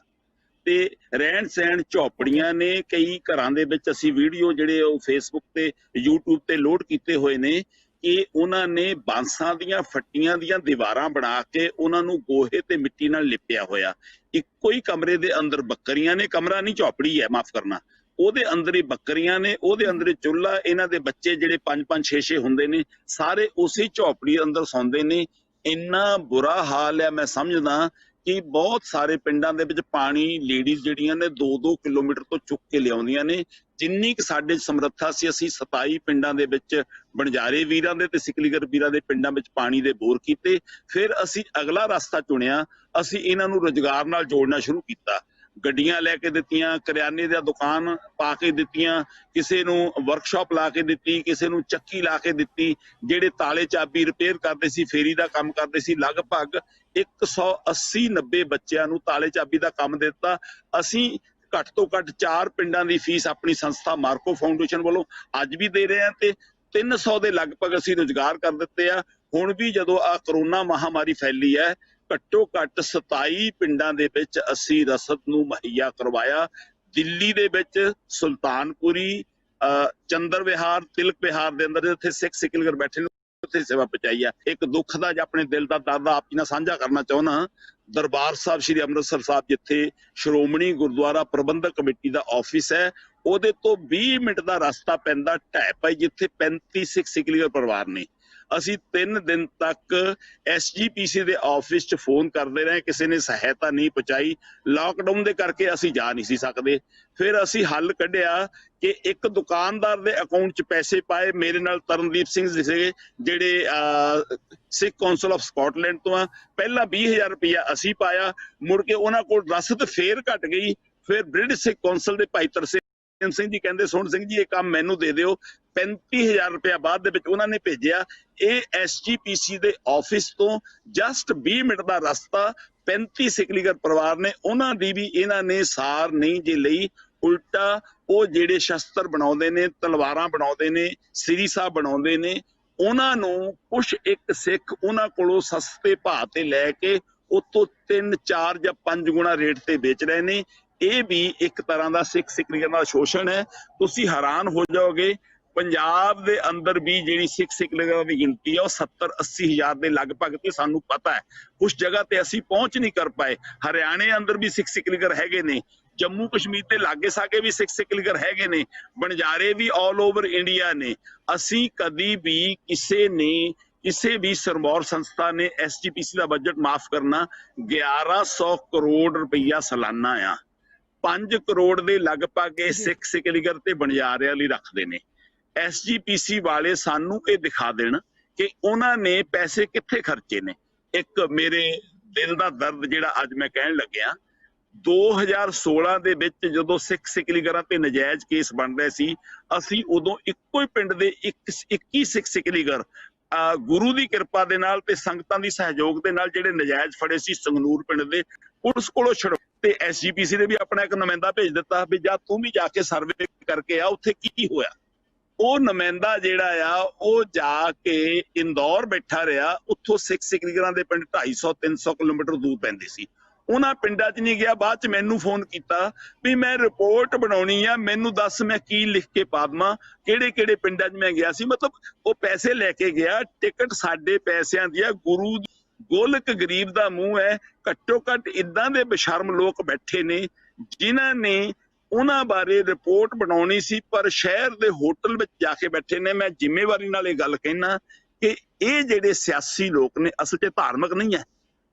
ਤੇ ਰਹਿਣ ਸਹਿਣ ਝੌਪੜੀਆਂ ਨੇ। ਕਈ ਘਰਾਂ ਦੇ ਵਿੱਚ ਅਸੀਂ ਵੀਡੀਓ ਜਿਹੜੇ ਉਹ ਫੇਸਬੁੱਕ ਤੇ YouTube ਤੇ ਲੋਡ ਕੀਤੇ ਹੋਏ ਨੇ ਕਿ ਉਹਨਾਂ ਨੇ ਬਾਂਸਾਂ ਦੀਆਂ ਫੱਟੀਆਂ ਦੀਆਂ ਦੀਵਾਰਾਂ ਬਣਾ ਕੇ ਉਹਨਾਂ ਨੂੰ ਗੋਹੇ ਤੇ ਮਿੱਟੀ ਨਾਲ ਲਿਪਿਆ ਹੋਇਆ। ਇੱਕੋ ਹੀ ਕਮਰੇ ਦੇ ਅੰਦਰ ਬੱਕਰੀਆਂ ਨੇ, ਕਮਰਾ ਨਹੀਂ ਝੌਪੜੀ ਹੈ, ਮਾਫ ਕਰਨਾ, ਉਹਦੇ ਅੰਦਰ ਹੀ ਬੱਕਰੀਆਂ ਨੇ, ਉਹਦੇ ਅੰਦਰ ਹੀ ਚੁੱਲ੍ਹਾ। ਇਹਨਾਂ ਦੇ ਬੱਚੇ ਜਿਹੜੇ 5-5 6-6 ਹੁੰਦੇ ਨੇ, ਸਾਰੇ ਉਸੇ ਝੌਪੜੀ ਅੰਦਰ ਸੌਂਦੇ ਨੇ। ਇੰਨਾ ਬੁਰਾ ਹਾਲ ਹੈ, ਮੈਂ ਸਮਝਦਾ ਕਿ ਬਹੁਤ ਸਾਰੇ ਪਿੰਡਾਂ ਦੇ ਵਿੱਚ ਪਾਣੀ ਲੇਡੀਜ਼ ਜਿਹੜੀਆਂ ਨੇ 2-2 ਕਿਲੋਮੀਟਰ ਤੋਂ ਚੁੱਕ ਕੇ ਲਿਆਉਂਦੀਆਂ ਨੇ। ਜਿੰਨੀ ਕਿ ਸਾਡੇ ਸਮਰੱਥਾ ਸੀ, ਅਸੀਂ 27 ਪਿੰਡਾਂ ਦੇ ਵਿੱਚ ਬਣਜਾਰੇ ਵੀਰਾਂ ਦੇ ਤੇ ਸਿੱਖ ਲੀਡਰ ਵੀਰਾਂ ਦੇ ਪਿੰਡਾਂ ਵਿੱਚ ਪਾਣੀ ਦੇ ਬੋਰ ਕੀਤੇ। ਫਿਰ ਅਸੀਂ ਅਗਲਾ ਰਸਤਾ ਚੁਣਿਆ, ਅਸੀਂ ਇਹਨਾਂ ਨੂੰ ਰੁਜ਼ਗਾਰ ਨਾਲ ਜੋੜਨਾ ਸ਼ੁਰੂ ਕੀਤਾ। ਗੱਡੀਆਂ ਲੈ ਕੇ ਦਿੱਤੀਆਂ, ਕਰਿਆਨੇ ਦੀ ਦੁਕਾਨ ਪਾ ਕੇ ਦਿੱਤੀਆਂ, ਕਿਸੇ ਨੂੰ ਵਰਕਸ਼ਾਪ ਲਾ ਕੇ ਦਿੱਤੀ, ਕਿਸੇ ਨੂੰ ਚੱਕੀ ਲਾ ਕੇ ਦਿੱਤੀ। ਜਿਹੜੇ ਤਾਲੇ ਚਾਬੀ ਰਿਪੇਅਰ ਕਰਦੇ ਸੀ, ਫੇਰੀ ਦਾ ਕੰਮ ਕਰਦੇ ਸੀ, ਲਗਭਗ 180-90 ਬੱਚਿਆਂ ਨੂੰ ਤਾਲੇ ਚਾਬੀ ਦਾ ਕੰਮ ਦਿੱਤਾ। ਅਸੀਂ ਘੱਟ ਤੋਂ ਘੱਟ 4 ਪਿੰਡਾਂ ਦੀ ਫੀਸ ਆਪਣੀ ਸੰਸਥਾ ਮਾਰਕੋ ਫਾਊਂਡੇਸ਼ਨ ਵੱਲੋਂ ਅੱਜ ਵੀ ਦੇ ਰਹੇ ਹਾਂ, ਤੇ 300 ਦੇ ਲਗਭਗ ਅਸੀਂ ਰੁਜ਼ਗਾਰ ਕਰ ਦਿੱਤੇ ਆ। ਹੁਣ ਵੀ ਜਦੋਂ ਆ ਕਰੋਨਾ ਮਹਾਮਾਰੀ ਫੈਲੀ ਹੈ, ਘੱਟੋ ਘੱਟ 27 ਪਿੰਡਾਂ ਦੇ ਵਿੱਚ ਅਸੀਂ ਰਸਦ ਨੂੰ ਮੁਹੱਈਆ ਕਰਵਾਇਆ। ਦਿੱਲੀ ਦੇ ਵਿੱਚ ਸੁਲਤਾਨਪੁਰੀ, ਚੰਦਰ ਵਿਹਾਰ, ਤਿਲਕ ਵਿਹਾਰ ਦੇ ਅੰਦਰ ਜਿੱਥੇ ਸਿੱਖ ਲੀਡਰ ਬੈਠੇ ਨੇ, ਉੱਥੇ ਸੇਵਾ ਪਹੁੰਚਾਈ ਆ। ਇੱਕ ਦੁੱਖ ਦਾ ਜਾਂ ਆਪਣੇ ਦਿਲ ਦਾ ਦਰਦ ਆਪ ਜੀ ਨਾਲ ਸਾਂਝਾ ਕਰਨਾ ਚਾਹੁੰਦਾ। ਦਰਬਾਰ ਸਾਹਿਬ ਸ੍ਰੀ ਅੰਮ੍ਰਿਤਸਰ ਸਾਹਿਬ, ਜਿੱਥੇ ਸ਼੍ਰੋਮਣੀ ਗੁਰਦੁਆਰਾ ਪ੍ਰਬੰਧਕ ਕਮੇਟੀ ਦਾ ਆਫਿਸ ਹੈ, ਉਹਦੇ ਤੋਂ 20 ਮਿੰਟ ਦਾ ਰਸਤਾ ਪੈਂਦਾ ਢਹਿ ਭਾਈ, ਜਿੱਥੇ 35 ਸਿੱਖ ਲੀਡਰ ਪਰਿਵਾਰ ਨੇ। ਅਸੀਂ 3 ਦਿਨ ਤੱਕ SGPC ਦੇ ਆਫਿਸ 'ਚ ਫੋਨ ਕਰਦੇ ਰਹੇ, ਕਿਸੇ ਨੇ ਸਹਾਇਤਾ ਨਹੀਂ ਪਹੁੰਚਾਈ। ਲਾਕਡਾਊਨ ਦੇ ਕਰਕੇ ਅਸੀਂ ਜਾ ਨਹੀਂ ਸੀ ਸਕਦੇ। ਫਿਰ ਅਸੀਂ ਹੱਲ ਕੱਢਿਆ ਕਿ ਇੱਕ ਦੁਕਾਨਦਾਰ ਦੇ ਅਕਾਊਂਟ 'ਚ ਪੈਸੇ ਪਾਏ। ਮੇਰੇ ਨਾਲ ਤਰਨਦੀਪ ਸਿੰਘ ਸੀਗੇ, ਜਿਹੜੇ ਸਿੱਖ ਕੌਂਸਲ ਆਫ ਸਕਾਟਲੈਂਡ ਤੋਂ ਆ। ਪਹਿਲਾਂ 20,000 ਰੁਪਇਆ ਅਸੀਂ ਪਾਇਆ, ਮੁੜ ਕੇ ਉਹਨਾਂ ਕੋਲ ਰਸਦ ਫੇਰ ਘਟ ਗਈ। ਫਿਰ ਬ੍ਰਿਟਿਸ਼ ਸਿੱਖ ਕੌਂਸਲ ਦੇ ਭਾਈ ਤਰਸੇਮ ਸਿੰਘ ਜੀ ਕਹਿੰਦੇ, ਸੋਹਣ ਸਿੰਘ ਜੀ ਇਹ ਕੰਮ ਮੈਨੂੰ ਦੇ ਦਿਓ। 35,000 ਰੁਪਇਆ ਬਾਅਦ ਦੇ ਵਿੱਚ ਉਹਨਾਂ ਨੇ ਭੇਜਿਆ। ਇਹ SGPC ਦੇ ਆਫਿਸ ਤੋਂ ਜਸਟ 20 ਮਿੰਟ ਦਾ ਰਸਤਾ। 35 ਸਿੱਖ ਲੀਡਰ ਪਰਿਵਾਰ ਨੇ, ਉਹਨਾਂ ਦੀ ਵੀ ਇਹਨਾਂ ਨੇ ਸਾਰ ਨਹੀਂ ਜੇ ਲਈ। ਉਲਟਾ ਉਹ ਜਿਹੜੇ ਸ਼ਸਤਰ ਬਣਾਉਂਦੇ ਨੇ, ਤਲਵਾਰਾਂ ਬਣਾਉਂਦੇ ਨੇ, ਸ੍ਰੀ ਸਾਹਿਬ ਬਣਾਉਂਦੇ ਨੇ, ਉਹਨਾਂ ਨੂੰ ਕੁਛ ਇੱਕ ਸਿੱਖ ਉਹਨਾਂ ਕੋਲੋਂ ਸਸਤੇ ਭਾਅ ਤੇ ਲੈ ਕੇ ਉਤੋਂ 3, 4 ਜਾਂ 5 ਗੁਣਾ ਰੇਟ ਤੇ ਵੇਚ ਰਹੇ ਨੇ। ਇਹ ਵੀ ਇੱਕ ਤਰ੍ਹਾਂ ਦਾ ਸਿੱਖ ਲੀਡਰਾਂ ਦਾ ਸ਼ੋਸ਼ਣ ਹੈ। ਤੁਸੀਂ ਹੈਰਾਨ ਹੋ ਜਾਓਗੇ, ਪੰਜਾਬ ਦੇ ਅੰਦਰ ਵੀ ਜਿਹੜੀ ਸਿੱਖ ਲੀਡਰਾਂ ਦੀ ਗਿਣਤੀ ਹੈ ਉਹ 70-80 ਹਜ਼ਾਰ ਦੇ ਲਗਭਗ ਤੇ ਸਾਨੂੰ ਪਤਾ ਹੈ। ਕੁਝ ਜਗ੍ਹਾ ਤੇ ਅਸੀਂ ਪਹੁੰਚ ਨਹੀਂ ਕਰ ਪਾਏ। ਹਰਿਆਣੇ ਅੰਦਰ ਵੀ ਸਿੱਖ ਲੀਡਰ ਹੈਗੇ ਨੇ, ਜੰਮੂ ਕਸ਼ਮੀਰ ਦੇ ਲਾਗੇ ਸਾਗੇ ਵੀ ਸਿੱਖ ਲੀਡਰ ਹੈਗੇ ਨੇ, ਬਣਜਾਰੇ ਵੀ ਆਲ ਓਵਰ ਇੰਡੀਆ ਨੇ। ਅਸੀਂ ਕਦੀ ਵੀ ਕਿਸੇ ਵੀ ਸਰਮੌਰ ਸੰਸਥਾ ਨੇ SGPC ਦਾ ਬਜਟ ਮਾਫ ਕਰਨਾ 1100 ਕਰੋੜ ਰੁਪਈਆ ਸਾਲਾਨਾ ਆ। 5 ਕਰੋੜ ਦੇ ਲਗਭਗ ਇਹ ਸਿੱਖ ਲੀਡਰ ਤੇ ਬਣਜਾਰਿਆਂ ਲਈ ਰੱਖਦੇ ਨੇ। SGPC ਵਾਲੇ ਸਾਨੂੰ ਇਹ ਦਿਖਾ ਦੇਣ ਕਿ ਉਹਨਾਂ ਨੇ ਪੈਸੇ ਕਿੱਥੇ ਖਰਚੇ ਨੇ। ਇੱਕ ਮੇਰੇ ਦਿਲ ਦਾ ਦਰਦ ਜਿਹੜਾ ਅੱਜ ਮੈਂ ਕਹਿਣ ਲੱਗਿਆ, 2016 ਦੇ ਵਿੱਚ ਜਦੋਂ ਸਿੱਖ ਸਿਕਲੀਗਰਾਂ ਤੇ ਨਜਾਇਜ਼ ਕੇਸ ਬਣ ਰਹੇ ਸੀ, ਅਸੀਂ ਉਦੋਂ ਇੱਕੋ ਹੀ ਪਿੰਡ ਦੇ 21 ਸਿੱਖ ਸਿਕਲੀਗਰ ਗੁਰੂ ਦੀ ਕਿਰਪਾ ਦੇ ਨਾਲ ਤੇ ਸੰਗਤਾਂ ਦੀ ਸਹਿਯੋਗ ਦੇ ਨਾਲ ਜਿਹੜੇ ਨਜਾਇਜ਼ ਫੜੇ ਸੀ ਸੰਗਨੂਰ ਪਿੰਡ ਦੇ, ਪੁਲਿਸ ਕੋਲੋਂ ਛੁਡਵਾ ਤੇ ਐਸਜੀਪੀਸੀ ਨੇ ਵੀ ਆਪਣਾ ਇੱਕ ਨੁਮਾਇੰਦਾ ਭੇਜ ਦਿੱਤਾ ਵੀ ਜਾ ਤੂੰ ਵੀ ਜਾ ਕੇ ਸਰਵੇ ਕਰਕੇ ਆ ਉੱਥੇ ਕੀ ਹੋਇਆ। ਉਹ ਨੁਮਾਇੰਦਾ ਜਿਹੜਾ ਆ ਉਹ ਜਾ ਕੇ ਇੰਦੌਰ ਬੈਠਾ ਰਿਹਾ, ਉੱਥੋਂ ਸਿੱਖ ਸਿਕਲੀਗਰਾਂ ਦੇ ਪਿੰਡ 250-300 ਕਿਲੋਮੀਟਰ ਦੂਰ ਪੈਂਦੇ ਸੀ, ਉਹਨਾਂ ਪਿੰਡਾਂ 'ਚ ਨਹੀਂ ਗਿਆ। ਬਾਅਦ 'ਚ ਮੈਨੂੰ ਫੋਨ ਕੀਤਾ ਵੀ ਮੈਂ ਰਿਪੋਰਟ ਬਣਾਉਣੀ ਆ, ਮੈਨੂੰ ਦੱਸ ਮੈਂ ਕੀ ਲਿਖ ਕੇ ਪਾ ਦੇਵਾਂ, ਕਿਹੜੇ ਕਿਹੜੇ ਪਿੰਡਾਂ 'ਚ ਮੈਂ ਗਿਆ ਸੀ। ਮਤਲਬ ਉਹ ਪੈਸੇ ਲੈ ਕੇ ਗਿਆ, ਟਿਕਟ ਸਾਡੇ ਪੈਸਿਆਂ ਦੀ ਆ, ਗੁਰੂ ਗੋਲਕ ਗਰੀਬ ਦਾ ਮੂੰਹ ਹੈ। ਘੱਟੋ ਘੱਟ ਇਦਾਂ ਦੇ ਬੇਸ਼ਰਮ ਲੋਕ ਬੈਠੇ ਨੇ ਜਿਨ੍ਹਾਂ ਨੇ ਉਹਨਾਂ ਬਾਰੇ ਰਿਪੋਰਟ ਬਣਾਉਣੀ ਸੀ, ਪਰ ਸ਼ਹਿਰ ਦੇ ਹੋਟਲ ਵਿੱਚ ਜਾ ਕੇ ਬੈਠੇ ਨੇ। ਮੈਂ ਜ਼ਿੰਮੇਵਾਰੀ ਨਾਲ ਇਹ ਗੱਲ ਕਹਿਣਾ ਕਿ ਇਹ ਜਿਹੜੇ ਸਿਆਸੀ ਲੋਕ ਨੇ ਅਸਲ 'ਚ ਧਾਰਮਿਕ ਨਹੀਂ ਹੈ।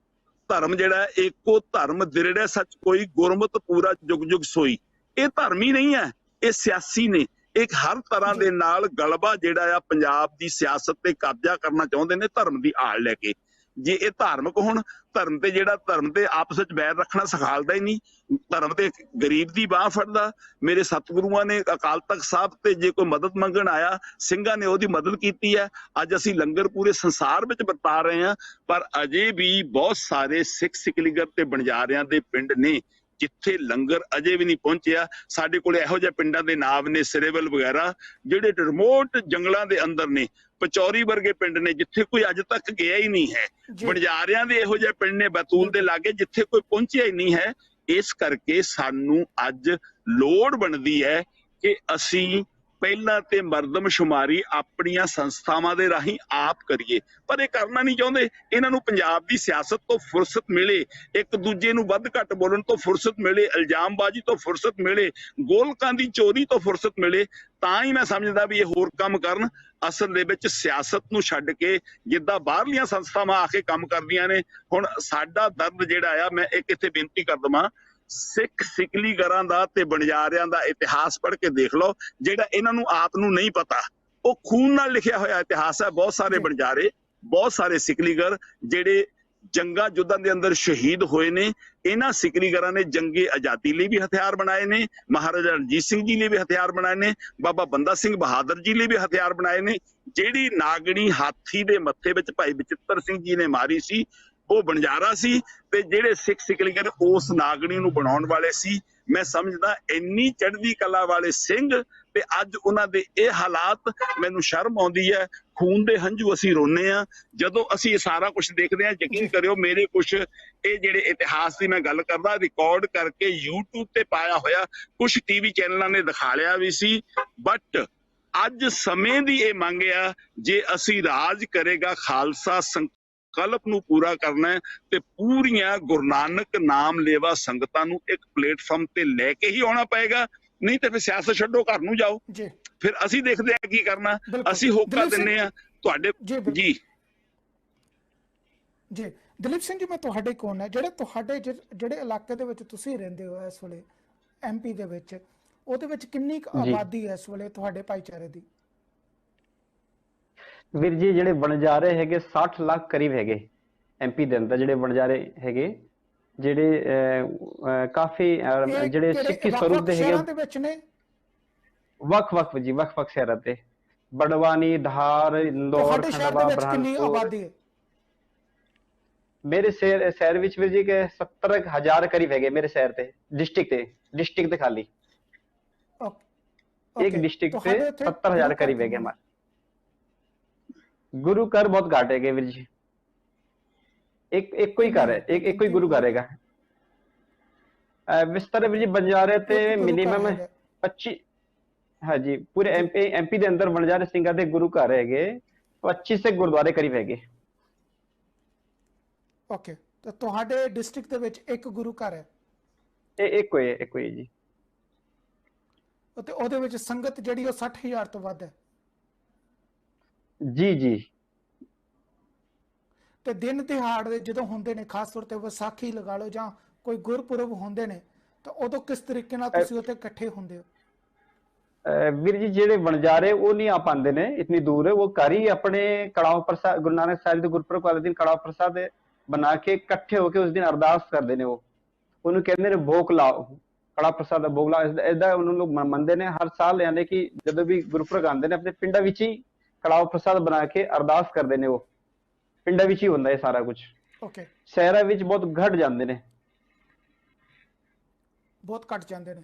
ਧਰਮ ਜਿਹੜਾ ਏਕੋ ਧਰਮ ਦਿਰੜੈ ਸੱਚ ਕੋਈ, ਗੁਰਮਤਿ ਪੂਰਾ ਜੁਗ ਜੁਗ ਸੋਈ, ਇਹ ਧਰਮ ਹੀ ਨਹੀਂ ਹੈ, ਇਹ ਸਿਆਸੀ ਨੇ। ਇੱਕ ਹਰ ਤਰ੍ਹਾਂ ਦੇ ਨਾਲ ਗਲਬਾ ਜਿਹੜਾ ਆ ਪੰਜਾਬ ਦੀ ਸਿਆਸਤ ਤੇ ਕਬਜ਼ਾ ਕਰਨਾ ਚਾਹੁੰਦੇ ਨੇ ਧਰਮ ਦੀ ਆੜ ਲੈ ਕੇ। ਜੇ ਇਹ ਧਾਰਮਿਕ ਹੋਣ, ਧਰਮ ਤੇ ਜਿਹੜਾ ਧਰਮ ਤੇ ਆਪਸ ਵਿੱਚ ਬੈਰ ਰੱਖਣਾ ਸਿਖਾਲਦਾ ਹੀ ਨਹੀਂ, ਧਰਮ ਤੇ ਗਰੀਬ ਦੀ ਬਾਹ ਫੜਦਾ। ਮੇਰੇ ਸਤਿਗੁਰੂਆਂ ਨੇ ਅਕਾਲ ਤਖਤ ਸਾਹਿਬ ਤੇ ਜੇ ਕੋਈ ਮਦਦ ਮੰਗਣ ਆਇਆ, ਸਿੰਘਾਂ ਨੇ ਉਹਦੀ ਮਦਦ ਕੀਤੀ ਹੈ। ਅੱਜ ਅਸੀਂ ਲੰਗਰ ਪੂਰੇ ਸੰਸਾਰ ਵਿੱਚ ਵਰਤਾ ਰਹੇ ਹਾਂ, ਪਰ ਅਜੇ ਵੀ ਬਹੁਤ ਸਾਰੇ ਸਿੱਖ ਸਿਕਲੀਗਰ ਤੇ ਬਣਜਾਰਿਆਂ ਦੇ ਪਿੰਡ ਨੇ ਜਿੱਥੇ ਲੰਗਰ ਅਜੇ ਵੀ ਨਹੀਂ ਪਹੁੰਚਿਆ। ਸਾਡੇ ਕੋਲ ਇਹੋ ਜਿਹੇ ਪਿੰਡਾਂ ਦੇ ਨਾਮ ਨੇ, ਸਿਰੇਵਲ ਵਗੈਰਾ, ਜਿਹੜੇ ਰਿਮੋਟ ਜੰਗਲਾਂ ਦੇ ਅੰਦਰ ਨੇ। ਪਚੌਰੀ ਵਰਗੇ ਪਿੰਡ ਨੇ ਜਿੱਥੇ ਕੋਈ ਅੱਜ ਤੱਕ ਗਿਆ ਹੀ ਨਹੀਂ ਹੈ। ਬਣਜਾਰਿਆਂ ਦੇ ਇਹੋ ਜਿਹੇ ਪਿੰਡ ਨੇ ਬੈਤੂਲ ਦੇ ਲਾਗੇ ਜਿੱਥੇ ਕੋਈ ਪਹੁੰਚਿਆ ਹੀ ਨਹੀਂ ਹੈ। ਇਸ ਕਰਕੇ ਸਾਨੂੰ ਅੱਜ ਲੋੜ ਬਣਦੀ ਹੈ ਕਿ ਅਸੀਂ ਪਹਿਲਾਂ ਤੇ ਮਰਦਮਸ਼ੁਮਾਰੀ ਆਪਣੀਆਂ ਸੰਸਥਾਵਾਂ ਦੇ ਰਾਹੀਂ ਆਪ ਕਰੀਏ, ਪਰ ਇਹ ਕਰਨਾ ਨਹੀਂ ਚਾਹੁੰਦੇ। ਇਹਨਾਂ ਨੂੰ ਪੰਜਾਬ ਦੀ ਸਿਆਸਤ ਤੋਂ ਫੁਰਸਤ ਮਿਲੇ, ਇੱਕ ਦੂਜੇ ਨੂੰ ਵੱਧ ਘੱਟ ਬੋਲਣ ਤੋਂ ਫੁਰਸਤ ਮਿਲੇ, ਇਲਜ਼ਾਮਬਾਜ਼ੀ ਤੋਂ ਫੁਰਸਤ ਮਿਲੇ, ਗੋਲਕਾਂ ਦੀ ਚੋਰੀ ਤੋਂ ਫੁਰਸਤ ਮਿਲੇ, ਤਾਂ ਹੀ ਮੈਂ ਸਮਝਦਾ ਵੀ ਇਹ ਹੋਰ ਕੰਮ ਕਰਨ। ਅਸਲ ਦੇ ਵਿੱਚ ਸਿਆਸਤ ਨੂੰ ਛੱਡ ਕੇ ਜਿੱਦਾਂ ਬਾਹਰਲੀਆਂ ਸੰਸਥਾਵਾਂ ਆ ਕੇ ਕੰਮ ਕਰਦੀਆਂ ਨੇ। ਹੁਣ ਸਾਡਾ ਦਰਦ ਜਿਹੜਾ ਆ, ਮੈਂ ਇੱਕ ਇੱਥੇ ਬੇਨਤੀ ਕਰ ਦਵਾਂ, ਸਿੱਖ ਸਿਕਲੀਗਰਾਂ ਦਾ ਤੇ ਬਣਜਾਰਿਆਂ ਦਾ ਇਤਿਹਾਸ ਪੜ੍ਹ ਕੇ ਦੇਖ ਲਓ, ਜਿਹੜਾ ਇਹਨਾਂ ਨੂੰ ਆਪ ਨੂੰ ਨਹੀਂ ਪਤਾ। ਉਹ ਖੂਨ ਨਾਲ ਲਿਖਿਆ ਹੋਇਆ ਇਤਿਹਾਸ ਹੈ। ਬਹੁਤ ਸਾਰੇ ਬਣਜਾਰੇ, ਬਹੁਤ ਸਾਰੇ ਸਿਕਲੀਗਰ ਜਿਹੜੇ ਜੰਗਾਂ ਯੁੱਧਾਂ ਦੇ ਅੰਦਰ ਸ਼ਹੀਦ ਹੋਏ ਨੇ। ਇਹਨਾਂ ਸਿਕਲੀਗਰਾਂ ਨੇ ਜੰਗੇ ਆਜ਼ਾਦੀ ਲਈ ਵੀ ਹਥਿਆਰ ਬਣਾਏ ਨੇ, ਮਹਾਰਾਜਾ ਰਣਜੀਤ ਸਿੰਘ ਜੀ ਲਈ ਵੀ ਹਥਿਆਰ ਬਣਾਏ ਨੇ, ਬਾਬਾ ਬੰਦਾ ਸਿੰਘ ਬਹਾਦਰ ਜੀ ਲਈ ਵੀ ਹਥਿਆਰ ਬਣਾਏ ਨੇ। ਜਿਹੜੀ ਨਾਗਣੀ ਹਾਥੀ ਦੇ ਮੱਥੇ ਵਿੱਚ ਭਾਈ ਬਚਿੱਤਰ ਸਿੰਘ ਜੀ ਨੇ ਮਾਰੀ ਸੀ, ਉਹ ਬਣਜਾਰਾ ਸੀ, ਤੇ ਜਿਹੜੇ ਸਿੱਖ ਸਿਕਲੀਗਰ ਉਸ ਨਾਗਣੀ ਨੂੰ ਬਣਾਉਣ ਵਾਲੇ ਸੀ। ਮੈਂ ਸਮਝਦਾ ਇੰਨੀ ਚੜ੍ਹਦੀ ਕਲਾ ਵਾਲੇ ਸਿੰਘ ਤੇ ਅੱਜ ਉਹਨਾਂ ਦੇ ਇਹ ਹਾਲਾਤ, ਮੈਨੂੰ ਸ਼ਰਮ ਆਉਂਦੀ ਹੈ। ਖੂਨ ਦੇ ਹੰਝੂ ਅਸੀਂ ਰੋਨੇ ਆ ਜਦੋਂ ਅਸੀਂ ਇਹ ਸਾਰਾ ਕੁਝ ਦੇਖਦੇ ਹਾਂ। ਯਕੀਨ ਕਰਿਓ, ਮੇਰੇ ਕੁਝ ਇਹ ਜਿਹੜੇ ਇਤਿਹਾਸ ਦੀ ਮੈਂ ਗੱਲ ਕਰਦਾ, ਰਿਕਾਰਡ ਕਰਕੇ YouTube ਤੇ ਪਾਇਆ ਹੋਇਆ, ਕੁਝ ਟੀਵੀ ਚੈਨਲਾਂ ਨੇ ਦਿਖਾ ਲਿਆ ਵੀ ਸੀ। ਬਟ ਅੱਜ ਸਮੇਂ ਦੀ ਇਹ ਮੰਗ ਆ, ਜੇ ਅਸੀਂ ਰਾਜ ਕਰੇਗਾ ਖਾਲਸਾ ਕਲਪ ਨੂੰ ਪੂਰਾ ਕਰਨਾ ਹੈ ਤੇ ਪੂਰੀਆਂ ਗੁਰੂ ਨਾਨਕ ਨਾਮ ਲੇਵਾ ਸੰਗਤਾਂ ਨੂੰ ਇੱਕ ਪਲੇਟਫਾਰਮ ਤੇ ਲੈ ਕੇ ਹੀ ਆਉਣਾ ਪਏਗਾ। ਨਹੀਂ ਤੇ ਫਿਰ ਸਿਆਸਤ ਛੱਡੋ, ਘਰ ਨੂੰ ਜਾਓ। ਫਿਰ ਅਸੀਂ ਦੇਖਦੇ ਹਾਂ ਕੀ ਕਰਨਾ। ਅਸੀਂ ਹੋਕਾ ਦਿੰਨੇ ਆ ਤੁਹਾਡੇ। ਜੀ ਦਲੀਪ ਸਿੰਘ ਜੀ, ਮੈਂ ਤੁਹਾਡੇ ਕੋਲ ਹੈ, ਜਿਹੜੇ ਇਲਾਕੇ ਦੇ ਵਿੱਚ ਤੁਸੀਂ ਰਹਿੰਦੇ ਹੋ ਇਸ ਵੇਲੇ MP ਦੇ ਵਿੱਚ, ਉਹਦੇ ਵਿੱਚ ਕਿੰਨੀ ਆਬਾਦੀ ਹੈ ਇਸ ਵੇਲੇ ਤੁਹਾਡੇ ਭਾਈਚਾਰੇ ਦੀ? ਵੀਰ ਜੀ, ਜਿਹੜੇ ਬਣਜਾਰੇ ਹੈਗੇ 60 ਲੱਖ ਕਰੀਬ ਹੈਗੇ MP ਦੇ ਅੰਦਰ। ਜਿਹੜੇ ਬਣਜਾਰੇ ਹੈਗੇ, ਜਿਹੜੇ ਕਾਫੀ ਜਿਹੜੇ ਸਿੱਖੀ ਸਰੂਪ ਦੇ ਹੈਗੇ, ਵੱਖ-ਵੱਖ ਜੀ, ਵੱਖ-ਵੱਖ ਸ਼ਹਿਰਾਂ ਤੇ, ਬੜਵਾਨੀ, ਧਾਰ, ਇੰਦੌਰ, ਖੰਡਵਾ, ਬ੍ਰਹਮਪੁਰ। ਮੇਰੇ ਸ਼ਹਿਰ ਵਿੱਚ ਵੀਰ ਜੀ 70,000 ਕਰੀਬ ਹੈਗੇ ਮੇਰੇ ਸ਼ਹਿਰ ਤੇ, डिस्ट्रिक्ट ਤੇ खाली एक डिस्ट्रिक्ट पे 70,000 करीब है हमारे। गुरु घर बहुत घाट है वीर जी, एक कोई घर है, एक कोई गुरु घर है। विस्तार वीर जी बंजारे ते मिनिमम 25, हाँ जी, पूरे MP ਦੇ ਅੰਦਰ ਬਣਜਾਰੇ ਸਿੰਘਾਂ ਦੇ ਗੁਰੂ ਘਰ ਹੈਗੇ 25 ਸੇ ਗੁਰਦੁਆਰੇ ਕਰੀਬ ਹੈਗੇ। ਓਕੇ, ਤਾਂ ਤੁਹਾਡੇ ਡਿਸਟ੍ਰਿਕਟ ਦੇ ਵਿੱਚ ਇੱਕ ਗੁਰੂ ਘਰ ਹੈ? ਇਹ ਇੱਕੋ ਹੀ ਜੀ। ਤੇ ਉਹਦੇ ਵਿੱਚ ਸੰਗਤ ਜਿਹੜੀ ਉਹ 60,000 ਤੋਂ ਵੱਧ ਹੈ? ਜੀ। ਤੇ ਦਿਨ ਦਿਹਾੜ ਦੇ ਜਦੋਂ ਹੁੰਦੇ ਨੇ, ਖਾਸ ਤੌਰ ਤੇ ਵਿਸਾਖੀ ਲਗਾ ਲਓ ਜਾਂ ਕੋਈ ਗੁਰਪੁਰਬ ਹੁੰਦੇ ਨੇ, ਤਾਂ ਉਦੋਂ ਕਿਸ ਤਰੀਕੇ ਨਾਲ ਤੁਸੀਂ ਉੱਥੇ ਇਕੱਠੇ ਹੁੰਦੇ ਹੋ? ਵੀਰ ਜੀ, ਜਿਹੜੇ ਬਣਜਾਰੇ ਉਹ ਨਹੀਂ ਆ ਪਾਉਂਦੇ ਨੇ ਇਤਨੀ ਦੂਰ। ਉਹ ਘਰ ਹੀ ਆਪਣੇ ਕੜਾਹ ਪ੍ਰਸਾਦ, ਗੁਰੂ ਨਾਨਕ ਸਾਹਿਬ ਦੇ ਗੁਰਪੁਰਬ ਵਾਲੇ ਦਿਨ ਕੜਾਹ ਪ੍ਰਸਾਦ ਬਣਾ ਕੇ ਇਕੱਠੇ ਹੋ ਕੇ ਉਸ ਦਿਨ ਅਰਦਾਸ ਕਰਦੇ ਨੇ। ਉਹ ਉਹਨੂੰ ਕਹਿੰਦੇ ਨੇ ਭੋਗ ਲਾਓ, ਕੜਾ ਪ੍ਰਸਾਦ ਦਾ ਭੋਗ ਲਾਓ। ਏਦਾਂ ਉਹਨਾਂ ਨੂੰ ਮੰਨਦੇ ਨੇ। ਹਰ ਸਾਲ ਯਾਨੀ ਕਿ ਜਦੋਂ ਵੀ ਗੁਰਪੁਰਬ ਆਉਂਦੇ ਨੇ ਆਪਣੇ ਪਿੰਡਾਂ ਵਿੱਚ ਹੀ ਕੜਾਹ ਪ੍ਰਸਾਦ ਬਣਾ ਕੇ ਅਰਦਾਸ ਕਰਦੇ ਨੇ। ਉਹ ਪਿੰਡਾਂ ਵਿੱਚ ਹੀ ਹੁੰਦਾ ਇਹ ਸਾਰਾ ਕੁਝ। ਓਕੇ, ਸ਼ਹਿਰਾਂ ਵਿੱਚ ਬਹੁਤ ਘਟ ਜਾਂਦੇ ਨੇ, ਬਹੁਤ ਘੱਟ ਜਾਂਦੇ ਨੇ।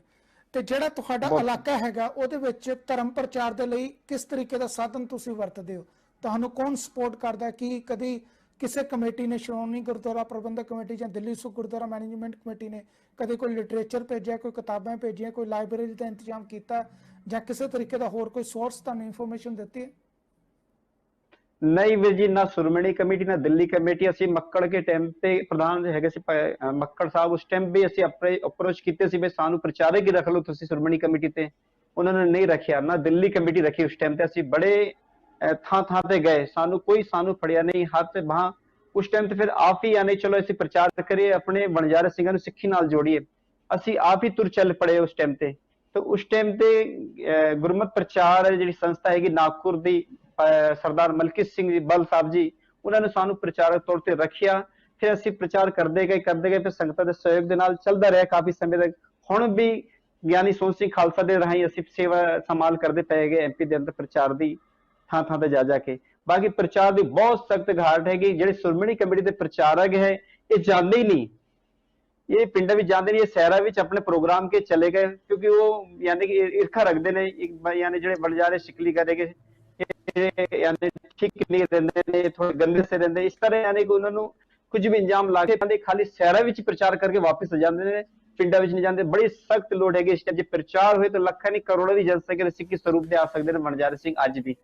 ਤੇ ਜਿਹੜਾ ਤੁਹਾਡਾ ਬਹੁਤ। ਇਲਾਕਾ ਹੈਗਾ ਉਹਦੇ ਵਿੱਚ ਧਰਮ ਪ੍ਰਚਾਰ ਦੇ ਲਈ ਕਿਸ ਤਰੀਕੇ ਦਾ ਸਾਧਨ ਤੁਸੀਂ ਵਰਤਦੇ ਹੋ? ਤੁਹਾਨੂੰ ਕੌਣ ਸਪੋਰਟ ਕਰਦਾ? ਕਿ ਕਦੀ ਕਿਸੇ ਕਮੇਟੀ ਨੇ, ਸ਼੍ਰੋਮਣੀ ਗੁਰਦੁਆਰਾ ਪ੍ਰਬੰਧਕ ਕਮੇਟੀ ਜਾਂ ਦਿੱਲੀ ਸਿੱਖ ਗੁਰਦੁਆਰਾ ਮੈਨੇਜਮੈਂਟ ਕਮੇਟੀ ਨੇ ਕਦੇ ਕੋਈ ਲਿਟਰੇਚਰ ਭੇਜਿਆ, ਕੋਈ ਕਿਤਾਬਾਂ ਭੇਜੀਆਂ, ਕੋਈ ਲਾਇਬ੍ਰੇਰੀ ਦਾ ਇੰਤਜ਼ਾਮ ਕੀਤਾ, ਜਾਂ ਕਿਸੇ ਤਰੀਕੇ ਦਾ ਹੋਰ ਕੋਈ ਸੋਰਸ ਤੁਹਾਨੂੰ ਇਨਫੋਰਮੇਸ਼ਨ ਦਿੱਤੀ ਹੈ? ਨਹੀਂ ਵੀਰ ਜੀ, ਨਾ ਸ਼੍ਰੋਮਣੀ ਕਮੇਟੀ ਨਾ ਦਿੱਲੀ ਕਮੇਟੀ। ਅਸੀਂ ਮੱਕੜ ਕੇ ਟਾਈਮ ਤੇ ਪ੍ਰਧਾਨ ਹੈਗੇ ਸੀ ਮੱਕੜ ਸਾਹਿਬ, ਉਸ ਟਾਈਮ ਵੀ ਅਸੀਂ ਆਪਣੇ ਅਪਰੋਚ ਕੀਤੇ ਸੀ ਵੀ ਸਾਨੂੰ ਪ੍ਰਚਾਰਕ ਹੀ ਰੱਖ ਲਓ ਤੁਸੀਂ ਸ਼੍ਰੋਮਣੀ ਕਮੇਟੀ ਤੇ। ਉਹਨਾਂ ਨੇ ਨਹੀਂ ਰੱਖਿਆ, ਨਾ ਦਿੱਲੀ ਕਮੇਟੀ ਰੱਖੀ। ਉਸ ਟਾਈਮ ਤੇ ਅਸੀਂ ਬੜੇ ਥਾਂ ਥਾਂ ਤੇ ਗਏ, ਸਾਨੂੰ ਫੜਿਆ ਨਹੀਂ ਹੱਥ ਤੇ ਬਾਂਹ। ਉਸ ਟਾਈਮ ਤੇ ਫਿਰ ਆਪ ਹੀ ਆਨੇ, ਚਲੋ ਅਸੀਂ ਪ੍ਰਚਾਰ ਕਰੀਏ, ਆਪਣੇ ਵਣਜਾਰੇ ਸਿੰਘਾਂ ਨੂੰ ਸਿੱਖੀ ਨਾਲ ਜੋੜੀਏ। ਅਸੀਂ ਆਪ ਹੀ ਤੁਰ ਚੱਲ ਪੜੇ ਉਸ ਟਾਈਮ ਤੇ। ਤੇ ਉਸ ਟਾਈਮ ਤੇ ਗੁਰਮਤ ਪ੍ਰਚਾਰ ਜਿਹੜੀ ਸੰਸਥਾ ਹੈਗੀ ਨਾਗਪੁਰ ਦੀ, ਸਰਦਾਰ ਮਲਕੀਤ ਸਿੰਘ ਜੀ ਬਲ ਸਾਹਿਬ ਜੀ, ਉਹਨਾਂ ਨੇ ਸਾਨੂੰ ਪ੍ਰਚਾਰਕ ਤੌਰ ਤੇ ਰੱਖਿਆ। ਫਿਰ ਅਸੀਂ ਪ੍ਰਚਾਰ ਕਰਦੇ ਗਏ। ਫਿਰ ਸੰਗਤਾਂ ਦੇ ਸਹਿਯੋਗ ਦੇ ਨਾਲ ਚੱਲਦਾ ਰਿਹਾ ਕਾਫੀ ਸਮੇਂ ਤੱਕ। ਹੁਣ ਵੀ ਗਿਆਨੀ ਸੋਹਣ ਸਿੰਘ ਖਾਲਸਾ ਦੇ ਰਾਹੀਂ ਅਸੀਂ ਸੇਵਾ ਸੰਭਾਲ ਕਰਦੇ ਪਏ ਗਏ ਐਮਪੀ ਦੇ ਅੰਦਰ ਪ੍ਰਚਾਰ ਦੀ, ਥਾਂ ਥਾਂ ਤੇ ਜਾ ਕੇ। ਬਾਕੀ ਪ੍ਰਚਾਰ ਦੀ ਬਹੁਤ ਸਖਤ ਘਾਟ ਹੈਗੀ। ਜਿਹੜੇ ਸ਼੍ਰੋਮਣੀ ਕਮੇਟੀ ਦੇ ਪ੍ਰਚਾਰਕ ਹੈ ਇਹ ਜਾਂਦੇ ਹੀ ਨਹੀਂ, ਇਹ ਪਿੰਡਾਂ ਵਿੱਚ ਜਾਂਦੇ ਨਹੀਂ, ਇਹ ਸ਼ਹਿਰਾਂ ਵਿੱਚ ਆਪਣੇ ਪ੍ਰੋਗਰਾਮ ਕੇ ਚਲੇ ਗਏ। ਕਿਉਂਕਿ ਉਹ ਯਾਨੀ ਕਿ ਈਰਖਾ ਰੱਖਦੇ ਨੇ, ਯਾਨੀ ਜਿਹੜੇ ਵਣਜਾਰੇ ਸ਼ਿਕਲੀ ਕਰੇਗੇ यानी ठीक नहीं रहंदे ने, थोड़े गंदे से रहंदे। इस तरह यानी कि उन्होंने कुछ भी इंजाम ला के खाली शहरों में प्रचार करके वापस आ जाते हैं, पिंडा में नहीं जाते। बड़ी सख्त लोड़ है इस टाइम जे प्रचार हुए तो ਲੱਖਾਂ नहीं करोड़ों की जनसंख्या सिक्खी स्वरूप ਦੇ ਆ ਸਕਦੇ ਨੇ ਵਣਜਾਰੇ ਸਿੰਘ ਅੱਜ ਵੀ।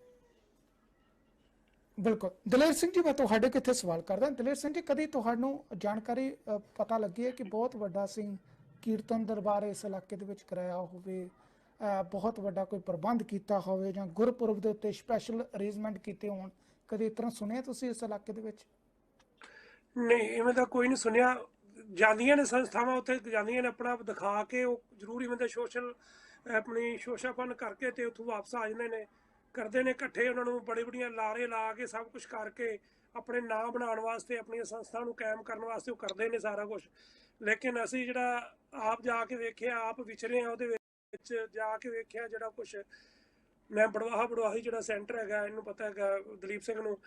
ਬਿਲਕੁਲ। ਦਲੇਰ ਸਿੰਘ ਜੀ, ਮੈਂ ਤੁਹਾਡੇ ਕਿੱਥੇ ਸਵਾਲ ਕਰਦਾ। ਦਲੇਰ ਸਿੰਘ ਜੀ, ਕਦੀ ਤੁਹਾਨੂੰ ਜਾਣਕਾਰੀ ਪਤਾ ਲੱਗੀ ਹੈ ਕਿ ਬਹੁਤ ਵੱਡਾ ਸਿੰਘ ਕੀਰਤਨ ਦਰਬਾਰ ਇਸ ਇਲਾਕੇ ਦੇ ਵਿੱਚ ਕਰਾਇਆ ਹੋਵੇ, ਬਹੁਤ ਵੱਡਾ ਕੋਈ ਪ੍ਰਬੰਧ ਕੀਤਾ ਹੋਵੇ, ਜਾਂ ਗੁਰਪੁਰਬ ਦੇ ਉੱਤੇ ਸਪੈਸ਼ਲ ਅਰੇਂਜਮੈਂਟ ਕੀਤੇ ਹੋਣ? ਕਦੇ ਇਸ ਤਰ੍ਹਾਂ ਸੁਣਿਆ ਤੁਸੀਂ ਇਸ ਇਲਾਕੇ ਦੇ ਵਿੱਚ? ਨਹੀਂ, ਇਵੇਂ ਤਾਂ ਕੋਈ ਨਹੀਂ ਸੁਣਿਆ। ਜਾਂਦੀਆਂ ਨੇ ਸੰਸਥਾਵਾਂ ਉੱਥੇ, ਜਾਂਦੀਆਂ ਨੇ ਆਪਣਾ ਆਪ ਦਿਖਾ ਕੇ, ਉਹ ਜ਼ਰੂਰ ਇਵੇਂ ਦੇ ਸੋਸ਼ਲ ਆਪਣੀ ਸ਼ੋਸ਼ਾਪਨ ਕਰਕੇ ਤੇ ਉੱਥੋਂ ਵਾਪਸ ਆ ਜਾਂਦੇ ਨੇ, ਕਰਦੇ ਨੇ ਇਕੱਠੇ। ਉਹਨਾਂ ਨੂੰ ਬੜੀ ਬੜੀਆਂ ਲਾਰੇ ਲਾ ਕੇ ਸਭ ਕੁਝ ਕਰਕੇ ਆਪਣੇ ਨਾਂ ਬਣਾਉਣ ਵਾਸਤੇ, ਆਪਣੀਆਂ ਸੰਸਥਾ ਨੂੰ ਕਾਇਮ ਕਰਨ ਵਾਸਤੇ ਉਹ ਕਰਦੇ ਨੇ ਸਾਰਾ ਕੁਝ। ਲੇਕਿਨ ਅਸੀਂ ਜਿਹੜਾ ਆਪ ਜਾ ਕੇ ਵੇਖਿਆ, ਆਪ ਵਿਚਰੇ ਆ ਉਹਦੇ ਵਿੱਚ ਜਾ ਕੇ ਵੇਖਿਆ ਜਿਹੜਾ ਕੁਛ। ਮੈਂ ਬੜਵਾਹੀ ਜਿਹੜਾ ਸੈਂਟਰ ਹੈਗਾ, ਇਹਨੂੰ ਪਤਾ ਹੈਗਾ ਦਲੀਪ ਸਿੰਘ ਨੂੰ,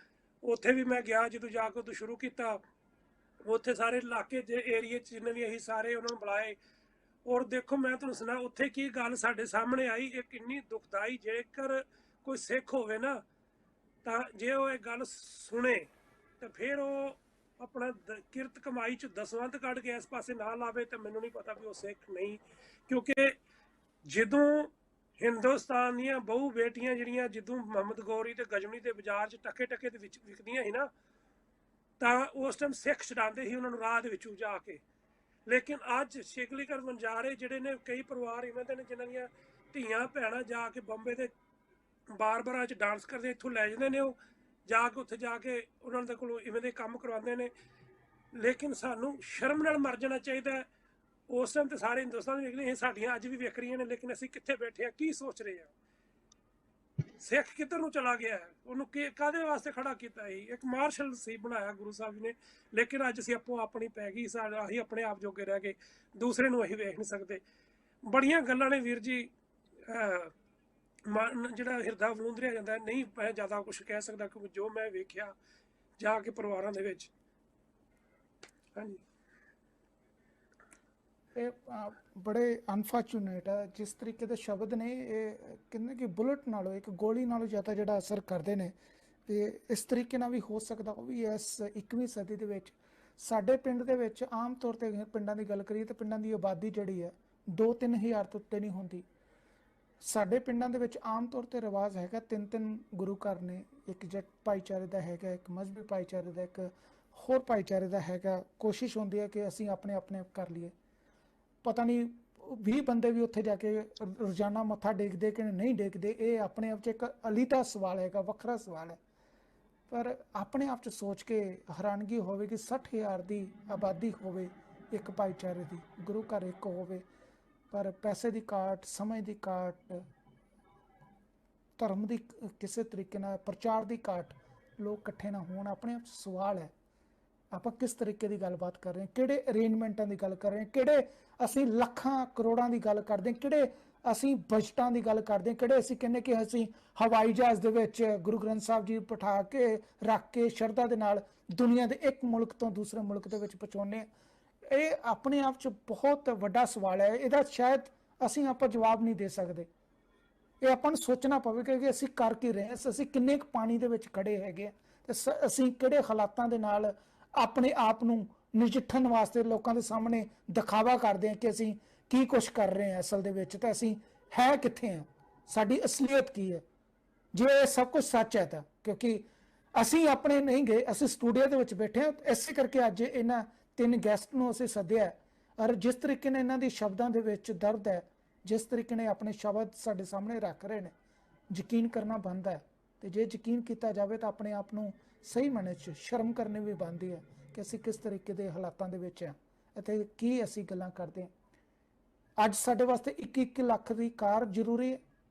ਉੱਥੇ ਵੀ ਮੈਂ ਗਿਆ ਜਦੋਂ ਜਾ ਕੇ ਉਦੋਂ ਸ਼ੁਰੂ ਕੀਤਾ। ਉੱਥੇ ਸਾਰੇ ਇਲਾਕੇ ਦੇ ਏਰੀਏ 'ਚ ਜਿੰਨੇ ਵੀ ਅਸੀਂ ਸਾਰੇ ਉਹਨਾਂ ਨੂੰ ਬੁਲਾਏ। ਔਰ ਦੇਖੋ, ਮੈਂ ਤੁਹਾਨੂੰ ਸੁਣਾ ਉੱਥੇ ਕੀ ਗੱਲ ਸਾਡੇ ਸਾਹਮਣੇ ਆਈ, ਇਹ ਕਿੰਨੀ ਦੁਖਦਾਈ। ਜੇਕਰ ਕੋਈ ਸਿੱਖ ਹੋਵੇ ਨਾ, ਤਾਂ ਜੇ ਉਹ ਇਹ ਗੱਲ ਸੁਣੇ ਤਾਂ ਫਿਰ ਉਹ ਆਪਣਾ ਕਿਰਤ ਕਮਾਈ 'ਚ ਦਸਵੰਧ ਕੱਢ ਕੇ ਇਸ ਪਾਸੇ ਨਾ ਲਾਵੇ ਤਾਂ ਮੈਨੂੰ ਨਹੀਂ ਪਤਾ ਵੀ ਉਹ ਸਿੱਖ ਨਹੀਂ। ਕਿਉਂਕਿ ਜਦੋਂ ਹਿੰਦੁਸਤਾਨ ਦੀਆਂ ਬਹੁ ਬੇਟੀਆਂ ਜਿਹੜੀਆਂ ਜਦੋਂ ਮੁਹੰਮਦ ਗੌਰੀ ਤੇ ਗਜਮਣੀ ਦੇ ਬਾਜ਼ਾਰ 'ਚ ਟਕੇ ਦੇ ਵਿੱਚ ਵਿਕਦੀਆਂ ਸੀ ਨਾ, ਤਾਂ ਉਸ ਟਾਈਮ ਸਿੱਖ ਛਡਾਉਂਦੇ ਸੀ ਉਹਨਾਂ ਨੂੰ ਰਾਹ ਦੇ ਵਿੱਚੋਂ ਜਾ ਕੇ। ਲੇਕਿਨ ਅੱਜ ਸ਼ਿਕਲੀਗਰ ਵਣਜਾਰੇ ਜਿਹੜੇ ਨੇ, ਕਈ ਪਰਿਵਾਰ ਇਵੇਂ ਦੇ ਨੇ ਜਿਨ੍ਹਾਂ ਦੀਆਂ ਧੀਆਂ ਭੈਣਾਂ ਜਾ ਕੇ ਬੰਬੇ ਦੇ ਬਾਰ-ਬਾਰਾਂ 'ਚ ਡਾਂਸ ਕਰਦੇ, ਇੱਥੋਂ ਲੈ ਜਾਂਦੇ ਨੇ ਉਹ ਜਾ ਕੇ, ਉੱਥੇ ਜਾ ਕੇ ਉਹਨਾਂ ਦੇ ਕੋਲੋਂ ਇਵੇਂ ਦੇ ਕੰਮ ਕਰਵਾਉਂਦੇ ਨੇ। ਲੇਕਿਨ ਸਾਨੂੰ ਸ਼ਰਮ ਨਾਲ ਮਰ ਜਾਣਾ ਚਾਹੀਦਾ। ਉਸ ਟਾਈਮ ਤੇ ਸਾਰੇ ਹਿੰਦੁਸਤਾਨ ਵੇਖਦੇ ਇਹ ਸਾਡੀਆਂ ਅੱਜ ਵੀ ਵੇਖ ਰਹੀਆਂ ਨੇ, ਲੇਕਿਨ ਅਸੀਂ ਕਿੱਥੇ ਬੈਠੇ ਆ, ਕੀ ਸੋਚ ਰਹੇ ਆ? ਸਿੱਖ ਕਿੱਧਰ ਨੂੰ ਚਲਾ ਗਿਆ? ਉਹਨੂੰ ਕਾਹਦੇ ਵਾਸਤੇ ਖੜਾ ਕੀਤਾ ਸੀ? ਇੱਕ ਮਾਰਸ਼ਲ ਸੀ ਬਣਾਇਆ ਗੁਰੂ ਸਾਹਿਬ ਨੇ, ਲੇਕਿਨ ਅੱਜ ਅਸੀਂ ਆਪੋ ਆਪਣੀ ਪੈ ਗਈ, ਅਸੀਂ ਆਪਣੇ ਆਪ ਜੋਗੇ ਰਹਿ ਗਏ, ਦੂਸਰੇ ਨੂੰ ਅਸੀਂ ਵੇਖ ਨਹੀਂ ਸਕਦੇ। ਬੜੀਆਂ ਗੱਲਾਂ ਨੇ ਵੀਰ ਜੀ, ਜਿਹੜਾ ਹਿਰਦਾ ਵਲੂੰਦਰਿਆ ਜਾਂਦਾ। ਨਹੀਂ ਮੈਂ ਜ਼ਿਆਦਾ ਕੁਛ ਕਹਿ ਸਕਦਾ ਕਿਉਂਕਿ ਜੋ ਮੈਂ ਵੇਖਿਆ ਜਾ ਕੇ ਪਰਿਵਾਰਾਂ ਦੇ ਵਿੱਚ। ਹਾਂਜੀ, ਇਹ ਬੜੇ ਅਨਫੋਰਚੂਨੇਟ ਹੈ ਜਿਸ ਤਰੀਕੇ ਦੇ ਸ਼ਬਦ ਨੇ। ਇਹ ਕਹਿੰਦੇ ਕਿ ਬੁਲਟ ਨਾਲੋਂ, ਇੱਕ ਗੋਲੀ ਨਾਲੋਂ ਜ਼ਿਆਦਾ ਜਿਹੜਾ ਅਸਰ ਕਰਦੇ ਨੇ। ਤੇ ਇਸ ਤਰੀਕੇ ਨਾਲ ਵੀ ਹੋ ਸਕਦਾ ਉਹ ਵੀ ਇਸ 21ਵੀਂ ਸਦੀ ਦੇ ਵਿੱਚ। ਸਾਡੇ ਪਿੰਡ ਦੇ ਵਿੱਚ ਆਮ ਤੌਰ 'ਤੇ ਪਿੰਡਾਂ ਦੀ ਗੱਲ ਕਰੀਏ ਤਾਂ ਪਿੰਡਾਂ ਦੀ ਆਬਾਦੀ ਜਿਹੜੀ ਹੈ 2-3 ਹਜ਼ਾਰ ਤੋਂ ਉੱਤੇ ਨਹੀਂ ਹੁੰਦੀ। ਸਾਡੇ ਪਿੰਡਾਂ ਦੇ ਵਿੱਚ ਆਮ ਤੌਰ 'ਤੇ ਰਿਵਾਜ਼ ਹੈਗਾ 3 ਗੁਰੂ ਘਰ ਨੇ। ਇੱਕ ਜੱਟ ਭਾਈਚਾਰੇ ਦਾ ਹੈਗਾ, ਇੱਕ ਮਜ਼੍ਹਬੀ ਭਾਈਚਾਰੇ ਦਾ, ਇੱਕ ਹੋਰ ਭਾਈਚਾਰੇ ਦਾ ਹੈਗਾ। ਕੋਸ਼ਿਸ਼ ਹੁੰਦੀ ਹੈ ਕਿ ਅਸੀਂ ਆਪਣੇ ਕਰ ਲਈਏ। ਪਤਾ ਨਹੀਂ 20 ਬੰਦੇ ਵੀ ਉੱਥੇ ਜਾ ਕੇ ਰੋਜ਼ਾਨਾ ਮੱਥਾ ਟੇਕਦੇ ਕਿ ਨਹੀਂ ਟੇਕਦੇ, ਇਹ ਆਪਣੇ ਆਪ 'ਚ ਇੱਕ ਅਲੀਦਾ ਸਵਾਲ ਹੈਗਾ, ਵੱਖਰਾ ਸਵਾਲ ਹੈ। ਪਰ ਆਪਣੇ ਆਪ 'ਚ ਸੋਚ ਕੇ ਹੈਰਾਨਗੀ ਹੋਵੇ ਕਿ 60,000 ਦੀ ਆਬਾਦੀ ਹੋਵੇ ਇੱਕ ਭਾਈਚਾਰੇ ਦੀ, ਗੁਰੂ ਘਰ ਇੱਕ ਹੋਵੇ, ਪਰ ਪੈਸੇ ਦੀ ਘਾਟ, ਸਮੇਂ ਦੀ ਘਾਟ, ਧਰਮ ਦੀ ਕਿਸੇ ਤਰੀਕੇ ਨਾਲ ਪ੍ਰਚਾਰ ਦੀ ਘਾਟ, ਲੋਕ ਇਕੱਠੇ ਨਾ ਹੋਣ। ਆਪਣੇ ਆਪ 'ਚ ਸਵਾਲ ਹੈ। ਆਪਾਂ ਕਿਸ ਤਰੀਕੇ ਦੀ ਗੱਲਬਾਤ ਕਰ ਰਹੇ ਹਾਂ, ਕਿਹੜੇ ਅਰੇਂਜਮੈਂਟਾਂ ਦੀ ਗੱਲ ਕਰ ਰਹੇ ਹਾਂ, ਕਿਹੜੇ ਅਸੀਂ ਲੱਖਾਂ ਕਰੋੜਾਂ ਦੀ ਗੱਲ ਕਰਦੇ ਹਾਂ, ਕਿਹੜੇ ਅਸੀਂ ਬਜਟਾਂ ਦੀ ਗੱਲ ਕਰਦੇ ਹਾਂ, ਕਿਹੜੇ ਅਸੀਂ ਕਹਿੰਦੇ ਕਿ ਅਸੀਂ ਹਵਾਈ ਜਹਾਜ਼ ਦੇ ਵਿੱਚ ਗੁਰੂ ਗ੍ਰੰਥ ਸਾਹਿਬ ਜੀ ਬਿਠਾ ਕੇ ਰੱਖ ਕੇ ਸ਼ਰਧਾ ਦੇ ਨਾਲ ਦੁਨੀਆ ਦੇ ਇੱਕ ਮੁਲਕ ਤੋਂ ਦੂਸਰੇ ਮੁਲਕ ਦੇ ਵਿੱਚ ਪਹੁੰਚਾਉਂਦੇ ਹਾਂ। ਇਹ ਆਪਣੇ ਆਪ 'ਚ ਬਹੁਤ ਵੱਡਾ ਸਵਾਲ ਹੈ। ਇਹਦਾ ਸ਼ਾਇਦ ਅਸੀਂ ਆਪਾਂ ਜਵਾਬ ਨਹੀਂ ਦੇ ਸਕਦੇ। ਇਹ ਆਪਾਂ ਨੂੰ ਸੋਚਣਾ ਪਵੇਗਾ ਕਿ ਅਸੀਂ ਕਰ ਕੀ ਰਹੇ ਹਾਂ, ਅਸੀਂ ਕਿੰਨੇ ਕੁ ਪਾਣੀ ਦੇ ਵਿੱਚ ਖੜੇ ਹੈਗੇ ਤੇ ਅਸੀਂ ਕਿਹੜੇ ਹਾਲਾਤਾਂ ਦੇ ਨਾਲ ਆਪਣੇ ਆਪ ਨੂੰ ਨਜਿੱਠਣ ਵਾਸਤੇ ਲੋਕਾਂ ਦੇ ਸਾਹਮਣੇ ਦਿਖਾਵਾ ਕਰਦੇ ਹਾਂ ਕਿ ਅਸੀਂ ਕੀ ਕੁਛ ਕਰ ਰਹੇ ਹਾਂ, ਅਸਲ ਦੇ ਵਿੱਚ ਤਾਂ ਅਸੀਂ ਹੈ ਕਿੱਥੇ ਹਾਂ, ਸਾਡੀ ਅਸਲੀਅਤ ਕੀ ਹੈ। ਜੇ ਇਹ ਸਭ ਕੁਝ ਸੱਚ ਹੈ ਤਾਂ ਕਿਉਂਕਿ ਅਸੀਂ ਆਪਣੇ ਨਹੀਂ ਗਏ, ਅਸੀਂ ਸਟੂਡੀਓ ਦੇ ਵਿੱਚ ਬੈਠੇ ਹਾਂ, ਇਸੇ ਕਰਕੇ ਅੱਜ ਇਹਨਾਂ 3 ਗੈਸਟ ਨੂੰ ਅਸੀਂ ਸੱਦਿਆ। ਔਰ ਜਿਸ ਤਰੀਕੇ ਨਾਲ ਇਹਨਾਂ ਦੀ ਸ਼ਬਦਾਂ ਦੇ ਵਿੱਚ ਦਰਦ ਹੈ, ਜਿਸ ਤਰੀਕੇ ਨਾਲ ਆਪਣੇ ਸ਼ਬਦ ਸਾਡੇ ਸਾਹਮਣੇ ਰੱਖ ਰਹੇ ਨੇ, ਯਕੀਨ ਕਰਨਾ ਬਣਦਾ ਹੈ। ਤੇ ਜੇ ਯਕੀਨ ਕੀਤਾ ਜਾਵੇ ਤਾਂ ਆਪਣੇ ਆਪ ਨੂੰ ਸਹੀ ਮਾਇਨੇ 'ਚ ਸ਼ਰਮ ਕਰਨੀ ਵੀ ਬਣਦੀ ਹੈ ਕਿ ਅਸੀਂ ਕਿਸ ਤਰੀਕੇ ਦੇ ਹਾਲਾਤਾਂ ਦੇ ਵਿੱਚ ਹਾਂ ਅਤੇ ਕੀ ਅਸੀਂ ਗੱਲਾਂ ਕਰਦੇ ਹਾਂ। ਅੱਜ ਸਾਡੇ ਵਾਸਤੇ 1-1 ਲੱਖ ਦੀ ਕਾਰ ਜ਼ਰੂਰੀ ਹੈ,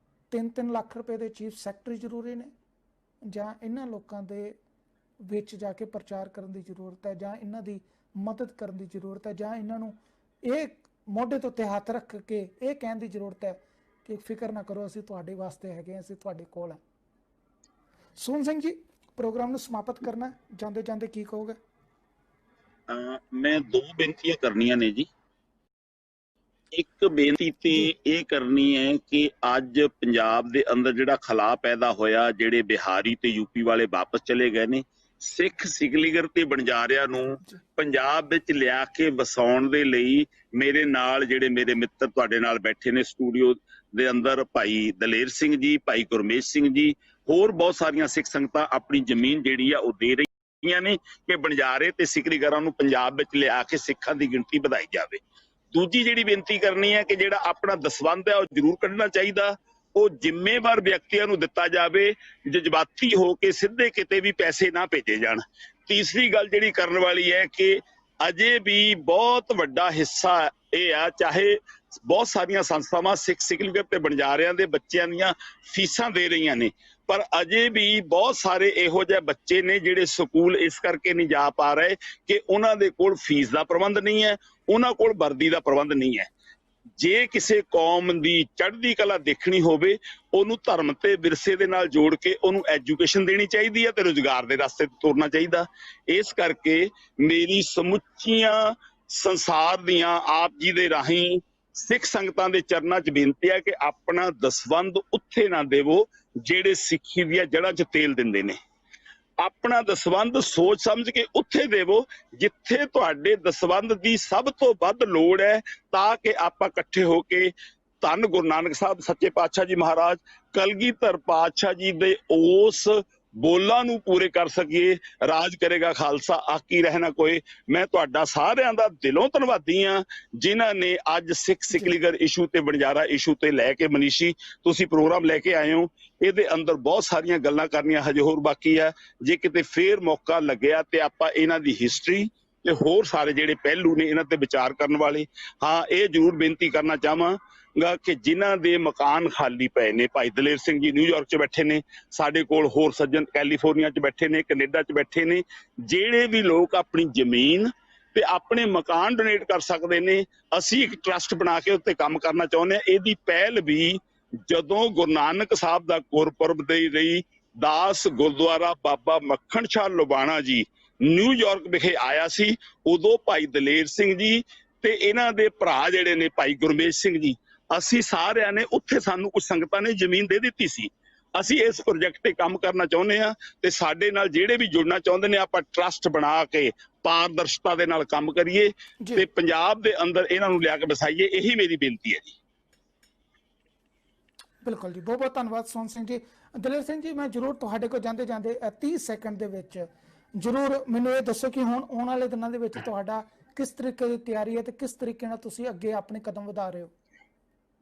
3-3 ਲੱਖ ਰੁਪਏ ਦੇ ਚੀਫ ਸੈਕਟਰੀ ਜ਼ਰੂਰੀ ਨੇ, ਜਾਂ ਇਹਨਾਂ ਲੋਕਾਂ ਦੇ ਵਿੱਚ ਜਾ ਕੇ ਪ੍ਰਚਾਰ ਕਰਨ ਦੀ ਜ਼ਰੂਰਤ ਹੈ, ਜਾਂ ਇਹਨਾਂ ਦੀ ਮਦਦ ਕਰਨ ਦੀ ਜ਼ਰੂਰਤ ਹੈ, ਜਾਂ ਇਹਨਾਂ ਨੂੰ ਇਹ ਮੋਢੇ ਤੋਂ ਉੱਤੇ ਹੱਥ ਰੱਖ ਕੇ ਇਹ ਕਹਿਣ ਦੀ ਜ਼ਰੂਰਤ ਹੈ ਕਿ ਫਿਕਰ ਨਾ ਕਰੋ, ਅਸੀਂ ਤੁਹਾਡੇ ਵਾਸਤੇ ਹੈਗੇ, ਅਸੀਂ ਤੁਹਾਡੇ ਕੋਲ ਹਾਂ। ਸੋਹਣ ਸਿੰਘ ਜੀ, ਪ੍ਰੋਗਰਾਮ ਨੂੰ ਸਮਾਪਤ ਕਰਨਾ ਜਾਂਦੇ ਜਾਂਦੇ ਕੀ ਕਹੋਗੇ? ਮੈਂ 2 ਬੇਨਤੀਆਂ ਕਰਨੀਆਂ ਨੇ ਜੀ। ਇੱਕ ਬੇਨਤੀ ਤੇ ਇਹ ਕਰਨੀ ਹੈ ਕਿ ਅੱਜ ਪੰਜਾਬ ਦੇ ਅੰਦਰ ਜਿਹੜਾ ਖਲਾ ਪੈਦਾ ਹੋਇਆ, ਜਿਹੜੇ ਬਿਹਾਰੀ ਤੇ ਯੂਪੀ ਵਾਲੇ ਵਾਪਸ ਚਲੇ ਗਏ ਨੇ, ਸਿੱਖ ਸਿਕਲੀਗਰ ਤੇ ਬੰਜਾਰਿਆਂ ਨੂੰ ਪੰਜਾਬ ਵਿੱਚ ਲਿਆ ਕੇ ਵਸਾਉਣ ਦੇ ਲਈ ਮੇਰੇ ਨਾਲ ਜਿਹੜੇ ਮੇਰੇ ਮਿੱਤਰ ਤੁਹਾਡੇ ਨਾਲ ਬੈਠੇ ਨੇ ਸਟੂਡੀਓ ਦੇ ਅੰਦਰ, ਭਾਈ ਦਲੇਰ ਸਿੰਘ ਜੀ, ਭਾਈ ਗੁਰਮੇਸ਼ ਸਿੰਘ ਜੀ, ਹੋਰ ਬਹੁਤ ਸਾਰੀਆਂ ਸਿੱਖ ਸੰਗਤਾਂ ਆਪਣੀ ਜ਼ਮੀਨ ਜਿਹੜੀ ਆ ਉਹ ਦੇ ਰਹੀਆਂ ਨੇ ਕਿ ਬੰਜਾਰੇ ਤੇ ਸਿਕਲੀਗਰਾਂ ਨੂੰ ਪੰਜਾਬ ਵਿੱਚ ਲਿਆ ਕੇ ਸਿੱਖਾਂ ਦੀ ਗਿਣਤੀ ਵਧਾਈ ਜਾਵੇ। ਦੂਜੀ ਜਿਹੜੀ ਬੇਨਤੀ ਕਰਨੀ ਹੈ ਕਿ ਜਿਹੜਾ ਆਪਣਾ ਦਸਵੰਧ ਹੈ ਉਹ ਜ਼ਰੂਰ ਕੱਢਣਾ ਚਾਹੀਦਾ, ਉਹ ਜ਼ਿੰਮੇਵਾਰ ਵਿਅਕਤੀਆਂ ਨੂੰ ਦਿੱਤਾ ਜਾਵੇ, ਜਜ਼ਬਾਤੀ ਹੋ ਕੇ ਸਿੱਧੇ ਕਿਤੇ ਵੀ ਪੈਸੇ ਨਾ ਭੇਜੇ ਜਾਣ। ਤੀਸਰੀ ਗੱਲ ਜਿਹੜੀ ਕਰਨ ਵਾਲੀ ਹੈ ਕਿ ਅਜੇ ਵੀ ਬਹੁਤ ਵੱਡਾ ਹਿੱਸਾ ਇਹ ਆ, ਚਾਹੇ ਬਹੁਤ ਸਾਰੀਆਂ ਸੰਸਥਾਵਾਂ ਸਿੱਖ ਸਿਕਲੀਗਰ ਤੇ ਬੰਜਾਰਿਆਂ ਦੇ ਬੱਚਿਆਂ ਦੀਆਂ ਫੀਸਾਂ ਦੇ ਰਹੀਆਂ ਨੇ, ਪਰ ਅਜੇ ਵੀ ਬਹੁਤ ਸਾਰੇ ਇਹੋ ਜਿਹੇ ਬੱਚੇ ਨੇ ਜਿਹੜੇ ਸਕੂਲ ਇਸ ਕਰਕੇ ਨਹੀਂ ਜਾ ਪਾ ਰਹੇ ਕਿ ਉਹਨਾਂ ਦੇ ਕੋਲ ਫੀਸ ਦਾ ਪ੍ਰਬੰਧ ਨਹੀਂ ਹੈ, ਉਹਨਾਂ ਕੋਲ ਵਰਦੀ ਦਾ ਪ੍ਰਬੰਧ ਨਹੀਂ ਹੈ। ਜੇ ਕਿਸੇ ਕੌਮ ਦੀ ਚੜ੍ਹਦੀ ਕਲਾ ਦੇਖਣੀ ਹੋਵੇ, ਉਹਨੂੰ ਧਰਮ ਤੇ ਵਿਰਸੇ ਦੇ ਨਾਲ ਜੋੜ ਕੇ ਉਹਨੂੰ ਐਜੂਕੇਸ਼ਨ ਦੇਣੀ ਚਾਹੀਦੀ ਹੈ ਤੇ ਰੁਜ਼ਗਾਰ ਦੇ ਰਸਤੇ ਤੇ ਤੁਰਨਾ ਚਾਹੀਦਾ। ਇਸ ਕਰਕੇ ਮੇਰੀ ਸਮੁੱਚੀਆਂ ਸੰਸਾਰ ਦੀਆਂ ਆਪ ਜੀ ਦੇ ਰਾਹੀਂ ਸਿੱਖ ਸੰਗਤਾਂ ਦੇ ਚਰਨਾਂ 'ਚ ਬੇਨਤੀ ਹੈ ਕਿ ਆਪਣਾ ਦਸਵੰਧ ਉੱਥੇ ਨਾ ਦੇਵੋ ਜਿਹੜੇ ਸਿੱਖੀ ਦੀਆਂ ਜੜ੍ਹਾਂ 'ਚ ਤੇਲ ਦਿੰਦੇ ਨੇ। ਆਪਣਾ ਦਸਵੰਧ ਸੋਚ ਸਮਝ ਕੇ ਉੱਥੇ ਦੇਵੋ ਜਿੱਥੇ ਤੁਹਾਡੇ ਦਸਵੰਧ ਦੀ ਸਭ ਤੋਂ ਵੱਧ ਲੋੜ ਹੈ, ਤਾਂ ਕਿ ਆਪਾਂ ਇਕੱਠੇ ਹੋ ਕੇ ਧੰਨ ਗੁਰੂ ਨਾਨਕ ਸਾਹਿਬ ਸੱਚੇ ਪਾਤਸ਼ਾਹ ਜੀ ਮਹਾਰਾਜ, ਕਲਗੀਧਰ ਪਾਤਸ਼ਾਹ ਜੀ ਦੇ ਉਸ ਬੋਲਾਂ ਨੂੰ ਪੂਰੇ ਕਰ ਸਕੀਏ। ਰਾਜ ਕਰੇਗਾ ਖਾਲਸਾ, ਆਕੀ ਰਹਿਣਾ ਕੋਏ। ਮੈਂ ਤੁਹਾਡਾ ਸਾਰਿਆਂ ਦਾ ਦਿਲੋਂ ਧੰਨਵਾਦੀ ਹਾਂ ਜਿਨ੍ਹਾਂ ਨੇ ਅੱਜ ਸਿੱਖ ਸਿਕਲੀਗਰ ਇਸ਼ੂ ਤੇ ਬੰਜਾਰਾ ਇਸ਼ੂ ਤੇ ਲੈ ਕੇ ਮਨੀਸ਼ੀ ਤੁਸੀਂ ਪ੍ਰੋਗਰਾਮ ਲੈ ਕੇ ਆਏ ਹੋ। ਇਹਦੇ ਅੰਦਰ ਬਹੁਤ ਸਾਰੀਆਂ ਗੱਲਾਂ ਕਰਨੀਆਂ ਹਜੇ ਹੋਰ ਬਾਕੀ ਆ। ਜੇ ਕਿਤੇ ਫੇਰ ਮੌਕਾ ਲੱਗਿਆ ਤੇ ਆਪਾਂ ਇਹਨਾਂ ਦੀ ਹਿਸਟਰੀ ਤੇ ਹੋਰ ਸਾਰੇ ਜਿਹੜੇ ਪਹਿਲੂ ਨੇ ਇਹਨਾਂ ਤੇ ਵਿਚਾਰ ਕਰਨ ਵਾਲੇ। ਹਾਂ, ਇਹ ਜ਼ਰੂਰ ਬੇਨਤੀ ਕਰਨਾ ਚਾਹਾਂਗਾ ਕਿ ਜਿਨ੍ਹਾਂ ਦੇ ਮਕਾਨ ਖਾਲੀ ਪਏ ਨੇ, ਭਾਈ ਦਲੇਰ ਸਿੰਘ ਜੀ ਨਿਊਯਾਰਕ 'ਚ ਬੈਠੇ ਨੇ, ਸਾਡੇ ਕੋਲ ਹੋਰ ਸੱਜਣ ਕੈਲੀਫੋਰਨੀਆ 'ਚ ਬੈਠੇ ਨੇ, ਕੈਨੇਡਾ 'ਚ ਬੈਠੇ ਨੇ, ਜਿਹੜੇ ਵੀ ਲੋਕ ਆਪਣੀ ਜ਼ਮੀਨ ਤੇ ਆਪਣੇ ਮਕਾਨ ਡੋਨੇਟ ਕਰ ਸਕਦੇ ਨੇ, ਅਸੀਂ ਇੱਕ ਟਰਸਟ ਬਣਾ ਕੇ ਉੱਤੇ ਕੰਮ ਕਰਨਾ ਚਾਹੁੰਦੇ ਹਾਂ। ਇਹਦੀ ਪਹਿਲ ਵੀ ਜਦੋਂ ਗੁਰੂ ਨਾਨਕ ਸਾਹਿਬ ਦਾ ਗੁਰਪੁਰਬ ਦੇ ਲਈ ਦਾਸ ਗੁਰਦੁਆਰਾ ਬਾਬਾ ਮੱਖਣ ਸ਼ਾਹ ਲੁਬਾਣਾ ਜੀ ਨਿਊਯਾਰਕ ਵਿਖੇ ਆਇਆ ਸੀ, ਉਦੋਂ ਭਾਈ ਦਲੇਰ ਸਿੰਘ ਜੀ ਤੇ ਇਹਨਾਂ ਦੇ ਭਰਾ ਜਿਹੜੇ ਨੇ ਭਾਈ ਗੁਰਮੇਸ਼ ਸਿੰਘ ਜੀ, ਅਸੀਂ ਸਾਰਿਆਂ ਨੇ ਉੱਥੇ, ਸਾਨੂੰ ਕੁਝ ਸੰਗਤਾਂ ਨੇ ਜ਼ਮੀਨ ਦੇ ਦਿੱਤੀ ਸੀ। ਅਸੀਂ ਇਸ ਪ੍ਰੋਜੈਕਟ ਤੇ ਕੰਮ ਕਰਨਾ ਚਾਹੁੰਦੇ ਹਾਂ ਤੇ ਸਾਡੇ ਨਾਲ ਜਿਹੜੇ ਵੀ ਜੁੜਨਾ ਚਾਹੁੰਦੇ ਨੇ, ਆਪਾਂ ਟਰਸਟ ਬਣਾ ਕੇ ਪਾਰਦਰਸ਼ਤਾ ਦੇ ਨਾਲ ਕੰਮ ਕਰੀਏ ਤੇ ਪੰਜਾਬ ਦੇ ਅੰਦਰ ਇਹਨਾਂ ਨੂੰ ਲਿਆ ਕੇ ਵਸਾਈਏ। ਇਹੀ ਮੇਰੀ ਬੇਨਤੀ ਹੈ ਜੀ। ਬਿਲਕੁਲ ਜੀ, ਬਹੁਤ ਬਹੁਤ ਧੰਨਵਾਦ ਸੋਹਣ ਸਿੰਘ ਜੀ। ਦਲੇਰ ਸਿੰਘ ਜੀ, ਮੈਂ ਜ਼ਰੂਰ ਤੁਹਾਡੇ ਕੋਲ ਜਾਂਦੇ ਜਾਂਦੇ 30 ਸੈਕਿੰਡ ਦੇ ਵਿੱਚ ਜ਼ਰੂਰ ਮੈਨੂੰ ਇਹ ਦੱਸੋ ਕਿ ਹੁਣ ਆਉਣ ਵਾਲੇ ਦਿਨਾਂ ਦੇ ਵਿੱਚ ਤੁਹਾਡਾ ਕਿਸ ਤਰੀਕੇ ਦੀ ਤਿਆਰੀ ਹੈ ਤੇ ਕਿਸ ਤਰੀਕੇ ਨਾਲ ਤੁਸੀਂ ਅੱਗੇ ਆਪਣੇ ਕਦਮ ਵਧਾ ਰਹੇ ਹੋ?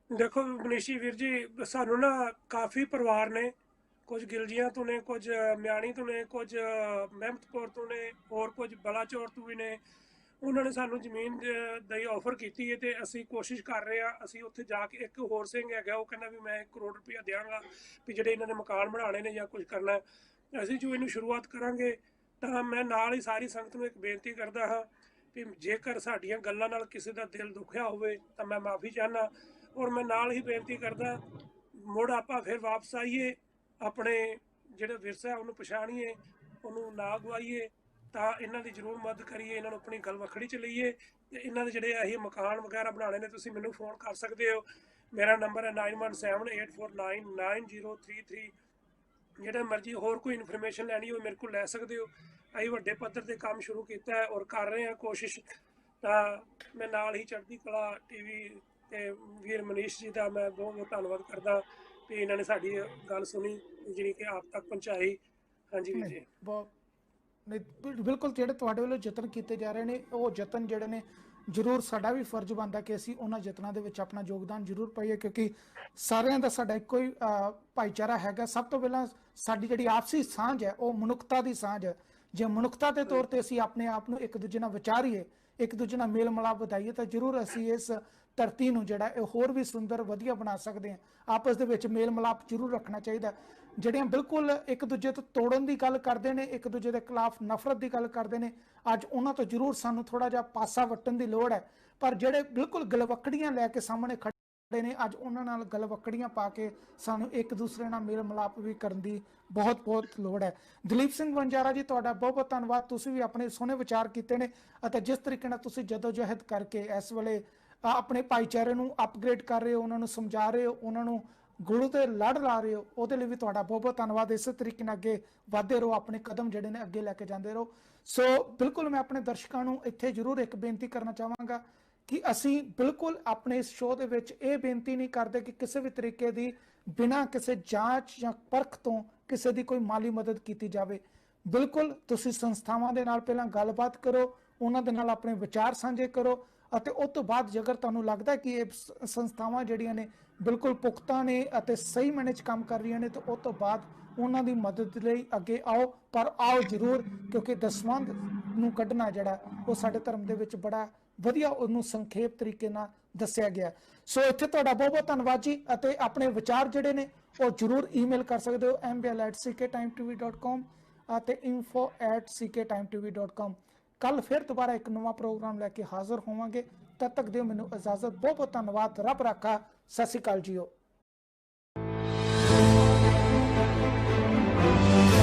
ਦੇਖੋ ਮਨੀਸ਼ੀ ਵੀਰ ਜੀ, ਸਾਨੂੰ ਨਾ ਕਾਫੀ ਪਰਿਵਾਰ ਨੇ, ਕੁਝ ਗਿਲਜੀਆਂ ਤੋਂ ਨੇ, ਕੁਝ ਮਿਆਣੀ ਤੋਂ ਨੇ, ਕੁਝ ਮਹਿਮਦਪੁਰ ਤੋਂ ਨੇ, ਹੋਰ ਕੁਝ ਬਲਾਚੌਰ ਤੋਂ ਵੀ ਨੇ। ਉਹਨਾਂ ਨੇ ਸਾਨੂੰ ਜ਼ਮੀਨ ਦੀ ਆਫਰ ਕੀਤੀ ਹੈ ਤੇ ਅਸੀਂ ਕੋਸ਼ਿਸ਼ ਕਰ ਰਹੇ ਹਾਂ। ਅਸੀਂ ਉੱਥੇ ਜਾ ਕੇ, ਇੱਕ ਹੋਰ ਸਿੰਘ ਹੈਗਾ, ਉਹ ਕਹਿੰਦਾ ਵੀ ਮੈਂ 1 ਕਰੋੜ ਰੁਪਇਆ ਦਿਆਂਗਾ ਵੀ ਜਿਹੜੇ ਇਹਨਾਂ ਨੇ ਮਕਾਨ ਬਣਾਉਣੇ ਨੇ ਜਾਂ ਕੁਝ ਕਰਨਾ। ਅਸੀਂ ਜੋ ਇਹਨੂੰ ਸ਼ੁਰੂਆਤ ਕਰਾਂਗੇ ਤਾਂ ਮੈਂ ਨਾਲ ਹੀ ਸਾਰੀ ਸੰਗਤ ਨੂੰ ਇੱਕ ਬੇਨਤੀ ਕਰਦਾ ਹਾਂ ਵੀ ਜੇਕਰ ਸਾਡੀਆਂ ਗੱਲਾਂ ਨਾਲ ਕਿਸੇ ਦਾ ਦਿਲ ਦੁਖਿਆ ਹੋਵੇ ਤਾਂ ਮੈਂ ਮਾਫੀ ਚਾਹੁੰਦਾ, ਔਰ ਮੈਂ ਨਾਲ ਹੀ ਬੇਨਤੀ ਕਰਦਾ ਮੁੜ ਆਪਾਂ ਫਿਰ ਵਾਪਸ ਆਈਏ, ਆਪਣੇ ਜਿਹੜਾ ਵਿਰਸਾ ਉਹਨੂੰ ਪਛਾਣੀਏ, ਉਹਨੂੰ ਨਾ ਗਵਾਈਏ। ਤਾਂ ਇਹਨਾਂ ਦੀ ਜ਼ਰੂਰ ਮਦਦ ਕਰੀਏ, ਇਹਨਾਂ ਨੂੰ ਆਪਣੀ ਗਲਵੱਕੜੀ 'ਚ ਲਈਏ। ਤੇ ਇਹਨਾਂ ਦੇ ਜਿਹੜੇ ਅਸੀਂ ਮਕਾਨ ਵਗੈਰਾ ਬਣਾਉਣੇ ਨੇ, ਤੁਸੀਂ ਮੈਨੂੰ ਫੋਨ ਕਰ ਸਕਦੇ ਹੋ। ਮੇਰਾ ਨੰਬਰ ਹੈ 9178499033। ਜਿਹੜੇ ਮਰਜ਼ੀ ਹੋਰ ਕੋਈ ਇਨਫੋਰਮੇਸ਼ਨ ਲੈਣੀ ਹੋਵੇ ਮੇਰੇ ਕੋਲ ਲੈ ਸਕਦੇ ਹੋ। ਅਸੀਂ ਵੱਡੇ ਪੱਧਰ ਤੇ ਕੰਮ ਸ਼ੁਰੂ ਕੀਤਾ ਹੈ ਔਰ ਕਰ ਰਹੇ ਹਾਂ ਕੋਸ਼ਿਸ਼। ਤਾਂ ਮੈਂ ਨਾਲ ਹੀ ਚੜ੍ਹਦੀ ਕਲਾ ਟੀਵੀ ਤੇ ਵੀਰ ਮਨੀਸ਼ ਜੀ ਦਾ ਮੈਂ ਬਹੁਤ ਬਹੁਤ ਧੰਨਵਾਦ ਕਰਦਾ ਵੀ ਇਹਨਾਂ ਨੇ ਸਾਡੀ ਗੱਲ ਸੁਣੀ, ਜਿਹੜੀ ਕਿ ਆਪ ਤੱਕ ਪਹੁੰਚਾਈ। ਹਾਂਜੀ ਵੀਰ ਜੀ, ਬਹੁਤ ਨਹੀਂ, ਬਿਲਕੁਲ ਜਿਹੜੇ ਤੁਹਾਡੇ ਵੱਲੋਂ ਯਤਨ ਕੀਤੇ ਜਾ ਰਹੇ ਨੇ, ਉਹ ਯਤਨ ਜਿਹੜੇ ਨੇ ਜ਼ਰੂਰ ਸਾਡਾ ਵੀ ਫਰਜ਼ ਬਣਦਾ ਕਿ ਅਸੀਂ ਉਹਨਾਂ ਯਤਨਾਂ ਦੇ ਵਿੱਚ ਆਪਣਾ ਯੋਗਦਾਨ ਜ਼ਰੂਰ ਪਾਈਏ, ਕਿਉਂਕਿ ਸਾਰਿਆਂ ਦਾ ਸਾਡਾ ਇੱਕੋ ਹੀ ਭਾਈਚਾਰਾ ਹੈਗਾ। ਸਭ ਤੋਂ ਪਹਿਲਾਂ ਸਾਡੀ ਜਿਹੜੀ ਆਪਸੀ ਸਾਂਝ ਹੈ ਉਹ ਮਨੁੱਖਤਾ ਦੀ ਸਾਂਝ ਹੈ। ਜੇ ਮਨੁੱਖਤਾ ਦੇ ਤੌਰ ਤੇ ਅਸੀਂ ਆਪਣੇ ਆਪ ਨੂੰ ਇੱਕ ਦੂਜੇ ਨਾਲ ਵਿਚਾਰੀਏ, ਇੱਕ ਦੂਜੇ ਨਾਲ ਮੇਲ ਮਿਲਾਪ ਵਧਾਈਏ, ਤਾਂ ਜ਼ਰੂਰ ਅਸੀਂ ਇਸ ਧਰਤੀ ਨੂੰ ਜਿਹੜਾ ਇਹ ਹੋਰ ਵੀ ਸੁੰਦਰ ਵਧੀਆ ਬਣਾ ਸਕਦੇ ਹਾਂ। ਆਪਸ ਦੇ ਵਿੱਚ ਮੇਲ ਮਿਲਾਪ ਜ਼ਰੂਰ ਰੱਖਣਾ ਚਾਹੀਦਾ। ਜਿਹੜੀਆਂ ਬਿਲਕੁਲ ਇੱਕ ਦੂਜੇ ਤੋਂ ਤੋੜਨ ਦੀ ਗੱਲ ਕਰਦੇ ਨੇ, ਇੱਕ ਦੂਜੇ ਦੇ ਖਿਲਾਫ ਨਫ਼ਰਤ ਦੀ ਗੱਲ ਕਰਦੇ ਨੇ, ਅੱਜ ਉਹਨਾਂ ਤੋਂ ਜ਼ਰੂਰ ਸਾਨੂੰ ਥੋੜਾ ਜਿਹਾ ਪਾਸਾ ਵੱਟਣ ਦੀ ਲੋੜ ਹੈ। ਪਰ ਜਿਹੜੇ ਬਿਲਕੁਲ ਗਲਵੱਕੜੀਆਂ ਲੈ ਕੇ ਸਾਹਮਣੇ ਖੜੇ ਨੇ, ਅੱਜ ਉਹਨਾਂ ਨਾਲ ਗਲਵੱਕੜੀਆਂ ਪਾ ਕੇ ਸਾਨੂੰ ਇੱਕ ਦੂਸਰੇ ਨਾਲ ਮੇਲ ਮਿਲਾਪ ਵੀ ਕਰਨ ਦੀ ਬਹੁਤ ਬਹੁਤ ਲੋੜ ਹੈ। ਦਲੀਪ ਸਿੰਘ ਵਣਜਾਰਾ ਜੀ, ਤੁਹਾਡਾ ਬਹੁਤ ਬਹੁਤ ਧੰਨਵਾਦ। ਤੁਸੀਂ ਵੀ ਆਪਣੇ ਸੋਹਣੇ ਵਿਚਾਰ ਕੀਤੇ ਨੇ ਅਤੇ ਜਿਸ ਤਰੀਕੇ ਨਾਲ ਤੁਸੀਂ ਜਦੋਜਹਿਦ ਕਰਕੇ ਇਸ ਵੇਲੇ ਆਪਣੇ ਭਾਈਚਾਰੇ ਨੂੰ ਅਪਗ੍ਰੇਡ ਕਰ ਰਹੇ ਹੋ, ਉਹਨਾਂ ਨੂੰ ਸਮਝਾ ਰਹੇ ਹੋ, ਉਹਨਾਂ ਨੂੰ ਗੁਰੂ ਤੇ ਲੜ ਲਾ ਰਹੇ ਹੋ, ਉਹਦੇ ਲਈ ਵੀ ਤੁਹਾਡਾ ਬਹੁਤ ਬਹੁਤ ਧੰਨਵਾਦ। ਇਸੇ ਤਰੀਕੇ ਨਾਲ ਅੱਗੇ ਵਧਦੇ ਰਹੋ, ਆਪਣੇ ਕਦਮ ਜਿਹੜੇ ਨੇ ਅੱਗੇ ਲੈ ਕੇ ਜਾਂਦੇ ਰਹੋ। ਸੋ ਬਿਲਕੁਲ ਮੈਂ ਆਪਣੇ ਦਰਸ਼ਕਾਂ ਨੂੰ ਇੱਥੇ ਜ਼ਰੂਰ ਇੱਕ ਬੇਨਤੀ ਕਰਨਾ ਚਾਹਾਂਗਾ ਕਿ ਅਸੀਂ ਬਿਲਕੁਲ ਆਪਣੇ ਇਸ ਸ਼ੋਅ ਦੇ ਵਿੱਚ ਇਹ ਬੇਨਤੀ ਨਹੀਂ ਕਰਦੇ ਕਿ ਕਿਸੇ ਵੀ ਤਰੀਕੇ ਦੀ ਬਿਨਾਂ ਕਿਸੇ ਜਾਂਚ ਜਾਂ ਪਰਖ ਤੋਂ ਕਿਸੇ ਦੀ ਕੋਈ ਮਾਲੀ ਮਦਦ ਕੀਤੀ ਜਾਵੇ। ਬਿਲਕੁਲ ਤੁਸੀਂ ਸੰਸਥਾਵਾਂ ਦੇ ਨਾਲ ਪਹਿਲਾਂ ਗੱਲਬਾਤ ਕਰੋ, ਉਹਨਾਂ ਦੇ ਨਾਲ ਆਪਣੇ ਵਿਚਾਰ ਸਾਂਝੇ ਕਰੋ ਅਤੇ ਉਸ ਤੋਂ ਬਾਅਦ ਜੇਕਰ ਤੁਹਾਨੂੰ ਲੱਗਦਾ ਕਿ ਇਹ ਸੰਸਥਾਵਾਂ ਜਿਹੜੀਆਂ ਨੇ ਬਿਲਕੁਲ ਪੁਖਤਾ ਨੇ ਅਤੇ ਸਹੀ ਮਾਇਨੇ 'ਚ ਕੰਮ ਕਰ ਰਹੀਆਂ ਨੇ, ਤਾਂ ਉਸ ਤੋਂ ਬਾਅਦ ਉਹਨਾਂ ਦੀ ਮਦਦ ਲਈ ਅੱਗੇ ਆਓ। ਪਰ ਆਓ ਜ਼ਰੂਰ, ਕਿਉਂਕਿ ਦਸਵੰਧ ਨੂੰ ਕੱਢਣਾ ਜਿਹੜਾ ਉਹ ਸਾਡੇ ਧਰਮ ਦੇ ਵਿੱਚ ਬੜਾ ਵਧੀਆ ਉਹਨੂੰ ਸੰਖੇਪ ਤਰੀਕੇ ਨਾਲ ਦੱਸਿਆ ਗਿਆ। ਸੋ ਇੱਥੇ ਤੁਹਾਡਾ ਬਹੁਤ ਬਹੁਤ ਧੰਨਵਾਦ ਜੀ। ਅਤੇ ਆਪਣੇ ਵਿਚਾਰ ਜਿਹੜੇ ਨੇ ਉਹ ਜ਼ਰੂਰ ਈਮੇਲ ਕਰ ਸਕਦੇ ਹੋ mbl@cktimetv.com ਅਤੇ info@cktimetv.com। ਕੱਲ ਫਿਰ ਦੁਬਾਰਾ ਇੱਕ ਨਵਾਂ ਪ੍ਰੋਗਰਾਮ ਲੈ ਕੇ ਹਾਜ਼ਰ ਹੋਵਾਂਗੇ। ਤਦ ਤੱਕ ਦਿਓ ਮੈਨੂੰ ਇਜਾਜ਼ਤ। ਬਹੁਤ ਬਹੁਤ ਧੰਨਵਾਦ। ਰੱਬ ਰਾਖਾ। ਸਤਿ ਸ਼੍ਰੀ ਅਕਾਲ ਜੀਓ।